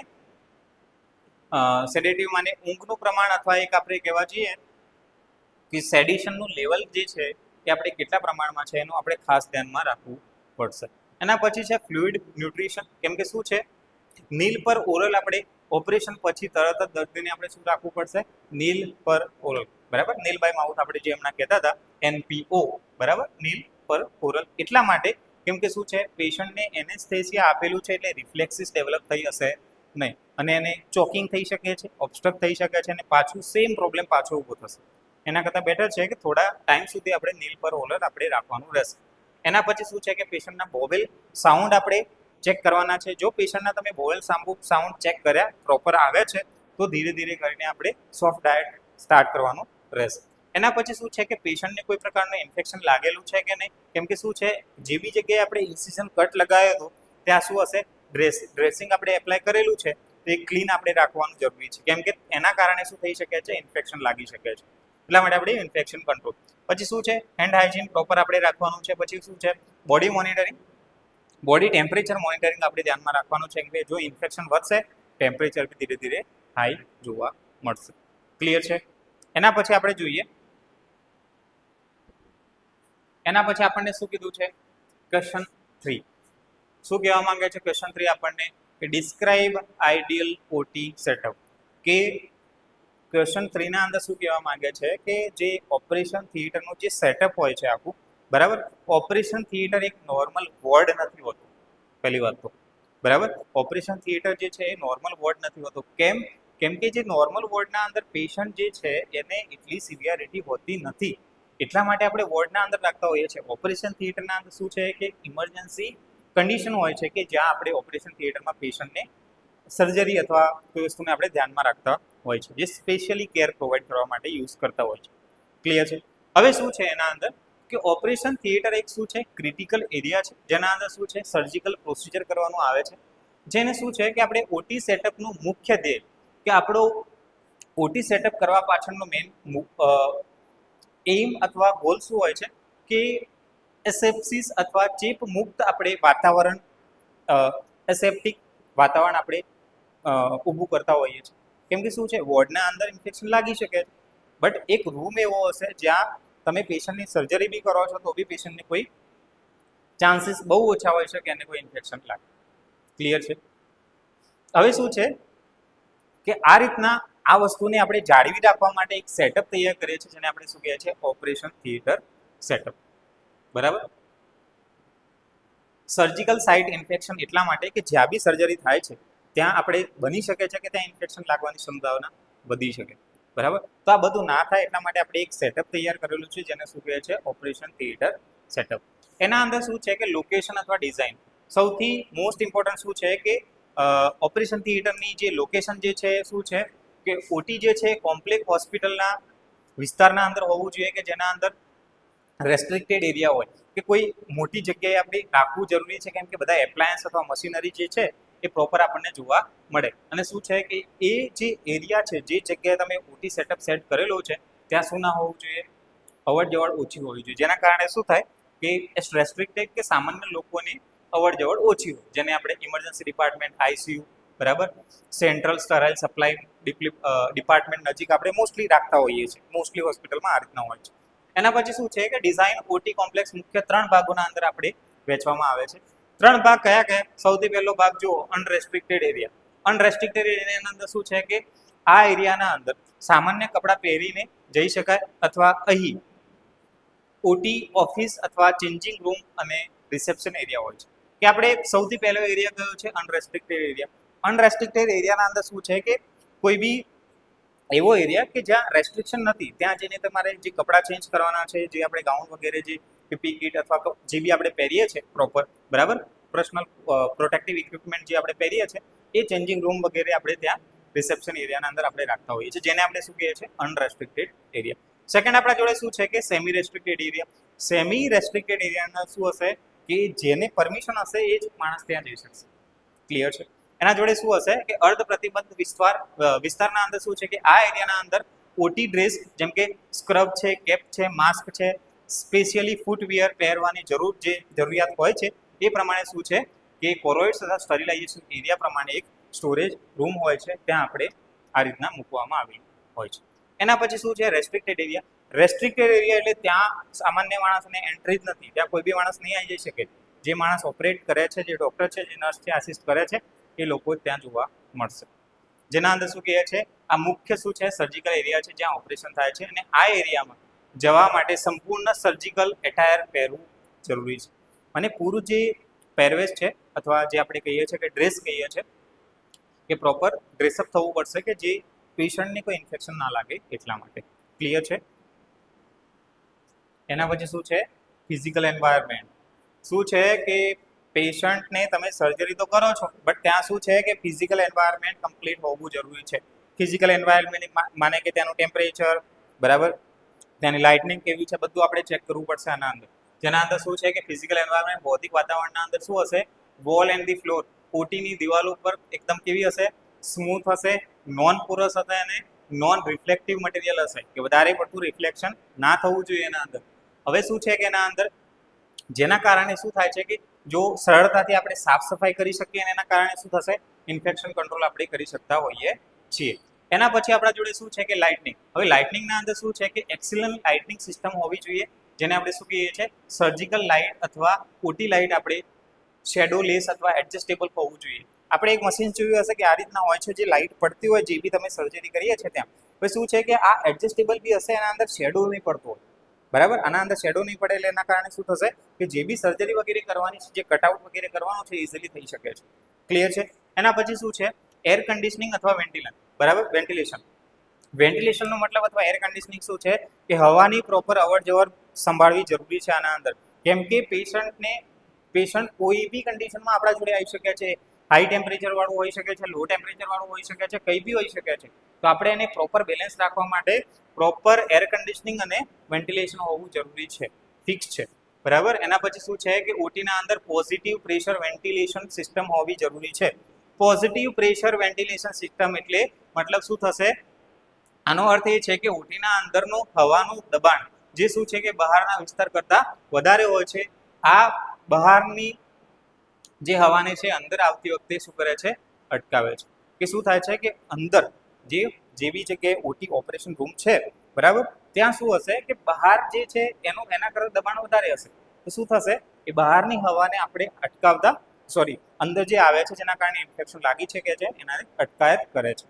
સેડેટિવ માને ઊંઘનું પ્રમાણ, અથવા એક આપણે કહેવા જઈએ કે સેડિશનનું લેવલ જે છે એ આપણે કેટલા પ્રમાણમાં છે એનું આપણે ખાસ ધ્યાનમાં રાખવું પડશે. એના પછી છે ફ્લુઇડ ન્યુટ્રિશન. કેમ કે શું છે, નીલ પર ઓરલ આપણે ઓપરેશન પછી તરત જ દર્દીને આપણે શું રાખવું પડશે? નીલ પર ઓરલ, બરાબર. નીલ બાય માઉથ આપણે જે હમણાં કહેતા હતા, NPO, બરાબર. નીલ પર ઓરલ એટલા માટે કેમ કે શું છે, પેશન્ટને એનેસ્થેસિયા આપેલું છે એટલે રિફ્લેક્સિસ ડેવલપ થઈ હશે નહીં, અને એને ચોકિંગ થઈ શકે છે, ઓબ્સ્ટ્રક્ટ થઈ શકે છે, અને પાછું સેમ પ્રોબ્લેમ પાછો ઊભો થશે. એના કરતાં બેટર છે કે થોડા ટાઈમ સુધી આપણે નીલ પર ઓરલ આપણે રાખવાનું રહેશે. એના પછી શું છે કે પેશન્ટના બોવેલ સાઉન્ડ આપણે ચેક કરવાના છે. જો પેશન્ટના તમે બોવેલ સાઉન્ડ ચેક કર્યા પ્રોપર આવે છે તો ધીરે ધીરે કરીને આપણે સોફ્ટ ડાયટ સ્ટાર્ટ કરવાનું રહેશે. એના પછી શું છે કે પેશન્ટને કોઈ પ્રકારનું ઇન્ફેક્શન લાગેલું છે કે નહીં. કેમ કે શું છે, જે બી જગ્યાએ આપણે ઇન્સિઝન કટ લગાવ્યો હતો ત્યાં શું હશે, ડ્રેસિંગ આપણે એપ્લાય કરેલું છે તો એ ક્લીન આપણે રાખવાનું જરૂરી છે. કેમ કે એના કારણે શું થઈ શકે છે, ઇન્ફેક્શન લાગી શકે છે. એટલા માટે આપણે ઇન્ફેક્શન કંટ્રોલ. પછી શું છે, હેન્ડ હાઇજીન પ્રોપર આપણે રાખવાનું છે. પછી શું છે, body monitoring, body temperature monitoring આપણે ધ્યાનમાં રાખવાનું છે કે જો ઇન્ફેક્શન વધશે ટેમ્પરેચર બી ધીરે ધીરે હાઈ જોવા મળશે. ક્લિયર છે? એના પછી આપણે જોઈએ, એના પછી આપણને શું કીધું છે? ક્વેશ્ચન 3. શું કહેવા માંગે છે ક્વેશ્ચન 3 આપણને? કે ડિસ્ક્રાઇબ આઈડિયલ ઓટી સેટઅપ. કે ક્વેશ્ચન 3 ના અંદર શું કહેવા માંગે છે કે જે ઓપરેશન થિયેટરનું જે સેટઅપ હોય છે આખું, બરાબર. ઓપરેશન થિયેટર એક નોર્મલ વોર્ડ નથી હોતું, પહેલી વાત તો, બરાબર. ઓપરેશન થિયેટર જે છે એ નોર્મલ વોર્ડ નથી હોતો. કેમ કે જે નોર્મલ વોર્ડના અંદર પેશન્ટ જે છે એને એટલી સિવિયરિટી હોતી નથી, એટલા માટે આપણે વોર્ડના અંદર રાખતા હોઈએ છીએ. ઓપરેશન થિયેટરના અંદર શું છે કે ઇમરજન્સી કન્ડિશન હોય છે કે જ્યાં આપણે ઓપરેશન થિયેટરમાં પેશન્ટને સર્જરી અથવા કોઈ વસ્તુને આપણે ધ્યાનમાં રાખતા હોય છે, જે સ્પેશિયલી કેર પ્રોવાઈડ કરવા માટે યુઝ કરતા હોય છે. ક્લિયર છે? હવે શું છે એના અંદર કે ઓપરેશન થિયેટર એક શું છે, ક્રિટિકલ એરિયા છે, જેના અંદર શું છે, સર્જિકલ પ્રોસિજર કરવાનું આવે છે. જેને શું છે કે આપણે ઓટી સેટઅપનું મુખ્ય ધ્યેય કે આપણો ઓટી સેટઅપ કરવા પાછળનો મેઇન એઇમ અથવા ગોલ શું હોય છે કે એસેપ્સિસ અથવા ચેપ મુક્ત આપણે વાતાવરણ, એસેપ્ટિક વાતાવરણ આપણે ઊભું કરતા હોઈએ છીએ. કેમ કે શું છે, વોર્ડના અંદર ઇન્ફેક્શન લાગી શકે છે, બટ એક રૂમ એવો હશે જ્યાં તમે પેશન્ટની સર્જરી બી કરો છો તો બી પેશન્ટને કોઈ ચાન્સીસ બહુ ઓછા હોય છે કે એને કોઈ ઇન્ફેક્શન લાગે. ક્લિયર છે? હવે શું છે કે આ રીતના આ વસ્તુને આપણે જાળવી રાખવા માટે એક સેટઅપ તૈયાર કરીએ છીએ, જેને આપણે શું કહીએ છીએ, ઓપરેશન થિયેટર સેટઅપ. બરાબર. સર્જિકલ સાઇટ ઇન્ફેક્શન એટલા માટે કે જ્યાં બી સર્જરી થાય છે ત્યાં આપણે બની શકે છે કે ત્યાં ઇન્ફેક્શન લાગવાની સંભાવના વધી શકે. બરાબર. તો આ બધું ના થાય એટલા માટે આપણે એક સેટઅપ તૈયાર કરેલું છે જેને શું કહે છે, ઓપરેશન થિયેટર સેટઅપ. એના અંદર શું છે કે લોકેશન અથવા ડિઝાઇન સૌથી મોસ્ટ ઇમ્પોર્ટન્ટ શું છે કે ઓપરેશન થિયેટરની જે લોકેશન જે છે શું છે કે ઓટી જે છે કોમ્પ્લેક્સ હોસ્પિટલના વિસ્તારના અંદર હોવું જોઈએ કે જેના અંદર રેસ્ટ્રિક્ટેડ એરિયા હોય, કે કોઈ મોટી જગ્યાએ આપણે રાખવું જરૂરી છે. કેમ કે બધા એપ્લાયન્સ અથવા મશીનરી જે છે એ પ્રોપર આપણને જોવા મળે. અને શું છે કે એ જે એરિયા છે, જે જગ્યાએ તમે ઓટી સેટઅપ સેટ કરેલો છે ત્યાં શું ના હોવું જોઈએ, અવર જવર ઓછી હોવી જોઈએ. જેના કારણે શું થાય કે રેસ્ટ્રિક્ટેડ કે સામાન્ય લોકોની અવર જવર ઓછી હોય, જેને આપણે ઇમરજન્સી ડિપાર્ટમેન્ટ, આઈસીયુ, બરાબર, સેન્ટ્રલ સ્ટરાઇલ સપ્લાય ડિપાર્ટમેન્ટ નજીક આપણે મોસ્ટલી રાખતા હોઈએ છીએ. મોસ્ટલી હોસ્પિટલમાં આ રીતના હોય છે. એના પછી શું છે કે ડિઝાઇન ઓટી કોમ્પ્લેક્સ મુખ્ય 3 ભાગોના અંદર આપણે વહેંચવામાં આવે છે. 3 ભાગ કયા કયા? સૌથી પહેલો ભાગ જુઓ, અનરેસ્ટ્રિક્ટેડ એરિયા. અનરેસ્ટ્રિક્ટેડ એરિયાની અંદર શું છે કે આ એરિયાના અંદર સામાન્ય કપડાં પહેરીને જઈ શકાય, અથવા અહીં ઓટી ઓફિસ અથવા ચેન્જિંગ રૂમ અને રિસેપ્શન એરિયા હોય છે. કે આપણે સૌથી પહેલો એરિયા કયો છે, અનરેસ્ટ્રિક્ટેડ એરિયા. અનરેસ્ટ્રિક્ટેડ એરિયાના અંદર શું છે કે કોઈ બી એવો એરિયા કે જ્યાં રેસ્ટ્રિક્શન નથી, ત્યાં જઈને તમારે જે કપડાં ચેન્જ કરવાના છે, જે આપણે ગાઉન વગેરે જે પીપી કિટ અથવા જે બી આપણે પહેરીએ છીએ પ્રોપર, બરાબર, પર્સનલ પ્રોટેક્ટિવ ઇક્વિપમેન્ટ જે આપણે પહેરીએ છીએ એ ચેન્જિંગ રૂમ વગેરે આપણે ત્યાં રિસેપ્શન એરિયાના અંદર આપણે રાખતા હોઈએ છીએ, જેને આપણે શું કહીએ છીએ અનરેસ્ટ્રિક્ટેડ એરિયા. સેકન્ડ આપણા જોડે શું છે કે semi restricted area. Semi restricted એરિયાના શું હશે કે જેને પરમિશન હશે એ જ માણસ ત્યાં જઈ શકશે. ક્લિયર છે? એના જોડે શું હશે કે અર્ધ પ્રતિબંધ વિસ્તારના અંદર શું છે કે આ એરિયાના અંદર ઓટી ડ્રેસ જેમ કે સ્ક્રબ છે, કેપ છે, માસ્ક છે, સ્પેશિયલી ફૂટવેર પહેરવાની જરૂરિયાત હોય છે એ પ્રમાણે શું છે કે કોરોઇડ્સ તથા સ્ટરીલાઇઝેશન એરિયા પ્રમાણે એક સ્ટોરેજ રૂમ હોય છે, ત્યાં આપણે આ રીતના મૂકવામાં આવેલું હોય છે. એના પછી શું છે રેસ્ટ્રિક્ટેડ એરિયા. રેસ્ટ્રિક્ટેડ એરિયા એટલે ત્યાં સામાન્ય માણસને એન્ટ્રી જ નથી, ત્યાં કોઈ બી માણસ નહીં આવી જઈ શકે. જે માણસ ઓપરેટ કરે છે, જે ડૉક્ટર છે, જે નર્સ છે, આસિસ્ટ કરે છે એ લોકો ત્યાં જોવા મળશે. જેના અંદર શું કહે છે આ મુખ્ય શું છે સર્જિકલ એરિયા છે જ્યાં ઓપરેશન થાય છે, અને આ એરિયામાં જવા માટે સંપૂર્ણ સર્જિકલ એટાયર પહેરવું જરૂરી છે. અને પૂરું જે પહેરવેશ છે અથવા જે આપણે કહીએ છીએ કે ડ્રેસ કહીએ છીએ કે પ્રોપર ડ્રેસઅપ થવું પડશે કે જે પેશન્ટને કોઈ ઇન્ફેક્શન ના લાગે એટલા માટે. ક્લિયર છે? એના પછી શું છે ફિઝિકલ એન્વાયરમેન્ટ. શું છે કે પેશન્ટને તમે સર્જરી તો કરો છો બટ ત્યાં શું છે કે ફિઝિકલ એન્વાયરમેન્ટ કમ્પ્લીટ હોવું જરૂરી છે. ફિઝિકલ એન્વાયરમેન્ટ માને કે ત્યાંનું ટેમ્પરેચર બરાબર, ત્યાંની લાઇટનિંગ કેવી છે બધું આપણે ચેક કરવું પડશે આના અંદર. જેના અંદર શું છે કે ફિઝિકલ એન્વાયરમેન્ટ ભૌતિક વાતાવરણના અંદર શું હશે વોલ એન્ડ ધી ફ્લોર ઓટીની દિવાલો ઉપર એકદમ કેવી હશે સ્મૂથ હશે, નોન પોરસ હશે અને નોન રિફ્લેક્ટિવ મટીરિયલ હશે કે વધારે પડતું રિફ્લેક્શન ના થવું જોઈએ એના અંદર. હવે શું છે કે એના અંદર જેના કારણે શું થાય છે કે જો સરળતાથી આપણે સાફ સફાઈ કરી શકીએ અને એના કારણે શું થશે ઇન્ફેક્શન કંટ્રોલ આપણે કરી શકતા હોઈએ છીએ. એના પછી આપણા જોડે શું છે કે લાઇટનિંગ. હવે લાઇટનિંગના અંદર શું છે કે એક્સિલન્ટ લાઇટનિંગ સિસ્ટમ હોવી જોઈએ, જેને આપણે શું કહીએ છીએ સર્જિકલ લાઇટ અથવા ઓટી લાઇટ આપણે શેડો લેસ અથવા એડજસ્ટેબલ હોવું જોઈએ. આપણે એક મશીન જોયું હશે કે આ રીતના હોય છે જે લાઇટ પડતી હોય જે બી તમે સર્જરી કરીએ છીએ ત્યાં. હવે શું છે કે આ એડજસ્ટેબલ બી હશે, એના અંદર શેડો નહીં પડતો હોય બરાબર, આના અંદર શેડો નહીં પડે એટલે એના કારણે શું થશે કે જે બી સર્જરી વગેરે કરવાની છે, જે કટઆઉટ વગેરે કરવાનું છે ઇઝીલી થઈ શકે છે. ક્લિયર છે? એના પછી શું છે એર કન્ડિશનિંગ અથવા વેન્ટિલેશન બરાબર. વેન્ટિલેશનનો મતલબ અથવા એર કન્ડિશનિંગ શું છે કે હવાની પ્રોપર અવર જવર સંભાળવી જરૂરી છે આના અંદર. કેમ કે પેશન્ટ કોઈ બી કન્ડિશનમાં આપણા જોડે આવી શકે છે, હાઈ ટેમ્પરેચર વાળું હોઈ શકે છે, લો ટેમ્પરેચર વાળું હોઈ શકે છે, કંઈ બી હોઈ શકે છે. તો આપણે એને પ્રોપર બેલેન્સ રાખવા માટે પ્રોપર એર કન્ડિશનિંગ અને વેન્ટિલેશન હોવું જરૂરી છે, ફિક્સ છે બરાબર. એના પછી શું છે કે ઓટીના અંદર પોઝિટિવ પ્રેશર વેન્ટિલેશન સિસ્ટમ હોવી જરૂરી છે. પોઝિટિવ પ્રેશર વેન્ટિલેશન સિસ્ટમ એટલે મતલબ શું થશે, આનો અર્થ એ છે કે ઓટીના અંદરનું હવાનું દબાણ જે શું છે કે બહારના વિસ્તાર કરતાં વધારે હોય છે. આ બહારની જે હવાને છે અંદર આવતી વખતે શું કરે છે અટકાવે છે. કે શું થાય છે કે અંદર જે બી જગ્યાએ ઓટી ઓપરેશન રૂમ છે બરાબર, ત્યાં શું હશે કે બહાર જે છે એના કરતાં દબાણ વધારે હશે. તો શું થશે કે બહારની હવાને આપણે અટકાવતા અંદર જે આવે છે જેના કારણે ઇન્ફેક્શન લાગી શકે છે એના અટકાયત કરે છે.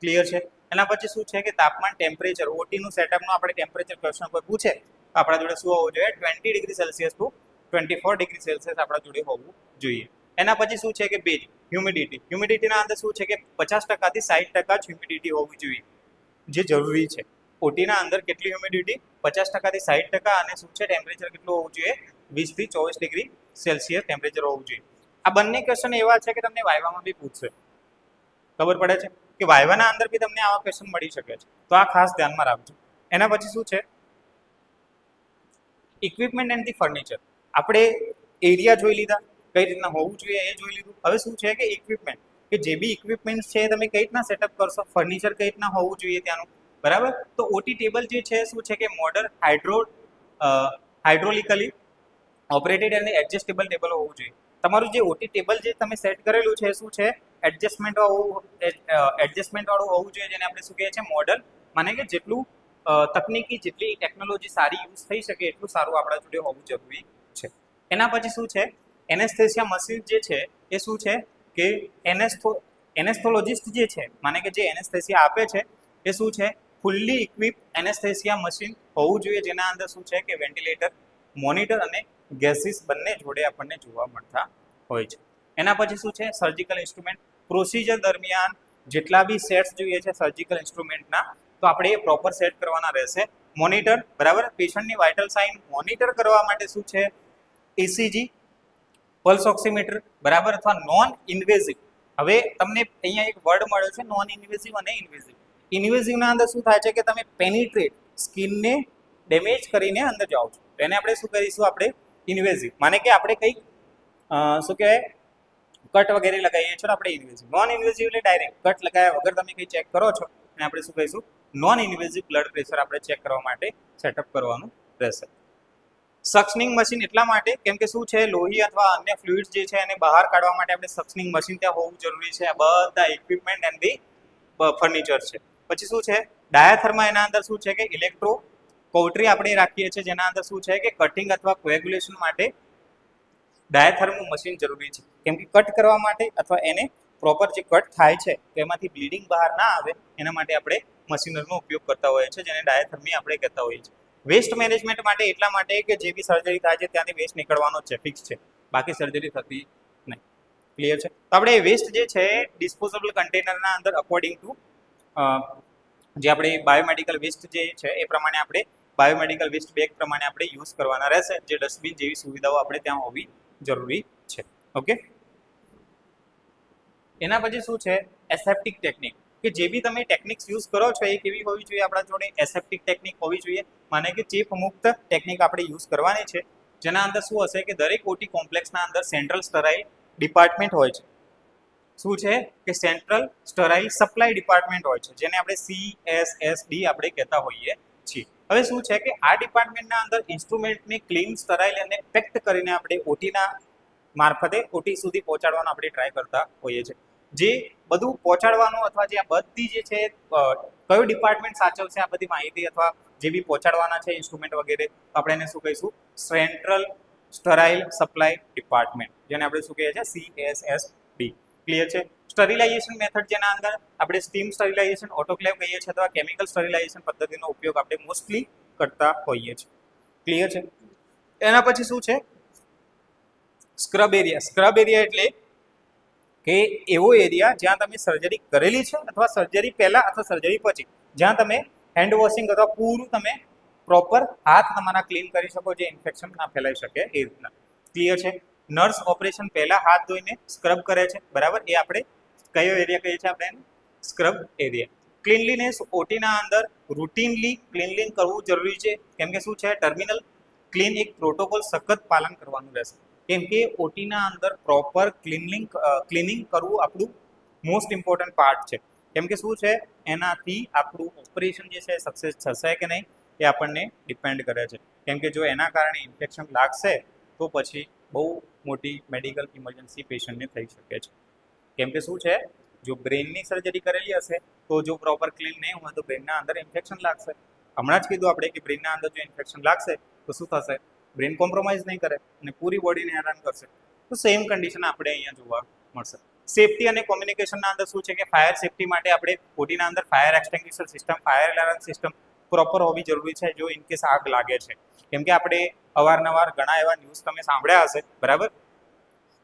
ક્લિયર છે? એના પછી શું છે કે તાપમાન ટેમ્પરેચર ઓટીનું સેટઅપનું આપણે ટેમ્પરેચર ક્વેશ્ચન કોઈ પૂછે તો આપણા જોડે શું હોવું જોઈએ 20 degree Celsius to 24 degree Celsius આપણા જોડે હોવું જોઈએ. એના પછી શું છે કે ભેજ હ્યુમિડિટીના અંદર શું છે કે 50% થી 60% જ હ્યુમિડિટી હોવી જોઈએ જે જરૂરી છે. ઓટીના અંદર કેટલી હ્યુમિડિટી 50% થી 60% અને શું છે ટેમ્પરેચર કેટલું હોવું જોઈએ 20 થી 24 ડિગ્રી સેલ્સિયસ ટેમ્પરેચર હોવું જોઈએ. આ બંને ક્વેશ્ચન એવા છે કે તમને વાયવામાં બી પૂછશે, ખબર પડે છે કે વાયવાના અંદર બી તમને આવા ક્વેશ્ચન મળી શકે છે, તો આ ખાસ ધ્યાનમાં રાખજો. એના પછી શું છે ઇક્વિપમેન્ટ એન્ડ ધી ફર્નિચર. આપણે એરિયા જોઈ લીધા, કઈ રીતના હોવું જોઈએ એ જોઈ લીધું. હવે શું છે કે ઇક્વિપમેન્ટ કે જે બી ઇક્વિપમેન્ટ છે તમે કઈ રીતના સેટઅપ કરશો, ફર્નિચર કઈ રીતના હોવું જોઈએ ત્યાંનું બરાબર. તો ઓટી ટેબલ જે છે શું છે કે મોડર્ન હાઇડ્રોલિકલી ઓપરેટેડ અને એડજસ્ટેબલ ટેબલ હોવું જોઈએ. તમારું જે ઓટી ટેબલ જે તમે સેટ કરેલું છે શું છે એડજસ્ટમેન્ટ વાળું હોવું જોઈએ, જેને આપણે શું કહીએ છીએ મોડર્ન, માને કે જેટલું તકનીકી જેટલી ટેકનોલોજી સારી યુઝ થઈ શકે એટલું સારું આપણા જોડે હોવું જરૂરી છે. એના પછી શું છે એનેસ્થેસિયા મશીન જે છે એ શું છે કે એનેસ્થોલોજિસ્ટ જે છે માને કે જે એનેસ્થેસિયા આપે છે એ શું છે ફુલ્લી ઇક્વિપ એનેસ્થેસિયા મશીન હોવું જોઈએ, જેના અંદર શું છે કે વેન્ટિલેટર, મોનિટર અને ગેસીસ બંને જોડે આપણને જોવા મળતા હોય છે. એના પછી શું છે સર્જિકલ ઇન્સ્ટ્રુમેન્ટ. પ્રોસિજર દરમિયાન જેટલા બી સેટ્સ જોઈએ છે સર્જિકલ ઇન્સ્ટ્રુમેન્ટના તો આપણે એ પ્રોપર સેટ કરવાના રહેશે. મોનિટર બરાબર, પેશન્ટની વાઇટલ સાઇન મોનિટર કરવા માટે શું છે ECG, પલ્સ ઓક્સિમીટર બરાબર, અથવા નોન ઇન્વેઝિવ હવે તમને અહીંયા એક વર્ડ મળ્યો છે નોન ઇન્વેઝિવ અને ઇન્વેઝિવ. ઇન્વેઝિવના અંદર શું થાય છે કે તમે પેનિટ્રેટ સ્કિનને ડેમેજ કરીને અંદર જાઓ છો, એને આપણે શું કરીશું, આપણે ઇન્વેઝિવ, માને કે આપણે કંઈક શું કહેવાય કટ વગેરે લગાવીએ છીએ આપણે ઇન્વેઝિવ. નોન ઇન્વેઝિવ એટલે ડાયરેક્ટ કટ લગાવ્યા વગર તમે કંઈ ચેક કરો છો અને આપણે શું કહીશું, નોન ઇન્વેઝિવ બ્લડ પ્રેશર આપણે ચેક કરવા માટે સેટઅપ કરવાનું રહેશે. સક્શનિંગ મશીન એટલા માટે કેમ કે શું છે, લોહી અથવા અન્ય ફ્લુઇડ્સ જે છે એને બહાર કાઢવા માટે આપણે સક્શનિંગ મશીન ત્યાં હોવું જરૂરી છે. આ બધા ઇક્વિપમેન્ટ એન્ડ ધી ફર્નિચર છે. પછી શું છે, ડાયાથર્મા, એના અંદર શું છે કે ઇલેક્ટ્રો કોટરી આપણે રાખીએ છીએ, જેના અંદર શું છે કે કટિંગ અથવા કોએગ્યુલેશન માટે ડાયાથર્મો મશીન જરૂરી છે. કેમ કે કટ કરવા માટે અથવા એને પ્રોપર જે કટ થાય છે તેમાંથી બ્લીડિંગ બહાર ના આવે એના માટે આપણે મશીનરીનો ઉપયોગ કરતા હોઈએ છીએ, જેને ડાયાથર્મી આપણે કહેતા હોઈએ છીએ. વેસ્ટ મેનેજમેન્ટ માટે એટલા માટે કે જે બી સર્જરી થાય છે ત્યાંથી વેસ્ટ નીકળવાનો છે, ફિક્સ છે, બાકી સર્જરી થતી નહીં. ક્લિયર છે? તો આપણે વેસ્ટ જે છે ડિસ્પોઝેબલ કન્ટેનરના અંદર અકોર્ડિંગ ટુ જે આપણે બાયોમેડિકલ વેસ્ટ જે છે એ પ્રમાણે આપણે બાયોમેડિકલ વેસ્ટ બેગ પ્રમાણે આપણે યુઝ કરવાના રહેશે. જે ડસ્ટબિન જેવી સુવિધાઓ આપણે ત્યાં હોવી જરૂરી છે. ઓકે, એના પછી શું છે, એસેપ્ટિક ટેકનિક, કે જે બી તમે ટેકનિક્સ યુઝ કરો છો એ કેવી હોવી જોઈએ, આપણા જોડે એસેપ્ટિક ટેકનિક હોવી જોઈએ, માને કે ચેપ મુક્ત ટેકનિક આપણે યુઝ કરવાની છે. જેના અંદર શું હશે કે દરેક ઓટી કોમ્પ્લેક્સના અંદર સેન્ટ્રલ સ્ટરાઇલ ડિપાર્ટમેન્ટ હોય છે. શું છે કે સેન્ટ્રલ સ્ટરાઇલ સપ્લાય ડિપાર્ટમેન્ટ હોય છે, જેને આપણે CSSD આપણે કહેતા હોઈએ છીએ. હવે શું છે કે આ ડિપાર્ટમેન્ટના અંદર ઇન્સ્ટ્રુમેન્ટને ક્લીન, સ્ટરાઇલ અને પેક્ડ કરીને આપણે ઓટીના મારફતે ઓટી સુધી પહોંચાડવાનો આપણે ટ્રાય કરતા હોઈએ છીએ. જે બધું પહોંચાડવાનું અથવા જે આ બધી જે છે કયો ડિપાર્ટમેન્ટ સાચવશે આ બધી માહિતી અથવા જે બી પહોંચાડવાના છે ઇન્સ્ટ્રુમેન્ટ વગેરે, આપણે એને શું કહીશું, સેન્ટ્રલ સ્ટરાઇલ સપ્લાય ડિપાર્ટમેન્ટ, જેને આપણે શું કહીએ છીએ, CSSD. ક્લિયર છે? સ્ટરિલાઇઝેશન મેથડ, જેના અંદર આપણે સ્ટીમ સ્ટરિલાઇઝેશન, ઓટોક્લેવ કહીએ છીએ અથવા કેમિકલ સ્ટરિલાઇઝેશન પદ્ધતિનો ઉપયોગ આપણે મોસ્ટલી કરતા હોઈએ છીએ. ક્લિયર છે? એના પછી શું છે, સ્ક્રબ એરિયા. સ્ક્રબ એરિયા એટલે કે એવો એરિયા જ્યાં તમે સર્જરી કરેલી છે અથવા સર્જરી પહેલા અથવા સર્જરી પછી, જ્યાં તમે હેન્ડ વોશિંગ અથવા પૂરું તમે પ્રોપર હાથ તમારા ક્લીન કરી શકો, જે ઇન્ફેક્શન ના ફેલાઈ શકે એ રીતના. ક્લિયર છે? નર્સ ઓપરેશન પહેલા હાથ ધોઈને સ્ક્રબ કરે છે, બરાબર, એ આપણે કયો એરિયા કહીએ છીએ, આપણે સ્ક્રબ એરિયા. ક્લીનલીનેસ, ઓટીના અંદર રૂટીનલી ક્લીનલિંગ કરવું જરૂરી છે. કેમ કે શું છે, ટર્મિનલ ક્લીન એક પ્રોટોકોલ સખત પાલન કરવાનું રહેશે. કેમ કે ઓટીના અંદર પ્રોપર ક્લિનિંગ કરવું આપણું મોસ્ટ ઇમ્પોર્ટન્ટ પાર્ટ છે. કેમ કે શું છે, એનાથી આપણું ઓપરેશન જે છે સક્સેસ થશે કે નહીં એ આપણને ડિપેન્ડ કરે છે. કેમ કે જો એના કારણે ઇન્ફેક્શન લાગશે તો પછી બહુ મોટી મેડિકલ ઇમરજન્સી પેશન્ટને થઈ શકે છે. કેમ કે શું છે, જો બ્રેનની સર્જરી કરેલી હશે તો જો પ્રોપર ક્લીન નહીં હોય તો બ્રેનના અંદર ઇન્ફેક્શન લાગશે. હમણાં જ કીધું આપણે કે બ્રેનના અંદર જો ઇન્ફેક્શન લાગશે તો શું થશે, બ્રેન કોમ્પ્રોમાઇઝ નહીં કરે અને પૂરી બોડીને હેરાન કરશે. તો સેમ કન્ડિશન આપણે અહીંયા જોવા મળશે. સેફટી અને કોમ્યુનિકેશનના અંદર શું છે કે ફાયર સેફટી માટે આપણે બોડીના અંદર fire extinguisher system, fire alarm system proper હોવી જરૂરી છે જો ઇનકેસ આગ લાગે છે. કેમ કે આપણે અવારનવાર ઘણા એવા ન્યૂઝ તમે સાંભળ્યા હશે, બરાબર,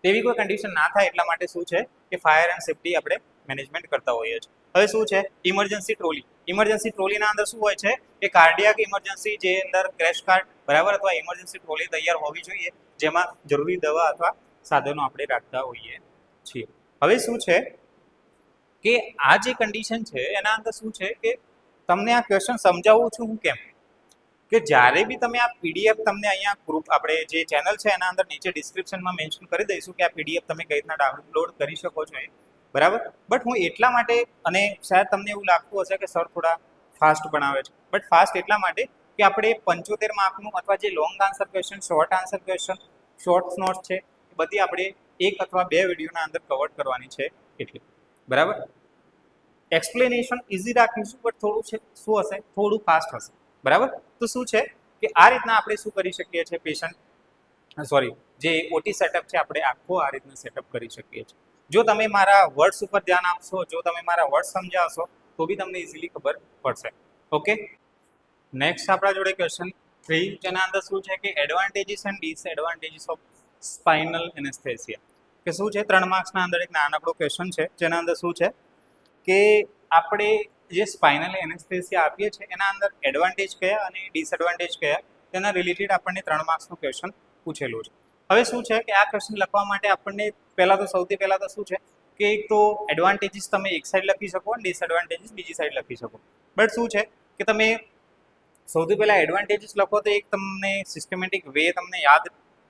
તેવી કોઈ કન્ડિશન ના થાય એટલા માટે શું છે કે ફાયર એન્ડ સેફટી આપણે મેનેજમેન્ટ કરતા હોઈએ છીએ. હવે શું છે, ઇમરજન્સી ટ્રોલી. ઇમરજન્સી ટ્રોલીના અંદર શું હોય છે કે કાર્ડિયાક ઇમરજન્સી, જે અંદર ક્રેશ કાર્ડ, બરાબર, અથવા ઇમરજન્સી ટ્રોલી તૈયાર હોવી જોઈએ, જેમાં જરૂરી દવા અથવા સાધનો આપણે રાખતા હોઈએ છીએ. હવે શું છે કે આ જે કન્ડિશન છે એના અંદર શું છે કે તમને આ ક્વેશ્ચન સમજાવું છું હું કેમ, કે જ્યારે બી તમે આ પીડીએફ તમને અહીંયા ગ્રુપ આપણે જે ચેનલ છે એના અંદર નીચે ડિસ્ક્રિપ્શનમાં મેન્શન કરી દઈશું કે આ પીડીએફ તમે કઈ રીતના ડાઉનલોડ કરી શકો છો, બરાબર. બટ હું એટલા માટે, અને શાયદ તમને એવું લાગતું હશે કે સર થોડા ફાસ્ટ ભણાવે છે, બટ ફાસ્ટ એટલા માટે કે આપણે 75 માર્કનું અથવા જે long answer question, short answer question, short notes છે એ બધી આપણે 1 અથવા 2 વિડીયોના અંદર કવર કરવાની છે એટલે, બરાબર. એક્સપ્લેનેશન ઇઝી રાખીશું બટ થોડું છે શું હશે, થોડું ફાસ્ટ હશે, બરાબર. તો શું છે કે આ રીતના આપણે શું કરી શકીએ છીએ, જે ઓટી સેટઅપ છે આપણે આખો આ રીતના સેટઅપ કરી શકીએ છીએ. જો તમે મારા વર્ડ્સ ઉપર ધ્યાન આપશો, જો તમે મારા વર્ડ્સ સમજાવશો તો બી તમને ઇઝીલી ખબર પડશે. ઓકે, નેક્સ્ટ આપણા જોડે ક્વેશ્ચન 3, જેના અંદર શું છે કે advantages and disadvantages of spinal anaesthesia. કે શું છે, 3 માર્ક્સના અંદર એક નાનકડો ક્વેશ્ચન છે, જેના અંદર શું છે કે આપણે જે સ્પાઇનલ એનેસ્થેસિયા આપીએ છીએ એના અંદર એડવાન્ટેજ કયા અને ડિસએડવાન્ટેજ કયા, તેના રિલેટેડ આપણને 3 માર્ક્સનું ક્વેશ્ચન પૂછેલું છે. હવે શું છે કે આ ક્વેશ્ચન લખવા માટે આપણને સૌથી પહેલાં તો શું છે કે એક તો એડવાન્ટેજીસ તમે એક સાઈડ લખી શકો અને ડિસએડવાન્ટેજીસ બીજી સાઈડ લખી શકો. બટ શું છે કે તમે સૌથી પહેલા એડવાન્ટેજીસ લખો તો એક તમને સિસ્ટમેટિક વે તમને યાદ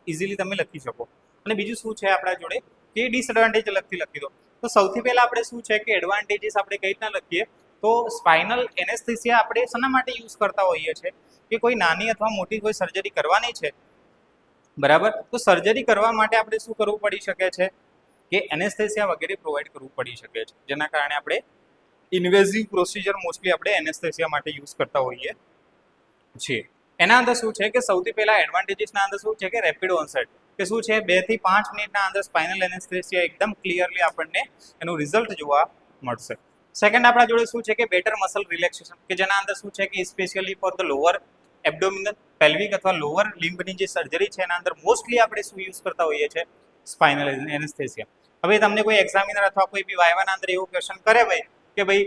ઇઝીલી તમે લખી શકો. અને બીજું શું છે આપણા જોડે કે ડિસએડવાન્ટેજ અલગથી લખી દો. તો સૌથી પહેલા આપણે શું છે કે એડવાન્ટેજીસ આપણે કઈ રીતના લખીએ તો સ્પાઇનલ એનેસ્થેસિયા આપણે શેના માટે યુઝ કરતા હોઈએ છીએ કે કોઈ નાની અથવા મોટી કોઈ સર્જરી કરવાની છે, બરાબર, તો સર્જરી કરવા માટે આપણે શું કરવું પડી શકે છે કે એનેસ્થેસિયા વગેરે પ્રોવાઈડ કરવું પડી શકે છે, જેના કારણે આપણે ઇન્વેઝિવ પ્રોસિજર મોસ્ટલી આપણે એનેસ્થેસિયા માટે યુઝ કરતા હોઈએ છીએ. એના અંદર શું છે કે સૌથી પહેલા એડવાન્ટેજીસના અંદર શું છે કે રેપિડ ઓનસેટ, કે શું છે 2 થી 5 મિનિટના અંદર સ્પાઇનલ એનેસ્થેસિયા એકદમ ક્લિયરલી આપણને એનું રિઝલ્ટ જોવા મળશે. સેકન્ડ આપણા જોડે શું છે કે બેટર મસલ રિલેક્સેશન, કે જેના અંદર શું છે કે specially for the lower abdominal, pelvic અથવા લોઅર લિમ્બની જે સર્જરી છે એના અંદર મોસ્ટલી આપણે શું યુઝ કરતા હોઈએ છીએ સ્પાઇનલ એનેસ્થેસિયા. હવે તમને કોઈ એક્ઝામિનર અથવા કોઈ બી વાયવાના અંદર એવું ક્વેશ્ચન કરે ભાઈ કે ભાઈ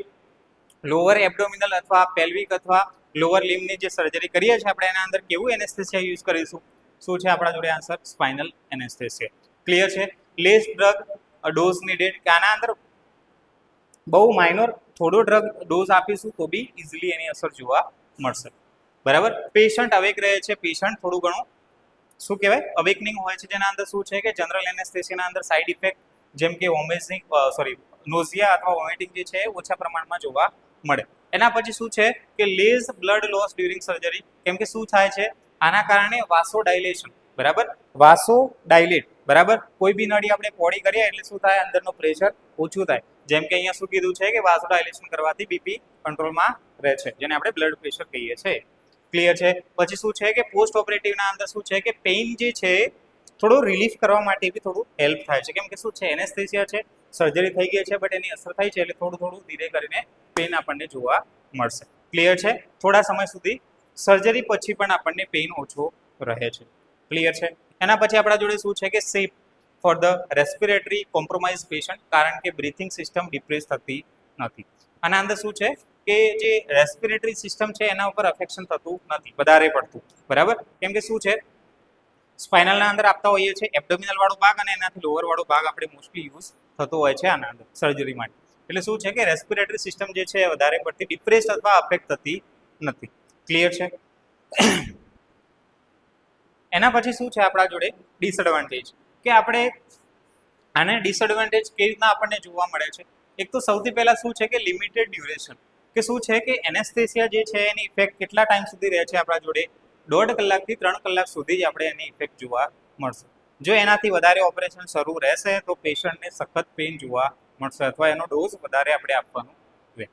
લોઅર એબ્ડોમિનલ અથવા પેલ્વિક અથવા લોઅર લિમ્બની જે સર્જરી કરીએ છીએ આપણે એના અંદર કેવું એનેસ્થેસિયા યુઝ કરીશું, શું છે આપણા જોડે આન્સર સ્પાઇનલ એનેસ્થેસિયા. ક્લિયર છે. લેસ ડ્રગ ડોઝ નીડેડ, કે આના અંદર બહુ માઇનોર થોડો ડ્રગ ડોઝ આપીશું તો બી ઇઝીલી એની અસર જોવા મળશે, બરાબર. પેશન્ટ અવેક રહે છે, પેશન્ટ થોડું ઘણું શું કહેવાય અવેકનિંગ હોય છે, જેના અંદર શું છે કે જનરલ એનેસ્થેસિયાના અંદર સાઇડ ઇફેક્ટ જેમ કે નોઝિયા અથવા વોમિટિંગ જે છે ઓછા પ્રમાણમાં જોવા મળે. એના પછી શું છે કે less blood loss during surgery, કેમ કે શું થાય છે આના કારણે વાસો ડાયલેશન, બરાબર, વાસો ડાયલેટ, બરાબર, કોઈ બી નળી આપણે પોળી કરીએ એટલે શું થાય અંદરનું પ્રેશર ઓછું થાય. જેમ કે અહીંયા શું કીધું છે કે વાસો ડાયલેશન કરવાથી બીપી કંટ્રોલમાં રહે છે, જેને આપણે બ્લડ પ્રેશર કહીએ છીએ. ક્લિયર છે. પછી શું છે કે પોસ્ટ ઓપરેટિવના અંદર શું છે કે પેઇન જે છે થોડો રિલીફ કરવા માટે બી થોડું હેલ્પ થાય છે, કેમ કે શું છે એનેસ્થેસિયા છે, સર્જરી થઈ ગઈ છે બટ એની અસર થઈ છે એટલે થોડું થોડું ધીરે કરીને પેઇન આપણને જોવા મળશે. ક્લિયર છે. થોડા સમય સુધી સર્જરી પછી પણ આપણને પેઇન ઓછો રહે છે. ક્લિયર છે. એના પછી આપણા જોડે શું છે કે safe for the respiratory compromise patient, કારણ કે બ્રીથિંગ સિસ્ટમ ડિપ્રેસ થતી નથી. આના અંદર શું છે કે જે રેસ્પિરેટરી સિસ્ટમ છે એના ઉપર અફેક્શન થતું નથી વધારે પડતું, બરાબર, કેમ કે શું છે સ્પાઇનલના અંદર આપતા હોઈએ છીએ એબ્ડોમિનલ વાળો ભાગ અને એનાથી લોઅર વાળો ભાગ આપણે મોસ્ટલી યુઝ થતો હોય છે આના અંદર સર્જરી માટે. એટલે શું છે કે રેસ્પિરેટરી સિસ્ટમ જે છે વધારે પડતી ડિપ્રેસ અથવા અફેક્ટ થતી નથી. ક્લિયર છે. એના પછી શું છે આપણા જોડે ડિસએડવાન્ટેજ, કે આપણે આને ડિસએડવાન્ટેજ કેવી રીતના આપણને જોવા મળે છે. એક તો સૌથી પહેલા શું છે કે લિમિટેડ ડ્યુરેશન, કે શું છે કે એનેસ્થેસિયા જે છે એની ઇફેક્ટ કેટલા ટાઈમ સુધી રહે છે આપણા જોડે 1.5 કલાકથી 3 કલાક સુધી જ આપણે એની ઇફેક્ટ જોવા મળશે. જો એનાથી વધારે ઓપરેશન શરૂ રહેશે તો પેશન્ટને સખત પેઇન જોવા મળશે અથવા એનો ડોઝ વધારે આપણે આપવાનો રહે.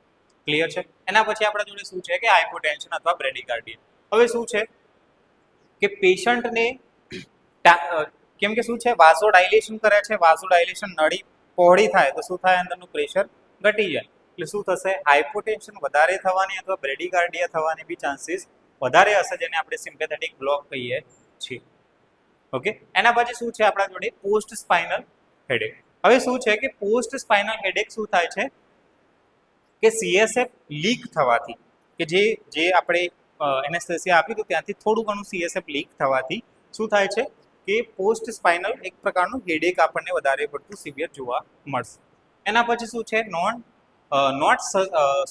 ક્લિયર છે. એના પછી આપણા જોડે શું છે કે હાઇપોટેન્શન અથવા બ્રેડિકાર્ડિયા. હવે શું છે કે પેશન્ટને કેમ કે શું છે વાસો ડાયલેશન કરે છે, વાસો ડાયલેશન નળી પહોળી થાય તો શું થાય અંદરનું પ્રેશર ઘટી જાય એટલે શું થશે હાઇપોટેન્શન વધારે થવાની અથવા બ્રેડિકાર્ડિયા થવાની બી ચાન્સીસ વધારે હશે, જેને આપણે સિમ્પેથેટિક બ્લોક કહીએ છીએ. ઓકે. એના પછી શું છે આપણા જોડે પોસ્ટ સ્પાઇનલ હેડેક. હવે શું છે કે પોસ્ટ સ્પાઇનલ હેડેક શું થાય છે કે CSF લીક થવાથી, કે જે આપણે એનેસ્થેસિયા આપી તો ત્યાંથી થોડું ઘણું CSF લીક થવાથી શું થાય છે કે પોસ્ટ સ્પાઇનલ એક પ્રકારનું હેડેક આપણને વધારે પડતું સિવિયર જોવા મળશે. એના પછી શું છે not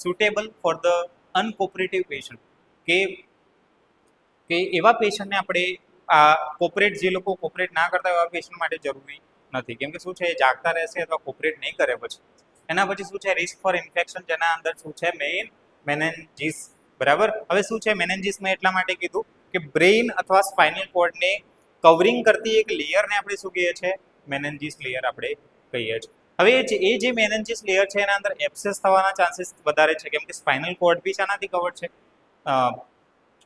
suitable for the uncooperative patient, કે એવા પેશન્ટને આપણે કોપરેટ જે લોકો કોપરેટ ના કરતા એવા પેશન્ટ માટે જરૂરી નથી, કેમ કે શું છે જાગતા રહેશે અથવા કોપરેટ નહીં કરે પછી. એના પછી શું છે રિસ્ક ફોર ઇન્ફેક્શન, જેના અંદર શું છે મેનેન્જીસ, બરાબર. હવે શું છે મેનેન્જીસમાં એટલા માટે કીધું કે બ્રેઇન અથવા સ્પાઇનલ કોર્ડને કવરિંગ કરતી એક લેયરને આપણે શું કહીએ છીએ મેનેન્જીસ લેયર આપણે કહીએ છીએ. હવે એ જે મેનેન્જીસ લેયર છે એના અંદર એબ્સેસ થવાના ચાન્સીસ વધારે છે, કેમ કે સ્પાઇનલ કોર્ડ બી શાનાથી કવર છે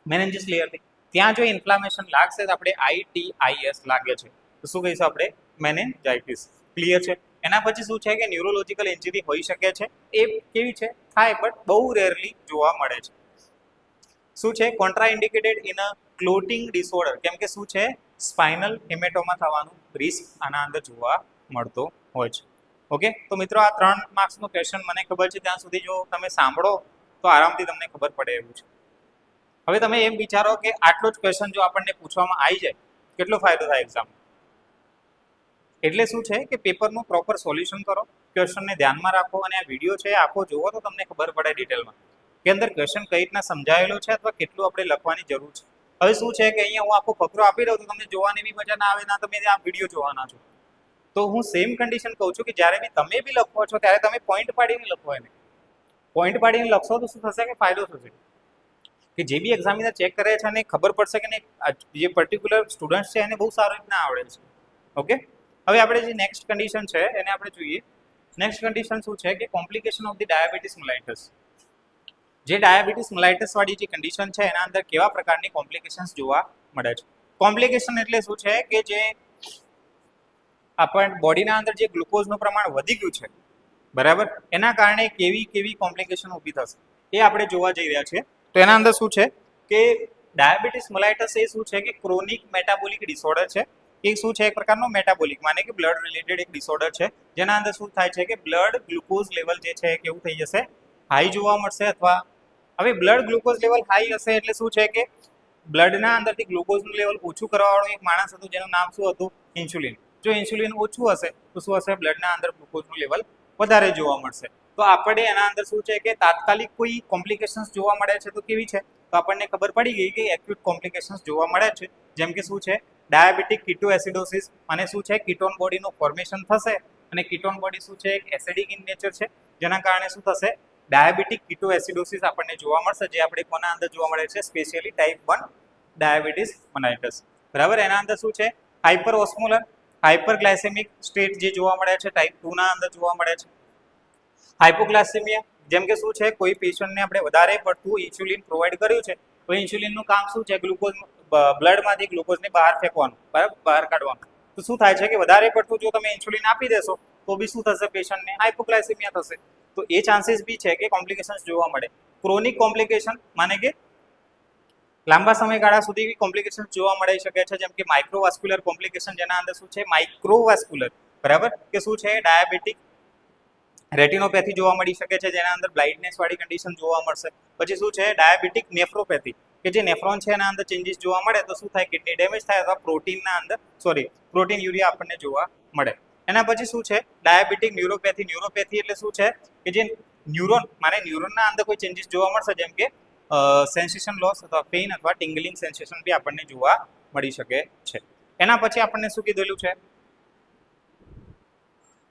મેનેન્જીસ લેયરથી. ત્યાં જો ઇન્ફ્લામેશન લાગશે તો આપણે ITIS લાગે છે તો શું કહીશું આપણે મેનેન્જાઇટિસ. ક્લિયર છે. એના પછી શું છે કે ન્યુરોલોજિકલ ઇન્જરી હોઈ શકે છે, એ કેવી છે થાય બટ બહુ રેરલી જોવા મળે છે. શું છે contra indicated in a clotting disorder, કેમ કે શું છે સ્પાઇનલ હેમેટોમા થવાનું રિસ્ક આના અંદર જોવા મળતો હોય છે. ઓકે. તો મિત્રો આ 3 માર્ક્સનો ક્વેશ્ચન મને ખબર છે ત્યાં સુધી જો તમે સાંભળો તો આરામથી તમને ખબર પડે એવું છે. હવે તમે એમ વિચારો કે આટલો જ ક્વેશ્ચન જો આપણને પૂછવામાં આવી જાય કેટલો ફાયદો થાય એક્ઝામ, એટલે શું છે કે પેપરનું પ્રોપર સોલ્યુશન કરો, ક્વેશ્ચનને ધ્યાનમાં રાખો અને આ વિડીયો છે આખો જોવો તો તમને ખબર પડે ડિટેલમાં કે અંદર ક્વેશ્ચન કઈ રીતના સમજાયેલો છે અથવા કેટલું આપણે લખવાની જરૂર છે. હવે શું છે કે અહીંયા હું આખો ફકરો આપી રહ્યો તો તમને જોવાની બી મજા ના આવે, ના તમે આ વિડીયો જોવાના છો. તો હું સેમ કન્ડિશન કહું છું કે જ્યારે બી તમે બી લખો છો ત્યારે તમે પોઈન્ટ પાડીને લખો. એને પોઈન્ટ પાડીને લખશો તો શું થશે કે ફાયદો થશે કે જે બી એક્ઝામિનર ચેક કરે છે અને ખબર પડશે કે જે પર્ટિક્યુલર સ્ટુડન્ટ છે એને બહુ સારી રીતના આવડે છે. ઓકે, હવે આપણે જે નેક્સ્ટ કન્ડિશન છે એને આપણે જોઈએ. નેક્સ્ટ કન્ડિશન શું છે કે કોમ્પ્લિકેશન ઓફ ધી ડાયાબિટીસ મેલાઇટસ. જે ડાયાબિટીસ મેલાઇટસ વાળી જે કન્ડિશન છે એના અંદર કેવા પ્રકારની કોમ્પ્લિકેશન્સ જોવા મળે છે. કોમ્પ્લિકેશન એટલે શું છે કે જે આપણ બોડીના અંદર જે ગ્લુકોઝનું પ્રમાણ વધી ગયું છે, બરાબર, એના કારણે કેવી કેવી કોમ્પ્લિકેશન ઊભી થશે એ આપણે જોવા જઈ રહ્યા છીએ. તો એના અંદર શું છે કે ડાયાબિટીસ મેલાઇટસ એ શું છે કે ક્રોનિક મેટાબોલિક ડિસઓર્ડર છે. એ શું છે એક પ્રકારનો મેટાબોલિક માને કે બ્લડ રિલેટેડ એક ડિસઓર્ડર છે, જેના અંદર શું થાય છે કે બ્લડ ગ્લુકોઝ લેવલ જે છે કેવું થઈ જશે, હાઈ જોવા મળશે. અથવા હવે બ્લડ ગ્લુકોઝ લેવલ હાઈ હશે એટલે શું છે કે બ્લડના અંદરથી ગ્લુકોઝનું લેવલ ઓછું કરવાવાળો એક માણસ હતું જેનું નામ શું હતું, ઇન્સ્યુલિન. જો ઇન્સ્યુલિન ઓછું હશે તો શું હશે, બ્લડના અંદર ગ્લુકોઝનું લેવલ વધારે જોવા મળશે. તો આપણે એના અંદર શું છે કે તાત્કાલિક કોઈ કોમ્પ્લિકેશન્સ જોવા મળે છે તો કેવી છે, તો આપણને ખબર પડી ગઈ કે એક્યુટ કોમ્પ્લિકેશન્સ જોવા મળે છે. જેમ કે શું છે ડાયાબિટીક કીટોએસિડોસિસ, અને શું છે કીટોન બોડીનું ફોર્મેશન થશે. અને કીટોન બોડી શું છે એક એસિડિક ઇન નેચર છે, જેના કારણે શું થશે, ડાયાબિટીક કીટોએસિડોસિસ આપણને જોવા મળશે. જે આપણે કોના અંદર જોવા મળે છે, સ્પેશિયલી ટાઈપ 1 ડાયાબિટીસ મેલાઇટસ. બરાબર, એના અંદર શું છે હાઇપર ઓસ્મોલર હાઇપરગ્લાયસેમિક સ્ટેટ જે જોવા મળે છે ટાઈપ 2 ના અંદર જોવા મળે છે. હાઇપોગ્લાયસેમિયા, જેમ કે શું છે કોઈ પેશન્ટને આપણે વધારે પડતું ઇન્સ્યુલિન પ્રોવાઈડ કર્યું છે તો ઇન્સ્યુલિનનું કામ શું છે, ગ્લુકોઝ બ્લડમાંથી ગ્લુકોઝને બહાર ફેંકવાનું, બરાબર, બહાર કાઢવાનું. તો શું થાય છે કે વધારે પડતું જો તમે ઇન્સ્યુલિન આપી દેશો તો બી શું થશે, પેશન્ટને હાઇપોગ્લાયસેમિયા થશે. તો એ ચાન્સીસ બી છે કે કોમ્પ્લિકેશન્સ જોવા મળે. ક્રોનિક કોમ્પ્લિકેશન માને કે લાંબા સમયગાળા સુધી કોમ્પ્લિકેશન જોવા મળી શકે છે, જેમ કે માઇક્રોવાસ્ક્યુલર કોમ્પ્લિકેશન, જેના અંદર શું છે માઇક્રોવાસ્ક્યુલર, બરાબર, કે શું છે ડાયાબિટીક રેટિનોપેથી જોવા મળી શકે છે, જેના અંદર બ્લાઇન્ડનેસ વાળી કન્ડિશન જોવા મળશે. પછી શું છે ડાયાબિટીક નેફ્રોપેથી, કે જે નેફ્રોન છે એના અંદર ચેન્જીસ જોવા મળે તો શું થાય, કિડની ડેમેજ થાય અથવા પ્રોટીન યુરિયા આપણને જોવા મળે. એના પછી શું છે ડાયાબિટીક ન્યુરોપેથી. ન્યુરોપેથી એટલે શું છે કે જે ન્યુરોનના અંદર કોઈ ચેન્જીસ જોવા મળશે, જેમ કે સેન્સેશન લોસ અથવા પેઇન અથવા ટિંગલિંગ સેન્સેશન બી આપણને જોવા મળી શકે છે. એના પછી આપણને શું કીધેલું છે,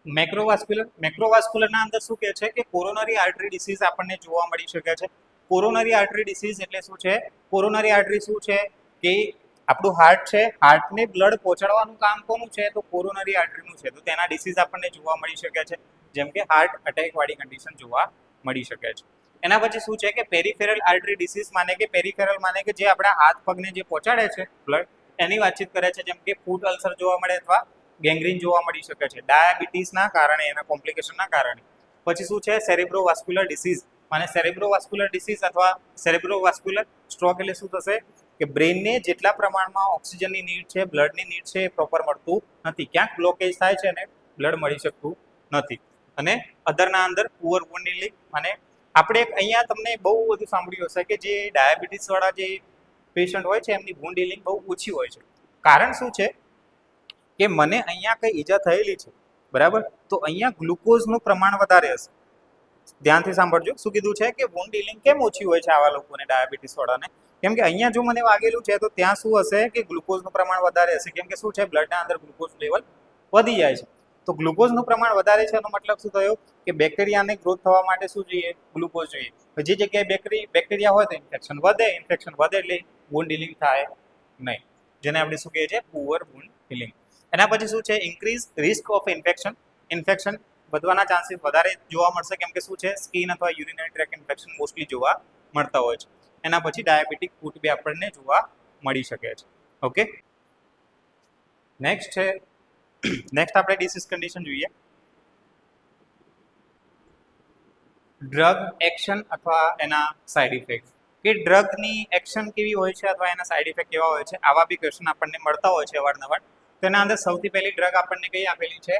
મેક્રોવાસ્ક્યુલરના અંદર શું કહે છે કે કોરોનરી આર્ટરી ડિસીઝ આપણને જોવા મળી શકે છે. કોરોનરી આર્ટરી ડિસીઝ એટલે શું છે, કોરોનરી આર્ટરી શું છે કે આપણું હાર્ટ છે, હાર્ટને બ્લડ પહોંચાડવાનું કામ કોનું છે, તો કોરોનરી આર્ટરીનું છે. તો તેના ડિસીઝ આપણને જોવા મળી શકે છે, જેમ કે હાર્ટ અટેક વાળી કન્ડિશન જોવા મળી શકે છે. એના પછી શું છે કે પેરિફેરલ આર્ટરી ડિસીઝ માને કે પેરિફેરલ માને કે જે આપણા હાથ પગને જે પહોંચાડે છે બ્લડ, એની વાતચીત કરે છે, જેમ કે ફૂટ અલ્સર જોવા મળે અથવા ગેંગ્રીન જોવા મળી શકે છે ડાયાબિટીસના કારણે, એના કોમ્પ્લિકેશનના કારણે. પછી શું છે સેરેબ્રોવાસ્ક્યુલર ડિસીઝ, અને સેરેબ્રોવાસ્ક્યુલર ડિસીઝ અથવા સેરેબ્રોવાસ્ક્યુલર સ્ટ્રોક એટલે શું થશે કે બ્રેનને જેટલા પ્રમાણમાં ઓક્સિજનની નીડ છે, બ્લડની નીડ છે, એ પ્રોપર મળતું નથી. ક્યાંક બ્લોકેજ થાય છે અને બ્લડ મળી શકતું નથી. અને અધરના અંદર પુઅર વોન્ડ હીલિંગ, અને આપણે અહીંયા તમને બહુ બધું સાંભળ્યું હશે કે જે ડાયાબિટીસ વાળા જે પેશન્ટ હોય છે એમની વોન્ડ હીલિંગ બહુ ઓછી હોય છે. કારણ શું છે કે મને અહીંયા કંઈ ઈજા થયેલી છે, બરાબર, તો અહીંયા ગ્લુકોઝનું પ્રમાણ વધારે હશે. ધ્યાનથી સાંભળજો, શું કીધું છે કે વોન્ડ હીલિંગ કેમ ઓછી હોય છે આવા લોકોને, ડાયાબિટીસ વાળાને, કેમ કે અહીંયા જો મને વાગેલું છે તો ત્યાં શું હશે કે ગ્લુકોઝનું પ્રમાણ વધારે હશે. કેમ કે શું છે બ્લડના અંદર ગ્લુકોઝ લેવલ વધી જાય છે. તો ગ્લુકોઝનું પ્રમાણ વધારે છે એનો મતલબ શું થયો કે બેક્ટેરિયાને ગ્રોથ થવા માટે શું જોઈએ, ગ્લુકોઝ જોઈએ. જે જગ્યાએ બેક્ટેરિયા હોય તો ઇન્ફેક્શન વધે એટલે વોન્ડ હીલિંગ થાય નહીં, જેને આપણે શું કહીએ છીએ પુઅર વોન્ડ હીલિંગ. એના પછી શું છે ઇન્ક્રીઝ રિસ્ક ઓફ ઇન્ફેક્શન વધવાના ચાન્સીસ વધારે જોવા મળશે, કેમ કે શું છે સ્કિન અથવા યુરિનરી ટ્રેક ઇન્ફેક્શન મોસ્ટલી જોવા મળતા હોય છે. એના પછી ડાયાબિટીક ફૂટ બી આપણને જોવા મળી શકે છે. ઓકે, નેક્સ્ટ આપણે ડિસીઝ કન્ડિશન જોઈએ. ડ્રગ એક્શન અથવા એના સાઇડ ઇફેક્ટ, કે ડ્રગની એક્શન કેવી હોય છે અથવા એના સાઇડ ઇફેક્ટ કેવા હોય છે, આવા બી ક્વેશ્ચન આપણને મળતા હોય છે અવારનવાર. તો એના અંદર સૌથી પહેલી ડ્રગ આપણને કઈ આપેલી છે,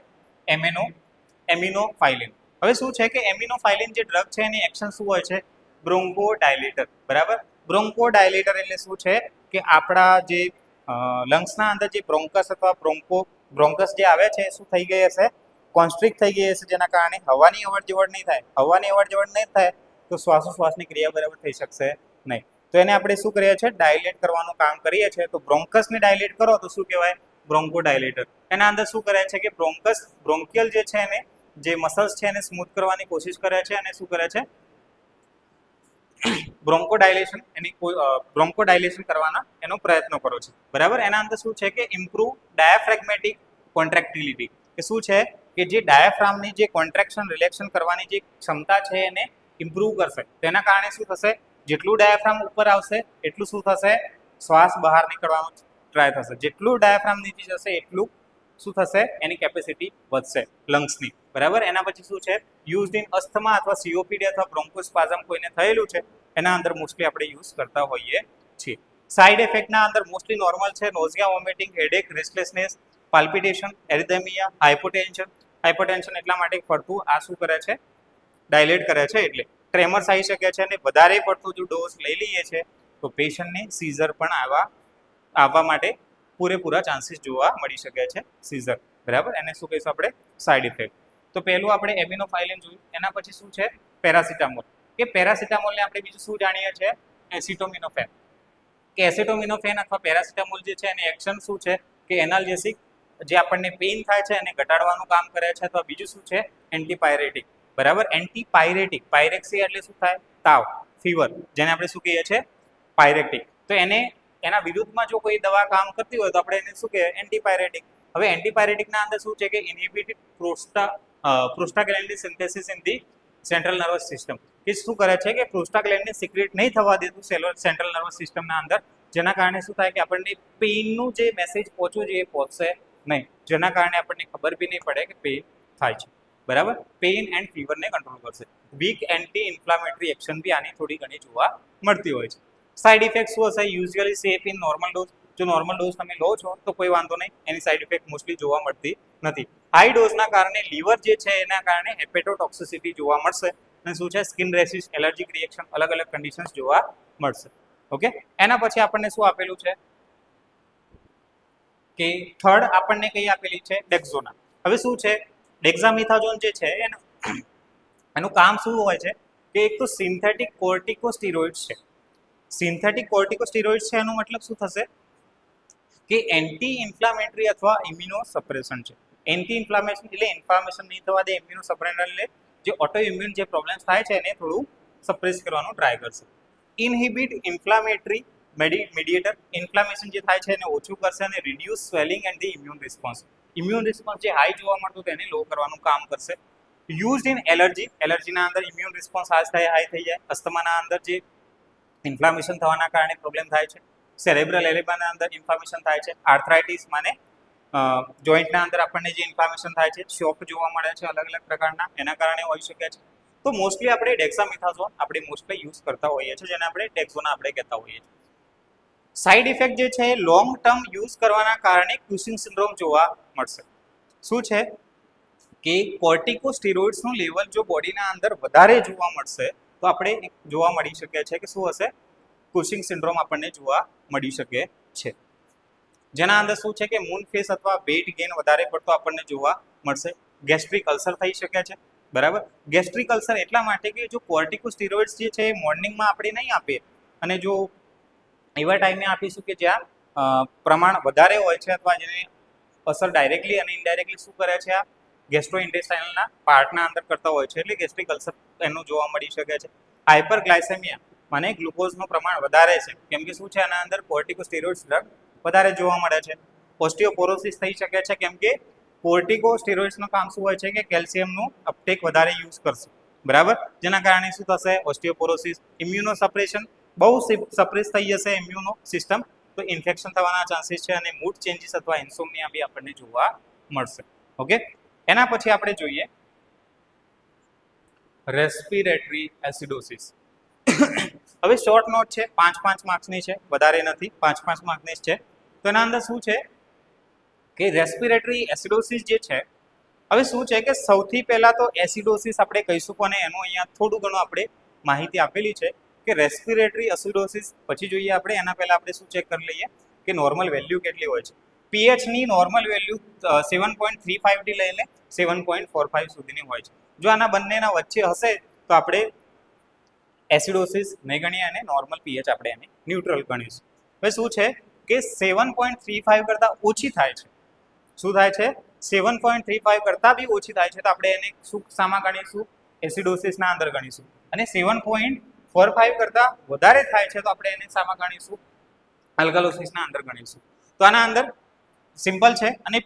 એમિનોફાઇલિન. હવે શું છે કે એમિનોફાઇલિન જે ડ્રગ છે એની એક્શન શું હોય છે, બ્રોન્કોડાયલેટર, બરાબર. બ્રોન્કોડાયલેટર એટલે શું છે કે આપણા જે લંગ્સના અંદર જે બ્રોન્કસ અથવા બ્રોન્કસ જે આવે છે શું થઈ ગઈ હશે, કોન્સ્ટ્રિક્ટ થઈ ગઈ હશે, જેના કારણે હવાની અવર જવર નહીં થાય. હવાની અવર જવર નહીં થાય તો શ્વાસોશ્વાસની ક્રિયા બરાબર થઈ શકશે નહીં. તો એને આપણે શું કરીએ છીએ, ડાયલેટ કરવાનું કામ કરીએ છીએ. તો બ્રોન્કસને ડાયલેટ કરો તો શું કહેવાય, બ્રોન્કોડાયલેટર. એના અંદર શું કરે છે કે બ્રોન્કિયલ જે છે એને, જે મસલ્સ છે એને સ્મૂથ કરવાની કોશિશ કરે છે અને શું કરે છે, બ્રોન્કોડાયલેશન કરવાના એનો પ્રયત્ન કરો છે. બરાબર. એના અંદર શું છે કે ઇમ્પ્રુવ ડાયાફ્રેગમેટિક કોન્ટ્રેક્ટિલિટી, કે શું છે કે જે ડાયાફ્રામની જે કોન્ટ્રેક્શન રિલેક્શન કરવાની જે ક્ષમતા છે એને ઇમ્પ્રુવ કરશે. તેના કારણે શું થશે, જેટલું ડાયાફ્રામ ઉપર આવશે એટલું શું થશે, શ્વાસ બહાર નીકળવાનો ટ્રાય થશે. જેટલું ડાયાફ્રામ નીચે જશે એટલું શું થશે, એની કેપેસિટી વધશે લંગ્સની. બરાબર. એના પછી શું છે, યુઝડ ઇન અસ્થમા અથવા સીઓપીડી અથવા બ્રોન્કોસ્પાઝમ કોઈને થયેલું છે એના અંદર મોસ્ટલી આપણે યુઝ કરતા હોઈએ છીએ. સાઇડ ઇફેક્ટના અંદર મોસ્ટલી નોર્મલ છે, નોઝિયા, વોમિટિંગ, હેડેક, રેસ્ટલેસનેસ, પાલ્પિટેશન, એરિધેમિયા, હાઇપોટેન્શન એટલા માટે ફરતું આ શું કરે છે, ડાયલેટ કરે છે. એટલે ટ્રેમર્સ આવી શકે છે અને વધારે પડતું જો ડોઝ લઈ લઈએ છે તો પેશન્ટને સીઝર પણ આવવા માટે પૂરેપૂરા ચાન્સીસ જોવા મળી શકે છે, સીઝર. બરાબર. એને શું કહીશું આપણે, સાઇડ ઇફેક્ટ. તો પહેલું આપણે એમિનોફાઇલિન જોયું. એના પછી શું છે, પેરાસિટામોલ. કે પેરાસિટામોલને આપણે બીજું શું જાણીએ છીએ, એસિટોમિનોફેન. કે એસિટોમિનોફેન અથવા પેરાસિટામોલ જે છે એની એક્શન શું છે કે એનાલ્જેસિક, જે આપણને પેઇન થાય છે એને ઘટાડવાનું કામ કરે છે. અથવા બીજું શું છે, એન્ટીપાયરેટિક. બરાબર. એન્ટીપાયરેટિક, પાયરેક્સિયા એટલે શું થાય, તાવ, ફીવર, જેને આપણે શું કહીએ છીએ, પાયરેટિક. તો એના વિરુદ્ધમાં જો કોઈ દવા કામ કરતી હોય તો આપણે એને શું કહીએ, એન્ટીપાયરેટિક. હવે એન્ટીપાયરેટિકના અંદર શું છે કે inhibit prostaglandin synthesis in the central nervous system, કે શું કરે છે કે પ્રોસ્ટાગ્લેન્ડિન સિક્રેટ નહીં થવા દેતું સેન્ટ્રલ નર્વસ સિસ્ટમના અંદર, જેના કારણે શું થાય કે આપણને પેઇનનું જે મેસેજ પહોંચવો જોઈએ એ પહોંચશે નહીં, જેના કારણે આપણને ખબર બી નહીં પડે કે પેઇન થાય છે. બરાબર. પેઇન એન્ડ ફીવરને કંટ્રોલ કરશે. વીક એન્ટી ઇન્ફ્લામેટરી એક્શન બી આની થોડી ઘણી જોવા મળતી હોય છે. સાઇડ ઇફેક્ટ શું હશે, usually safe in normal dose. જો નોર્મલ ડોઝ તમે લો છો તો કોઈ વાંધો નહીં, એની સાઇડ ઇફેક્ટ મોસ્ટલી જોવા મળતી નથી. હાઈ ડોઝના કારણે લીવર જે છે એના કારણે હેપેટોટોક્સિસિટી જોવા મળશે અને શું છે, સ્કિન રેશિસ, એલર્જીક રિએક્શન, અલગ અલગ કન્ડિશન્સ જોવા મળશે. ઓકે. એના પછી આપણને શું આપેલું છે કે થર્ડ આપણને કઈ આપેલી છે, ડેક્ઝોના. હવે શું છે, ડેક્ઝામિથાઝોન જે છે એનું કામ શું હોય છે કે એક તો સિન્થેટિક કોર્ટિકોસ્ટીરોઇડ્સ છે. સિન્થેટિક કોર્ટિકોસ્ટીરોઇડ્સ છે એનો મતલબ શું થશે કે એન્ટી ઇન્ફ્લામેટરી અથવા ઇમ્યુનો સપ્રેશન છે. એન્ટી ઇન્ફ્લામેશન એટલે ઇન્ફ્લામેશન નહીં થવા દે, ઇમ્યુનો સપ્રેશનલે જે ઓટો ઇમ્યુન જે પ્રોબ્લેમ્સ થાય છે એને થોડું સપ્રેસ કરવાનો ટ્રાય કરશે. ઇનહિબિટ ઇન્ફ્લામેટરી મીડિયેટર, ઇન્ફ્લામેશન જે થાય છે એને ઓછું કરશે અને reduce swelling and the immune response, immune response જે હાઈ જોવા મળતું તેને લો કરવાનું કામ કરશે. યુઝડ ઇન એલર્જી, એલર્જીના અંદર ઇમ્યુન રિસ્પોન્સ હાઈ થઈ જાય. અસ્થમાના અંદર જે ઇન્ફ્લામેશન થવાના કારણે પ્રોબ્લેમ થાય છે. સેરેબ્રલ એરેબાના અંદર ઇન્ફ્લામેશન થાય છે. આર્થરાઇટિસ માને જોઈન્ટના અંદર આપણને જે ઇન્ફ્લામેશન થાય છે, શોક જોવા મળે છે અલગ અલગ પ્રકારના, એના કારણે હોઈ શકે છે. તો મોસ્ટલી આપણે ડેક્સામિથાઝોન આપણે મોસ્ટલી યુઝ કરતા હોઈએ છીએ, જેને આપણે ડેક્ઝોના આપણે કહેતા હોઈએ છીએ. સાઇડ ઇફેક્ટ જે છે લોંગ ટર્મ યુઝ કરવાના કારણે ક્યુસિંગ સિન્ડ્રોમ જોવા મળશે. શું છે કે કોર્ટિકોસ્ટીરોઇડ્સનું લેવલ જો બોડીના અંદર વધારે જોવા મળશે તો આપણે જોવા મળી શકે છે કે શું હશે, ક્યુસિંગ સિન્ડ્રોમ આપણને જોવા મળી શકે છે. જેના અંદર શું છે કે મૂન ફેસ અથવા વેટ ગેઇન વધારે પડતો આપણને જોવા મળશે. ગેસ્ટ્રિક અલ્સર થઈ શકે છે. બરાબર. ગેસ્ટ્રિક અલ્સર એટલા માટે કે જો કોર્ટિકોસ્ટીરોઇડ્સ જે છે એ મોર્નિંગમાં આપણે નહીં આપીએ અને જો એવા ટાઈમે આપીશું કે જ્યાં પ્રમાણ વધારે હોય છે અથવા જેની અસર ડાયરેક્ટલી અને ઇનડાયરેક્ટલી શું કરે છે, આ ગેસ્ટ્રો ઇન્ટેસ્ટાઇનલના પાર્ટના અંદર કરતા હોય છે, એટલે ગેસ્ટ્રિક અલ્સર એનું જોવા મળી શકે છે. હાઇપરગ્લાયસેમિયા મને ગ્લુકોઝનું પ્રમાણ વધારે છે, કેમ કે શું છે આના અંદર કોર્ટિકોસ્ટીરોઇડ્સ ડ્રગ વધારે જોવા મળે છે. ઓસ્ટિયોપોરોસિસ થઈ શકે છે, કેમ કે કોર્ટિકોસ્ટીરોઇડ્સનું કામ શું હોય છે કે કેલ્શિયમનું અપટેક વધારે યુઝ કરશે. બરાબર. જેના કારણે શું થશે, ઓસ્ટિયોપોરોસિસ. ઇમ્યુનો સપ્રેશન, બહુ સપ્રેસ થઈ જશે ઇમ્યુનો સિસ્ટમ, તો ઇન્ફેક્શન થવાના ચાન્સીસ છે અને મૂડ ચેન્જીસ અથવા ઇન્સોમનિયા બી આપણને જોવા મળશે. ઓકે. એના પછી આપણે જોઈએ રેસ્પિરેટરી એસિડોસિસ. હવે શોર્ટ નોટ છે, 5 માર્ક્સની છે, વધારે નથી, 5 માર્ક્સની છે. તો એના અંદર શું છે કે રેસ્પિરેટરી એસિડોસિસ જે છે, હવે શું છે કે સૌથી પહેલાં તો એસિડોસિસ આપણે કહીશું કોને, એનું અહીંયા થોડું ઘણું આપણે માહિતી આપેલી છે કે રેસ્પિરેટરી એસિડોસિસ. પછી જોઈએ આપણે એના પહેલાં આપણે શું ચેક કરી લઈએ કે નોર્મલ વેલ્યુ કેટલી હોય છે. પીએચ ની નોર્મલ વેલ્યુ 7.35 થી લઈને 7.45 સુધીની હોય છે. જો આના બંનેના વચ્ચે હશે તો આપણે એસિડોસિસ નહીં ગણીએ અને નોર્મલ પીએચ આપણે એને ન્યુટ્રલ ગણીશું. હવે શું છે કે 7.35 કરતાં ઓછી થાય છે. શું થાય છે? 7.35 કરતાં બી ઓછી થાય છે તો આપણે એને શું શામાં ગણીશું? એસિડોસિસના અંદર ગણીશું. અને 7.45 કરતાં વધારે થાય છે તો આપણે એને શામાં ગણીશું? આલ્કાલોસિસના અંદર ગણીશું. તો આના અંદર સિમ્પલ છે. અને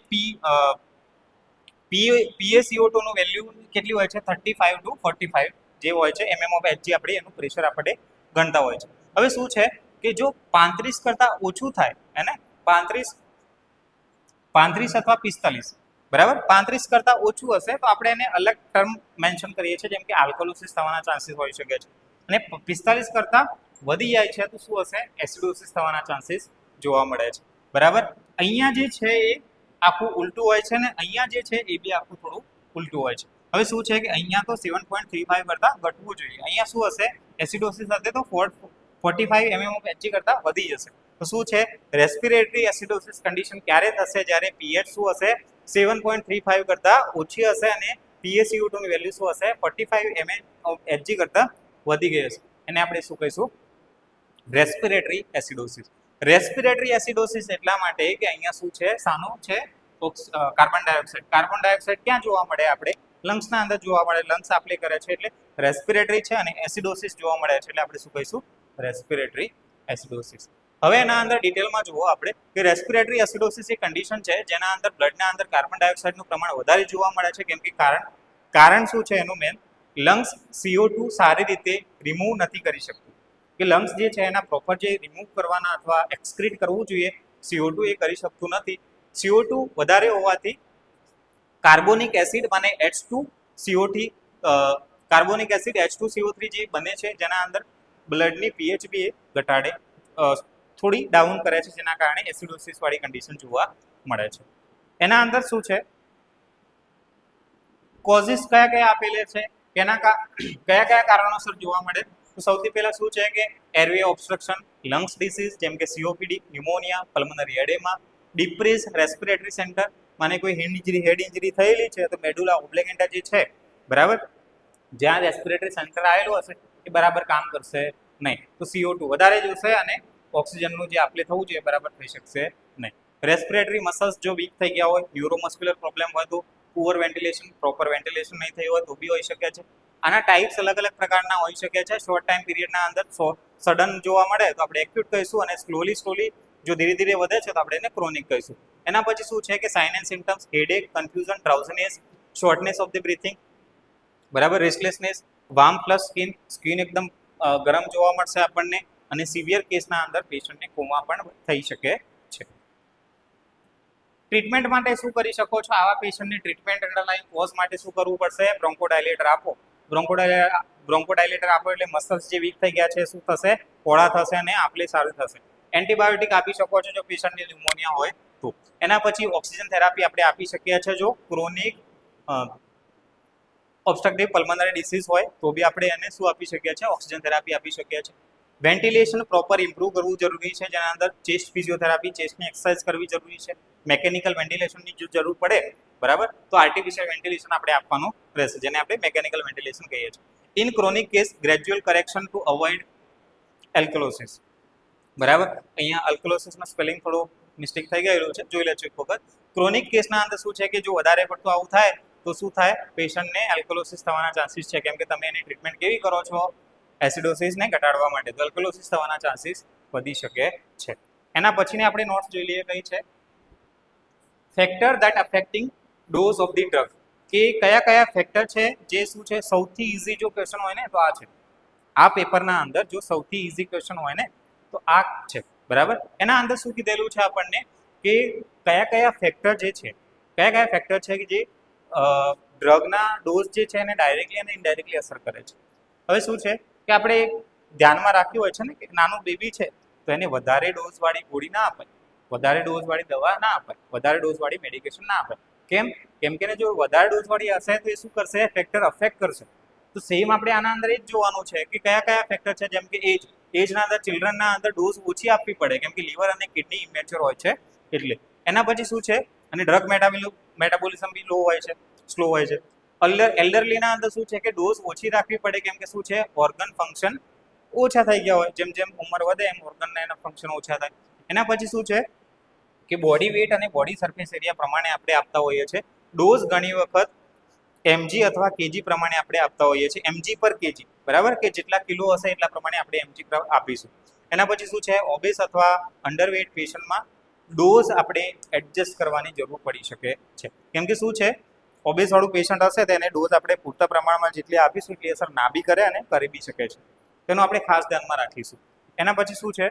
PaCO2 નું વેલ્યુ કેટલી હોય છે? 35 to 45 જે હોય છે mm of Hg આપણે એનું પ્રેશર આપણે ગણતા હોય છે. હવે શું છે કે જો 35 કરતાં ઓછું થાય હે ને 35 અથવા 45 બરાબર 35 કરતાં ઓછું હશે તો આપણે એને અલગ ટર્મ મેન્શન કરીએ છીએ જેમ કે આલ્કલોસિસ થવાના ચાન્સીસ હોઈ શકે છે. અને 45 કરતાં વધી જાય છે તો શું હશે? એસિડોસિસ થવાના ચાન્સીસ જોવા મળે છે. બરાબર અહીંયા જે છે એ આખું ઉલટું હોય છે ને અહીંયા જે છે એ બી આખું થોડું ઉલટું હોય છે. હવે શું છે કે અહીંયા તો 7.35 કરતાં ઘટવું જોઈએ. અહીંયા શું હશે? એસિડોસિસ હશે તો 45 mm of Hg કરતાં વધી જશે. તો શું છે? રેસ્પિરેટરી એસિડોસિસ કન્ડિશન ક્યારે થશે? જ્યારે પીએચ શું હશે? 7.35 કરતાં ઓછી હશે અને PaCO2 ની વેલ્યુ શું હશે? 45 mm of Hg કરતાં વધી ગઈ હશે. એને આપણે શું કહીશું? Respiratory acidosis. રેસ્પિરેટરી એસિડોસિસ એટલા માટે કે અહીંયા શું છે? સાનું છે કાર્બન ડાયોક્સાઇડ. કાર્બન ડાયોક્સાઇડ ક્યાં જોવા મળે? આપણે લંગ્સના અંદર જોવા મળે. લંગ્સ એપ્લે કરે છે એટલે રેસ્પિરેટરી છે અને એસિડોસિસ જોવા મળે છે એટલે આપણે શું કહીશું? Respiratory acidosis. હવે એના અંદર ડિટેલમાં જુઓ આપણે કે રેસ્પિરેટરી એસિડોસિસ એ કન્ડિશન છે જેના અંદર બ્લડના અંદર કાર્બન ડાયોક્સાઇડનું પ્રમાણ વધારે જોવા મળે છે. કેમ કે કારણ શું છે એનું મેન? લંગ્સ CO2 સારી રીતે રિમૂવ નથી કરી શકતું. કે લંગ્સ જે છે એના પ્રોપર જે રિમૂવ કરવાના અથવા એક્સક્રીટ કરવું જોઈએ CO2 એ કરી શકતું નથી. CO2 વધારે હોવાથી કાર્બોનિક એસિડ અને H2CO3 કાર્બોનિક એસિડ H2CO3 જે બને છે જેના અંદર બ્લડની pH બી ઘટાડે થોડી ડાઉન કરે છે જેના કારણે એસિડોસિસ વાળી કન્ડિશન જોવા મળે છે. એના અંદર શું છે? કોઝિસ કયા કયા આપેલા છે? કયા કારણોસર જોવા મળે? તો સૌથી પહેલા શું છે કે એરવે ઓબ્સ્ટ્રક્શન, લંગ્સ ડિસીઝ જેમ કે COPD, pneumonia, pulmonary oedema, depress respiratory centre મને કોઈ હેડ ઇન્જરી થયેલી છે તો મેડુલા ઓબ્લિગેન્ટા જે છે બરાબર જ્યાં રેસ્પિરેટરી સેન્ટર આવેલું હશે એ બરાબર કામ કરશે નહીં. તો CO2 વધારે જોશે અને ઓક્સિજનનું જે આપલે થવું જોઈએ બરાબર થઈ શકશે નહીં. રેસ્પિરેટરી મસલ્સ જો વીક થઈ ગયા હોય, ન્યુરોમસ્ક્યુલર પ્રોબ્લેમ હોય તો પુઅર વેન્ટિલેશન, પ્રોપર વેન્ટિલેશન નહીં થયું હોય તો બી હોઈ શકે છે. આના ટાઈપ્સ અલગ અલગ પ્રકારના હોઈ શકે છે. શોર્ટ ટાઈમ પીરિયડના અંદર સડન જોવા મળે તો આપણે એક્યુટ કહીશું અને સ્લોલી જો ધીરે ધીરે વધે છે તો આપણે એને ક્રોનિક કહીશું. એના પછી શું છે કે sign and symptoms headache, confusion, drowsiness, shortness of the breathing બરાબર, રેસ્ટલેસનેસ, વાર્મ પ્લસ સ્કિન એકદમ ગરમ જોવા મળશે આપણને અને સિવિયર કેસના અંદર પેશન્ટને કોમા પણ થઈ શકે છે. ટ્રીટમેન્ટ માટે શું કરી શકો છો? આવા પેશન્ટની ટ્રીટમેન્ટ અંડરલાઇન કોઝ માટે શું કરવું પડશે? બ્રોન્કોડાયલેટર આપો. બ્રોન્કોડાયલેટર આપો એટલે મસલ્સ જે વીક થઈ ગયા છે શું થશે? પોળા થશે અને આપલે સારું થશે. એન્ટીબાયોટિક આપી શકો છો જો પેશન્ટને ન્યુમોનિયા હોય તો. એના પછી ઓક્સિજન થેરાપી આપણે આપી શકીએ છીએ જો ક્રોનિક ઓબ્સ્ટ્રક્ટિવ પલ્મનરી ડિસીઝ હોય તો બી આપણે એને શું આપી શકીએ છીએ? ઓક્સિજન થેરાપી આપી શકીએ છીએ. વેન્ટિલેશન પ્રોપર ઇમ્પ્રૂવ કરવું જરૂરી છે જેના અંદર ચેસ્ટ ફિઝિયોથેરાપી, ચેસ્ટની એક્સરસાઇઝ કરવી જરૂરી છે. મેકેનિકલ વેન્ટિલેશનની જો જરૂર પડે બરાબર તો આર્ટિફિશિયલ વેન્ટિલેશન આપણે આપવાનું રહેશે જેને આપણે મેકેનિકલ વેન્ટિલેશન કહીએ છીએ. In chronic case gradual correction to avoid alkalosis બરાબર. અહીંયા અલ્કલોસિસમાં સ્પેલિંગ થોડું મિસ્ટેક થઈ ગયેલું છે, જોઈ લેજો એક વખત. ક્રોનિક કેસના અંદર શું છે કે જો વધારે પડતું આવું થાય તો શું થાય? પેશન્ટને એલ્કલોસિસ થવાના ચાન્સીસ છે કેમ કે તમે એની ટ્રીટમેન્ટ કેવી કરો છો? એસિડોસિસને ઘટાડવા માટે. તો એલ્કલોસિસ થવાના ચાન્સીસ વધી શકે છે. એના પછીની આપણે નોટ્સ જોઈ લઈએ કઈ છે? Factor that affecting dose of the drug. કે કયા ફેક્ટર છે જે શું છે? સૌથી ઇઝી જો ક્વેશ્ચન હોય ને તો આ છે. આ પેપરના અંદર જો સૌથી ઇઝી ક્વેશ્ચન હોય ને તો આ છે બરાબર. એના અંદર શું કીધેલું છે આપણને કે કયા ફેક્ટર જે છે ફેક્ટર છે કે જે ડ્રગના ડોઝ જે છે એને ડાયરેક્ટલી અને ઇનડાયરેક્ટલી અસર કરે છે. હવે શું છે કે આપણે ધ્યાનમાં રાખ્યું હોય છે ને કે નાનું બેબી છે તો એને વધારે ડોઝવાળી ગોળી ના અપાય, વધારે ડોઝવાળી દવા ના અપાય, વધારે ડોઝવાળી મેડિકેશન ના અપાય. કેમ કે જો વધારે ડોઝવાળી હશે તો એ શું કરશે? ફેક્ટર અફેક્ટ કરશે. તો સેમ આપણે આના અંદર એ જ જોવાનું છે કે કયા ફેક્ટર છે જેમ કે એજના અંદર ચિલ્ડ્રનના અંદર ડોઝ ઓછી આપવી પડે કેમ કે લીવર અને કિડની ઇમેચ્યોર હોય છે એટલે. એના પછી શું છે, અને ડ્રગ મેટાબોલિઝમ બી લો હોય છે, સ્લો હોય છે. એલ્ડરલીના અંદર શું છે કે ડોઝ ઓછી રાખવી પડે, કેમ કે શું છે ઓર્ગન ફંક્શન ઓછા થઈ ગયા હોય, જેમ જેમ ઉંમર વધે એમ ઓર્ગનના એના ફંક્શન ઓછા થાય. એના પછી શું છે કે બોડી વેટ અને બોડી સરફેસ એરિયા પ્રમાણે આપણે આપતા હોઈએ છીએ. ડોઝ ઘણી વખત mg અથવા kg પ્રમાણે આપણે આપતા હોઈએ છીએ, mg પર kg, બરાબર, કે જેટલા કિલો હશે એટલા પ્રમાણે આપણે mg આપીશું. એના પછી શું છે ઓબેસ અથવા અંડરવેટ પેશન્ટમાં ડોઝ આપણે એડજસ્ટ કરવાની જરૂર પડી શકે છે, કેમ કે શું છે ઓબેસ વાળું પેશન્ટ હશે તો એને ડોઝ આપણે પૂરતા પ્રમાણમાં જેટલી આપીશું એટલી અસર ના બી કરે અને કરી બી શકે છે, તેનું આપણે ખાસ ધ્યાનમાં રાખીશું. એના પછી શું છે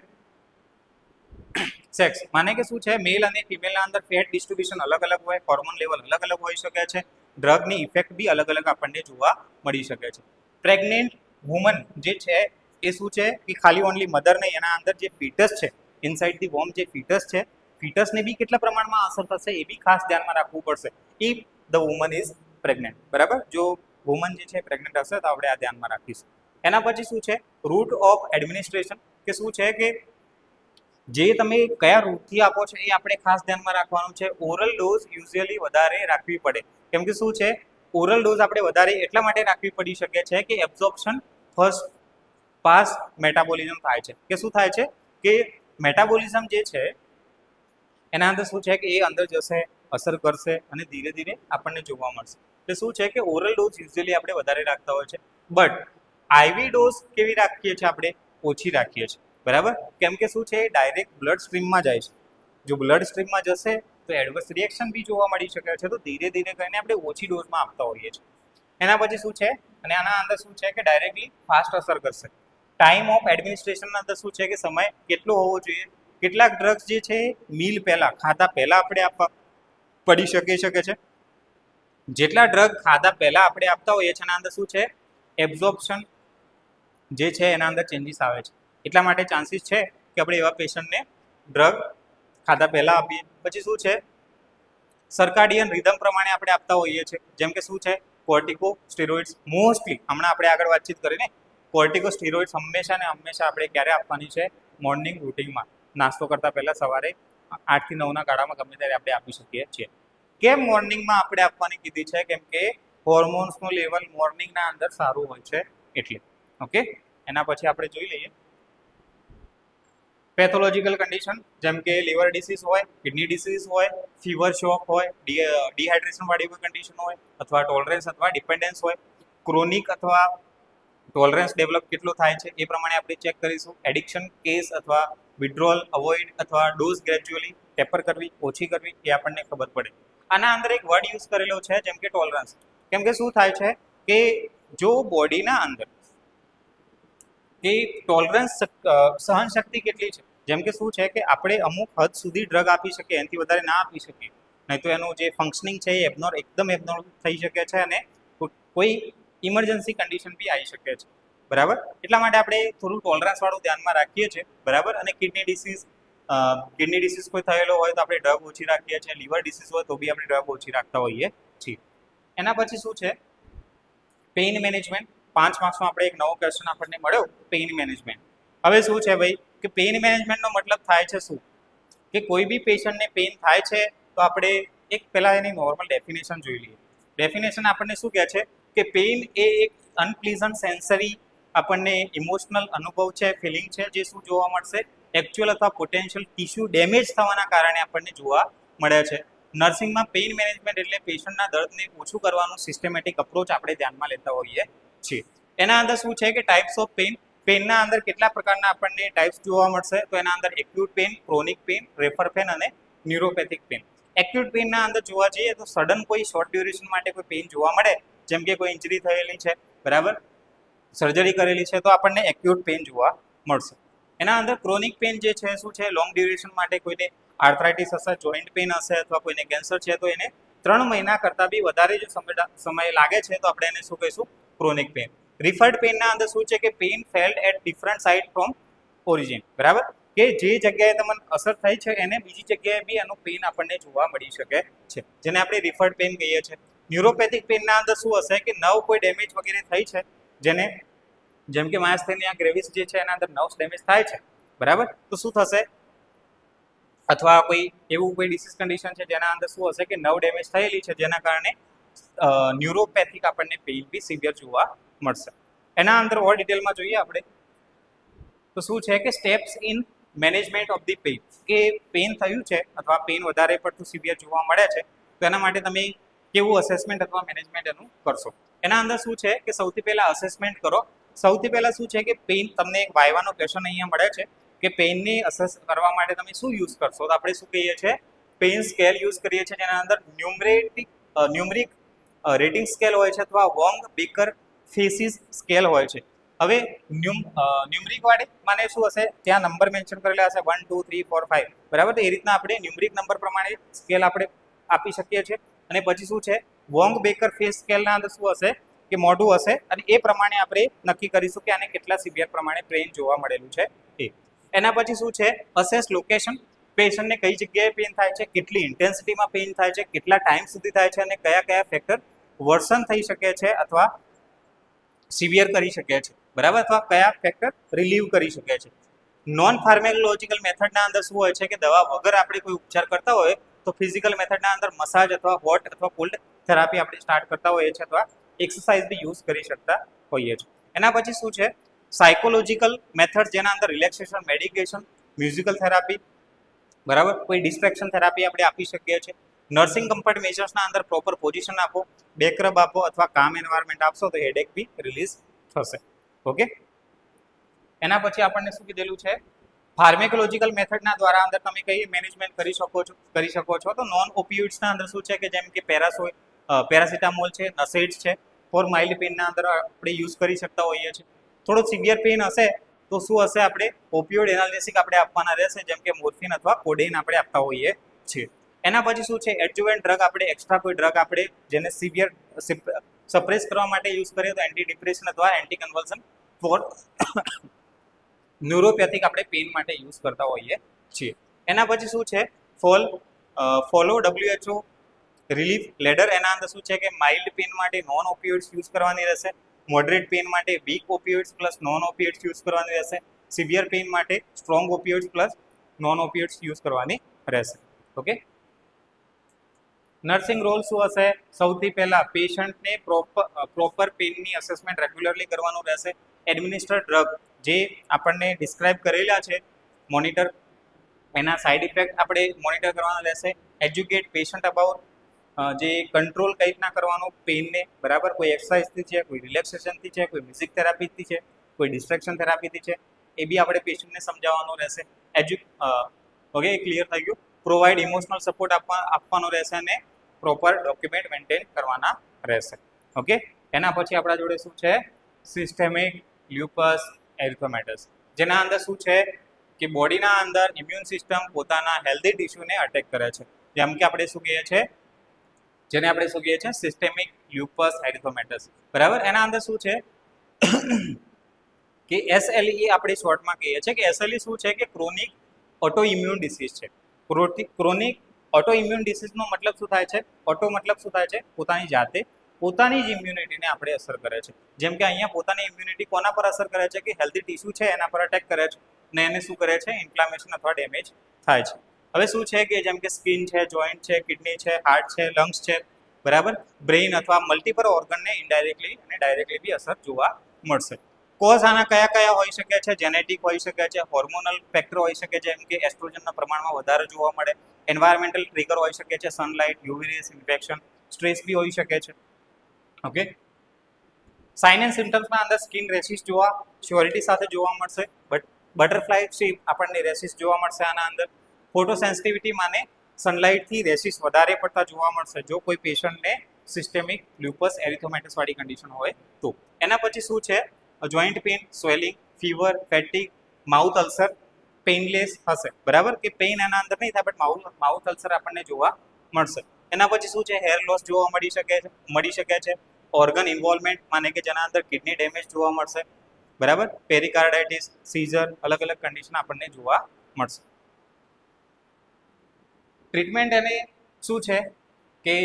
સેક્સ, માને કે શું છે મેલ અને ફિમેલના અંદર ફેટ ડિસ્ટ્રીબ્યુશન અલગ અલગ હોય, હોર્મોન લેવલ અલગ અલગ હોઈ શકે છે, ડ્રગની ઇફેક્ટ બી અલગ અલગ આપણને જોવા મળી શકે છે. પ્રેગ્નેન્ટ વુમન જે છે એ શું છે કે ખાલી ઓનલી મધર નહીં, એના અંદર જે ફીટસ છે, ઇનસાઇડ ધી વોમ જે ફીટસ છે, ફીટસને બી કેટલા પ્રમાણમાં અસર થશે એ બી ખાસ ધ્યાનમાં રાખવું પડશે if the woman is pregnant, બરાબર. જો વુમન જે છે પ્રેગ્નેન્ટ હશે તો આપણે આ ધ્યાનમાં રાખીશું. એના પછી શું છે રૂટ ઓફ એડમિનિસ્ટ્રેશન, કે શું છે કે જે તમે કયા રૂટથી આપો છો એ આપણે ખાસ ધ્યાનમાં રાખવાનું છે. ઓરલ ડોઝ યુઝ્યુઅલી વધારે રાખવી પડે, કેમ કે શું છે ઓરલ ડોઝ આપણે વધારે એટલા માટે રાખવી પડી શકે છે કે એબ્ઝોર્પ્શન ફર્સ્ટ પાસ મેટાબોલિઝમ થાય છે, કે શું થાય છે કે મેટાબોલિઝમ જે છે એના અંદર શું છે કે એ અંદર જશે, અસર કરશે અને ધીરે ધીરે આપણને જોવા મળશે. એટલે શું છે કે ઓરલ ડોઝ યુઝ્યુઅલી આપણે વધારે રાખતા હોય છે, બટ આઈવી ડોઝ કેવી રાખીએ છીએ આપણે, ઓછી રાખીએ છીએ, બરાબર, કેમ કે શું છે ડાયરેક્ટ બ્લડ સ્ટ્રીમમાં જાય છે. જો બ્લડ સ્ટ્રીમમાં જશે તો એડવર્સ રિએક્શન બી જોવા મળી શકે છે, તો ધીરે ધીરે કરીને આપણે ઓછી ડોઝમાં આપતા હોઈએ છીએ. એના પછી શું છે, અને આના અંદર શું છે કે ડાયરેક્ટલી ફાસ્ટ અસર કરશે. ટાઈમ ઓફ એડમિનિસ્ટ્રેશનના અંદર શું છે કે સમય કેટલો હોવો જોઈએ. કેટલાક ડ્રગ્સ જે છે મીલ પહેલા, ખાધા પહેલા આપણે આપવા પડી શકે છે. જેટલા ડ્રગ ખાધા પહેલા આપણે આપતા હોઈએ છીએ એના અંદર શું છે એબ્ઝોર્પ્શન જે છે એના અંદર ચેન્જીસ આવે છે, એટલા માટે ચાન્સીસ છે કે આપણે એવા પેશન્ટને ડ્રગ ખાધા પહેલા આપીએ. પછી શું છે સર્કાડિયન રિધમ પ્રમાણે આપણે આપતા હોઈએ છીએ, જેમ કે શું છે કોર્ટિકો સ્ટેરોઇડ્સ, મોસ્ટલી હમણાં આપણે આગળ વાતચીત કરીને કોર્ટિકો સ્ટેરોઇડ્સ હંમેશા ને હંમેશા આપણે ક્યારે આપવાની છે, મોર્નિંગ રૂટીનમાં, નાસ્તો કરતા પહેલા સવારે 8 થી 9ના ગાળામાં ગમે ત્યારે આપણે આપી શકીએ છીએ. કેમ મોર્નિંગમાં આપણે આપવાની કીધી છે, કેમ કે હોર્મોન્સનું લેવલ મોર્નિંગના અંદર સારું હોય છે એટલે. ઓકે, એના પછી આપણે જોઈ લઈએ પેથોલોજીકલ કન્ડિશન, જેમ કે લીવર ડિસીઝ હોય, કિડની ડિસીઝ હોય, ફીવર શોક હોય, ડિહાઇડ્રેશન વાળી કોઈ કન્ડિશન હોય, અથવા ટોલરન્સ અથવા ડિપેન્ડન્સ હોય, ક્રોનિક અથવા ટોલરન્સ ડેવલપ કેટલો થાય છે એ પ્રમાણે આપણે ચેક કરીશું. એડિક્શન કેસ અથવા વિડ્રોલ, અવોઇડ અથવા ડોઝ ગ્રેજ્યુઅલી ટેપર કરવી, ઓછી કરવી એ આપણને ખબર પડે. આના અંદર એક વર્ડ યુઝ કરેલો છે જેમ કે ટોલરન્સ, કેમ કે શું થાય છે કે જો બોડીના અંદર કે ટોલરન્સ સહન શક્તિ કેટલી છે, જેમ કે શું છે કે આપણે અમુક હદ સુધી ડ્રગ આપી શકીએ, એનાથી વધારે ના આપી શકીએ, નહીં તો એનું જે ફંક્શનિંગ છે એ એકદમ એબનોર્મલ થઈ શકે છે અને કોઈ ઇમરજન્સી કન્ડિશન બી આવી શકે છે, બરાબર. એટલા માટે આપણે થોડું ટોલરન્સ વાળું ધ્યાનમાં રાખીએ છીએ, બરાબર. અને કિડની ડિસીઝ કોઈ થયેલો હોય તો આપણે ડ્રગ ઓછી રાખીએ છીએ, લીવર ડિસીઝ હોય તો બી આપણે ડ્રગ ઓછી રાખતા હોઈએ છીએ. એના પછી શું છે પેઇન મેનેજમેન્ટ. 5 માર્ક્સમાં આપણે એક નવો ક્વેશ્ચન આપણને મળ્યો, પેઇન મેનેજમેન્ટ. હવે શું છે ભાઈ કે પેઇન મેનેજમેન્ટનો મતલબ થાય છે શું, કે કોઈ બી પેશન્ટને પેઇન થાય છે તો આપણે એક પહેલા એની નોર્મલ ડેફિનેશન જોઈ લઈએ. ડેફિનેશન આપણને શું કહે છે કે પેઇન એ એક અનપ્લીઝન્ટ સેન્સરી આપણને ઇમોશનલ અનુભવ છે, ફિલિંગ છે, જે શું જોવા મળશે એકચ્યુઅલ અથવા પોટેન્શિયલ ટિશ્યુ ડેમેજ થવાના કારણે આપણને જોવા મળે છે. નર્સિંગમાં પેઇન મેનેજમેન્ટ એટલે પેશન્ટના દર્દને ઓછું કરવાનું સિસ્ટમેટિક અપ્રોચ આપણે ધ્યાનમાં લેતા હોઈએ છીએ. એના અંદર શું છે કે ટાઈપ્સ ઓફ પેઇન, પેઇનના અંદર કેટલા પ્રકારના આપણને ટાઈપ્સ જોવા મળશે, તો એના અંદર acute pain, chronic pain, refer pain અને ન્યુરોપેથિક પેઇન. એક્યુટ પેઇનના અંદર જોવા જઈએ તો સડન કોઈ શોર્ટ ડ્યુરેશન માટે કોઈ પેઇન જોવા મળે, જેમ કે કોઈ ઇન્જરી થયેલી છે, બરાબર, સર્જરી કરેલી છે, તો આપણને એક્યુટ પેઇન જોવા મળશે. એના અંદર ક્રોનિક પેઇન જે છે શું છે લોંગ ડ્યુરેશન માટે, કોઈને આર્થરાઇટિસ હશે, જોઈન્ટ પેઇન હશે અથવા કોઈને કેન્સર છે તો એને 3 મહિના કરતાં બી વધારે જો સમય લાગે છે તો આપણે એને શું કહીશું ક્રોનિક પેઇન. રિફર્ડ પેઇનના અંદર શું છે કે pain felt at different site from origin, બરાબર, કે જે જગ્યાએ તમને અસર થઈ છે એને બીજી જગ્યાએ બી એનું પેઇન આપણને જોવા મળી શકે છે, જેને આપણે રિફર્ડ પેઇન કહીએ છીએ. ન્યુરોપેથિક પેઇનના અંદર શું હશે કે નર્વ કોઈ ડેમેજ વગેરે થઈ છે, જેને જેમ કે માયસ્થેનિયા ગ્રેવિસ જે છે એના અંદર નર્વ્સ ડેમેજ થાય છે, બરાબર, તો શું થશે અથવા કોઈ એવું કોઈ ડિસીઝ કન્ડિશન છે જેના અંદર શું હશે કે નર્વ ડેમેજ થયેલી છે જેના કારણે ન્યુરોપેથિક આપણને પેઇન બી સિવિયર જોવા મળશે. એના અંદર ઓર ડિટેલમાં જોઈએ આપણે તો શું છે કે steps in management of the pain, કે પેઇન થયું છે અથવા પેઇન વધારે પડતું સિવિયર જોવા મળે છે તો એના માટે તમે કેવું અસેસમેન્ટ અથવા મેનેજમેન્ટ એનું કરશો. એના અંદર શું છે કે સૌથી પહેલા અસેસમેન્ટ કરો. સૌથી પહેલા શું છે કે પેઇન, તમને એક વાયવાનો ક્વેશ્ચન અહીંયા મળે છે કે પેઇનની અસેસ કરવા માટે તમે શું યુઝ કરશો, તો આપણે શું કહીએ છીએ પેઇન સ્કેલ યુઝ કરીએ છીએ જેના અંદર ન્યુમરિક રેટિંગ સ્કેલ હોય છે અથવા વોંગ બેકર ફેસિસ સ્કેલ હોય છે. હવે ન્યુમરિક વાળે માને શું હશે, ત્યાં નંબર મેન્શન કરેલા હશે 1 2 3 4 5, બરાબર. તો એ રીતના આપણે ન્યુમરિક નંબર પ્રમાણે સ્કેલ આપણે આપી શકીએ છીએ. અને પછી શું છે વોંગ બેકર ફેસ સ્કેલના અંદર શું હશે કે મોઢું હશે અને એ પ્રમાણે આપણે નક્કી કરીશું કે આને કેટલા સિવિયર પ્રમાણે પેઇન જોવા મળેલું છે એ. એના પછી શું છે અસેસ લોકેશન, પેશન્ટને કઈ જગ્યાએ પેઇન થાય છે, કેટલી ઇન્ટેન્સિટીમાં પેઇન થાય છે, કેટલા ટાઈમ સુધી થાય છે અને કયા કયા ફેક્ટર વર્સન થઈ શકે છે અથવા સિવિયર કરી શકે છે, બરાબર, અથવા કયા ફેક્ટર રિલીવ કરી શકે છે. નોન ફાર્મેકોલોજીકલ મેથડના અંદર શું હોય છે કે દવા વગર આપણે કોઈ ઉપચાર કરતા હોય તો ફિઝિકલ મેથડના અંદર મસાજ અથવા હોટ અથવા કોલ્ડ થેરાપી આપણે સ્ટાર્ટ કરતા હોઈએ છીએ અથવા એક્સરસાઇઝ બી યુઝ કરી શકતા હોઈએ છીએ. એના પછી શું છે સાયકોલોજીકલ મેથડ, જેના અંદર રિલેક્સેશન, મેડિકેશન, મ્યુઝિકલ થેરાપી, બરાબર, કોઈ ડિસ્ટ્રેક્શન થેરાપી આપણે આપી શકીએ છીએ. નર્સિંગ કમ્ફર્ટ મેજર્સના અંદર પ્રોપર પોઝિશન આપો, બેક રબ આપો અથવા કામ એન્વાયરમેન્ટ આપશો તો હેડેક બી રિલીઝ થશે. ઓકે. એના પછી આપણને શું કીધેલું છે ફાર્મેકોલોજીકલ મેથડના દ્વારા અંદર તમે કઈ મેનેજમેન્ટ કરી શકો છો તો નોન ઓપિયોઇડ્સના અંદર શું છે કે જેમ કે પેરાસિટામોલ છે, નસેડ્સ છે, ફોર માઇલ્ડ પેઇનના અંદર આપણે યુઝ કરી શકતા હોઈએ છીએ. થોડો સિવિયર પેઇન હશે તો શું હશે આપણે ઓપિયોઇડ એનાલ્જેસિક આપણે આપવાના રહેશે, જેમ કે મોર્ફિન અથવા કોડેઇન આપણે આપતા હોઈએ છીએ. એના પછી શું છે એડજુવેન્ટ ડ્રગ, આપણે એક્સ્ટ્રા કોઈ ડ્રગ આપણે જેને સિવિયર સપ્રેસ કરવા માટે યુઝ કરીએ તો એન્ટી ડિપ્રેશન અથવા એન્ટી કન્વલ્સન ફોર ન્યુરોપેથિક આપણે પેઇન માટે યુઝ કરતા હોઈએ છીએ. એના પછી શું છે ફોલો WHO રિલીફ લેડર. એના અંદર શું છે કે માઇલ્ડ પેઇન માટે નોન ઓપિયોઇડ્સ યુઝ કરવાની રહેશે, મોડરેટ પેઇન માટે વીક ઓપિયોઇડ્સ પ્લસ નોન ઓપિયોઇડ્સ યુઝ કરવાની રહેશે, સિવિયર પેઇન માટે સ્ટ્રોંગ ઓપિયોઇડ્સ પ્લસ નોન ઓપિયોઇડ્સ યુઝ કરવાની રહેશે. ઓકે. નર્સિંગ રોલ શું હશે, સૌથી પહેલા પેશન્ટને પ્રોપર પેઇનની અસેસમેન્ટ રેગ્યુલરલી કરવાનું રહેશે. એડમિનિસ્ટર ડ્રગ જે આપણને ડિસ્ક્રાઇબ કરેલા છે મોનિટર, એના સાઇડ ઇફેક્ટ આપણે મોનિટર કરવાના રહેશે. એજ્યુકેટ પેશન્ટ અબાઉટ જે કંટ્રોલ કઈ રીતના કરવાનો પેઇનને, બરાબર, કોઈ એક્સરસાઇઝથી છે, કોઈ રિલેક્સેશનથી છે, કોઈ મ્યુઝિક થેરાપીથી છે, કોઈ ડિસ્ટ્રેક્શન થેરાપીથી છે, એ બી આપણે પેશન્ટને સમજાવવાનું રહેશે. ઓકે, ક્લિયર થઈ ગયું. પ્રોવાઈડ ઇમોશનલ સપોર્ટ આપવાનો રહેશે અને પ્રોપર ડોક્યુમેન્ટ મેન્ટેન કરવાના રહેશે. ઓકે. એના પછી આપણા જોડે શું છે સિસ્ટેમિક લ્યુપસ એરિથ્રોમેટસ, જેના અંદર શું છે કે બોડીના અંદર ઇમ્યુન સિસ્ટમ પોતાના હેલ્ધી ટિશ્યુને અટેક કરે છે, જેમ કે આપણે શું કહીએ છીએ જેને આપણે શું કહીએ છીએ સિસ્ટેમિક લ્યુપસ એરિથ્રોમેટસ, બરાબર. એના અંદર શું છે કે SLE આપણે શોર્ટમાં કહીએ છીએ કે SLE શું છે કે ક્રોનિક ઓટો ઇમ્યુન ડિસીઝ છે. ક્રોનિક ઓટો ઇમ્યુન ડિસીઝનો મતલબ શું થાય છે, ઓટો મતલબ શું થાય છે પોતાની જાતે પોતાની જ ઇમ્યુનિટીને આપણે અસર કરે છે. જેમ કે અહીંયા પોતાની ઇમ્યુનિટી કોના પર અસર કરે છે કે હેલ્ધી ટિશ્યુ છે એના પર અટેક કરે છે ને એને શું કરે છે ઇન્ફ્લામેશન અથવા ડેમેજ થાય છે. હવે શું છે કે જેમ કે સ્કિન છે, જોઈન્ટ છે, કિડની છે, હાર્ટ છે, લંગ્સ છે, બરાબર, બ્રેઇન અથવા મલ્ટીપલ ઓર્ગનને ઇનડાયરેક્ટલી અને ડાયરેક્ટલી બી અસર જોવા મળશે. કોઝ આના કયા કયા હોઈ શકે છે, જેનેટિક હોઈ શકે છે, હોર્મોનલ ફેક્ટર હોઈ શકે છે જેમ કે એસ્ટ્રોજનના પ્રમાણમાં વધારે જોવા મળે, એન્વાયરમેન્ટલ ટ્રિગર હોઈ શકે છે, sunlight, UV rays, infection, stress બી હોઈ શકે છે. ઓકે. સાઇન એન્ડ સિમ્ટમ્સના અંદર સ્કિન રેશિસ જોવા શ્યોરિટી સાથે જોવા મળશે, બટરફ્લાય શેપ આપણને રેશિસ જોવા મળશે આના અંદર. ફોટો સેન્સિટિવિટી માને સનલાઇટથી રેશિસ વધારે પડતા જોવા મળશે જો કોઈ પેશન્ટને સિસ્ટેમિક લ્યુપસ એરિથ્રોમેટસ વાળી કન્ડિશન હોય તો. એના પછી શું છે joint pain, swelling, fever, fatigue, mouth ulcer, painless હશે, બરાબર, કે પેઇન એના અંદર નહીં થાય બટ માઉથ અલ્સર આપણને જોવા મળશે. એના પછી શું છે હેર લોસ જોવા મળી શકે છે. ઓર્ગન ઇન્વોલ્વમેન્ટ માને કે જેના અંદર કિડની ડેમેજ જોવા મળશે, બરાબર, પેરિકાર્ડાઇટિસ, સીઝર, અલગ અલગ કન્ડિશન આપણને જોવા મળશે. ટ્રીટમેન્ટ એને શું છે કે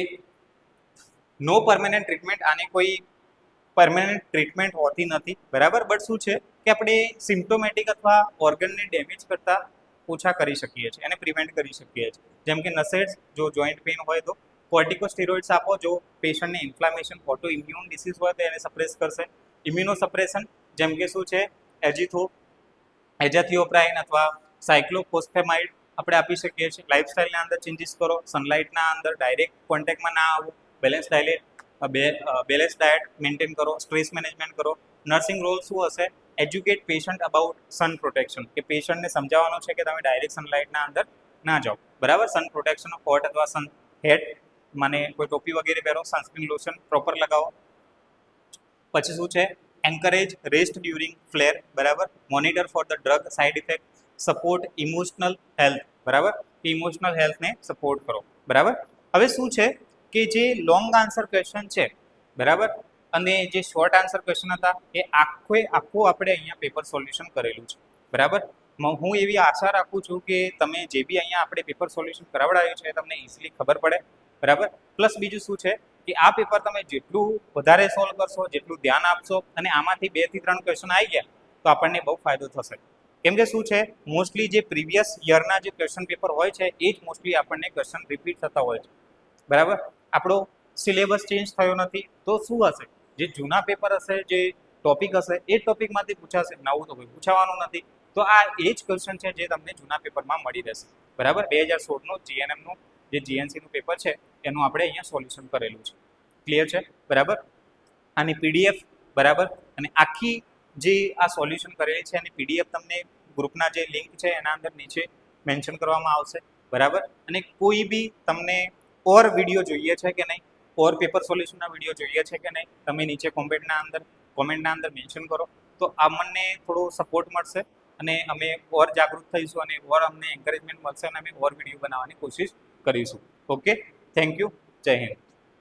નો પરમેનન્ટ ટ્રીટમેન્ટ, આને કોઈ પરમેનન્ટ ટ્રીટમેન્ટ હોતી નથી, બરાબર, બટ શું છે કે આપણે સિમ્પ્ટોમેટિક અથવા ઓર્ગનને ડેમેજ કરતા ઓછા કરી શકીએ છીએ અને પ્રિવેન્ટ કરી શકીએ છીએ. જેમ કે નસેડ્સ, જો જોઈન્ટ પેઇન હોય તો કોર્ટિકોસ્ટેરોઇડ્સ આપો, જો પેશન્ટને ઇન્ફ્લામેશન ઓટો ઇમ્યુન ડિસીઝ હોય તો એને સપ્રેસ કરશે. ઇમ્યુનો સપ્રેશન જેમ કે શું છે એઝેથિયોપ્રાઇન અથવા સાયક્લોફોસ્ફેમાઇડ આપણે આપી શકીએ છીએ. લાઇફસ્ટાઇલના અંદર ચેન્જીસ કરો, સનલાઇટના અંદર ડાયરેક્ટ કોન્ટેક્ટમાં ના આવો, બેલેન્સ ડાયટ મેન્ટેન કરો, સ્ટ્રેસ મેનેજમેન્ટ કરો. નર્સિંગ રોલ શું હશે? Educate patient about sun protection, કે પેશન્ટને સમજાવવાનું છે કે તમે ડાયરેક્ટ સનલાઇટના અંદર ના જાઓ, બરાબર. સન પ્રોટેક્શન ઓફ હોટ અથવા સન હેડ, મને કોઈ ટોપી વગેરે પહેરો, સનસ્ક્રીન લોશન પ્રોપર લગાવો. પછી શું છે? એન્કરેજ રેસ્ટ ડ્યુરિંગ ફ્લેર, બરાબર. Monitor for the drug side effect, support emotional health, બરાબર. ઇમોશનલ હેલ્થને સપોર્ટ કરો, બરાબર. હવે શું છે કે જે લોંગ આન્સર ક્વેશ્ચન છે, બરાબર, અને જે શોર્ટ આન્સર ક્વેશ્ચન હતા એ આખું આપણે અહીંયા પેપર સોલ્યુશન કરેલું છે, બરાબર. હું એવી આશા રાખું છું કે તમે જે બી અહીંયા આપણે પેપર સોલ્યુશન કરાવડાવ્યું છે તમને ઇઝીલી ખબર પડે, બરાબર. પ્લસ બીજું શું છે કે આ પેપર તમે જેટલું વધારે સોલ્વ કરશો, જેટલું ધ્યાન આપશો, અને આમાંથી 2 થી 3 ક્વેશ્ચન આવી ગયા તો આપણને બહુ ફાયદો થશે. કેમ કે શું છે, મોસ્ટલી જે પ્રીવિયસ યરના જે ક્વેશ્ચન પેપર હોય છે એ જ મોસ્ટલી આપણને ક્વેશ્ચન રિપીટ થતા હોય છે, બરાબર. આપણો સિલેબસ ચેન્જ થયો નથી તો શું હશે? જે જૂના પેપર હશે, જે ટોપિક હશે એ ટોપિકમાંથી પૂછાશે, નવું તો કોઈ પૂછાવાનું નથી. તો આ એ જ ક્વેશ્ચન છે જે તમને જૂના પેપરમાં મળી રહેશે, બરાબર. 2016નું જીએનએમનું જે જીએનસીનું પેપર છે એનું આપણે અહીંયા સોલ્યુશન કરેલું છે. ક્લિયર છે, બરાબર. આની પીડીએફ, બરાબર, અને આખી જે આ સોલ્યુશન કરેલી છે એની પીડીએફ તમને ગ્રુપના જે લિંક છે એના અંદર નીચે મેન્શન કરવામાં આવશે, બરાબર. અને કોઈ બી તમને ઓર વિડીયો જોઈએ છે કે નહીં, ઓર પેપર સોલ્યુશનના વિડીયો જોઈએ છે કે નહીં, તમે નીચે કોમેન્ટના અંદર મેન્શન કરો તો અમને થોડો સપોર્ટ મળશે અને અમે ઓર જાગૃત થઈશું અને ઓર અમને એન્કરેજમેન્ટ મળશે અને અમે ઓર વિડીયો બનાવવાની કોશિશ કરીશું. ઓકે, થેન્ક યુ, જય હિન્દ.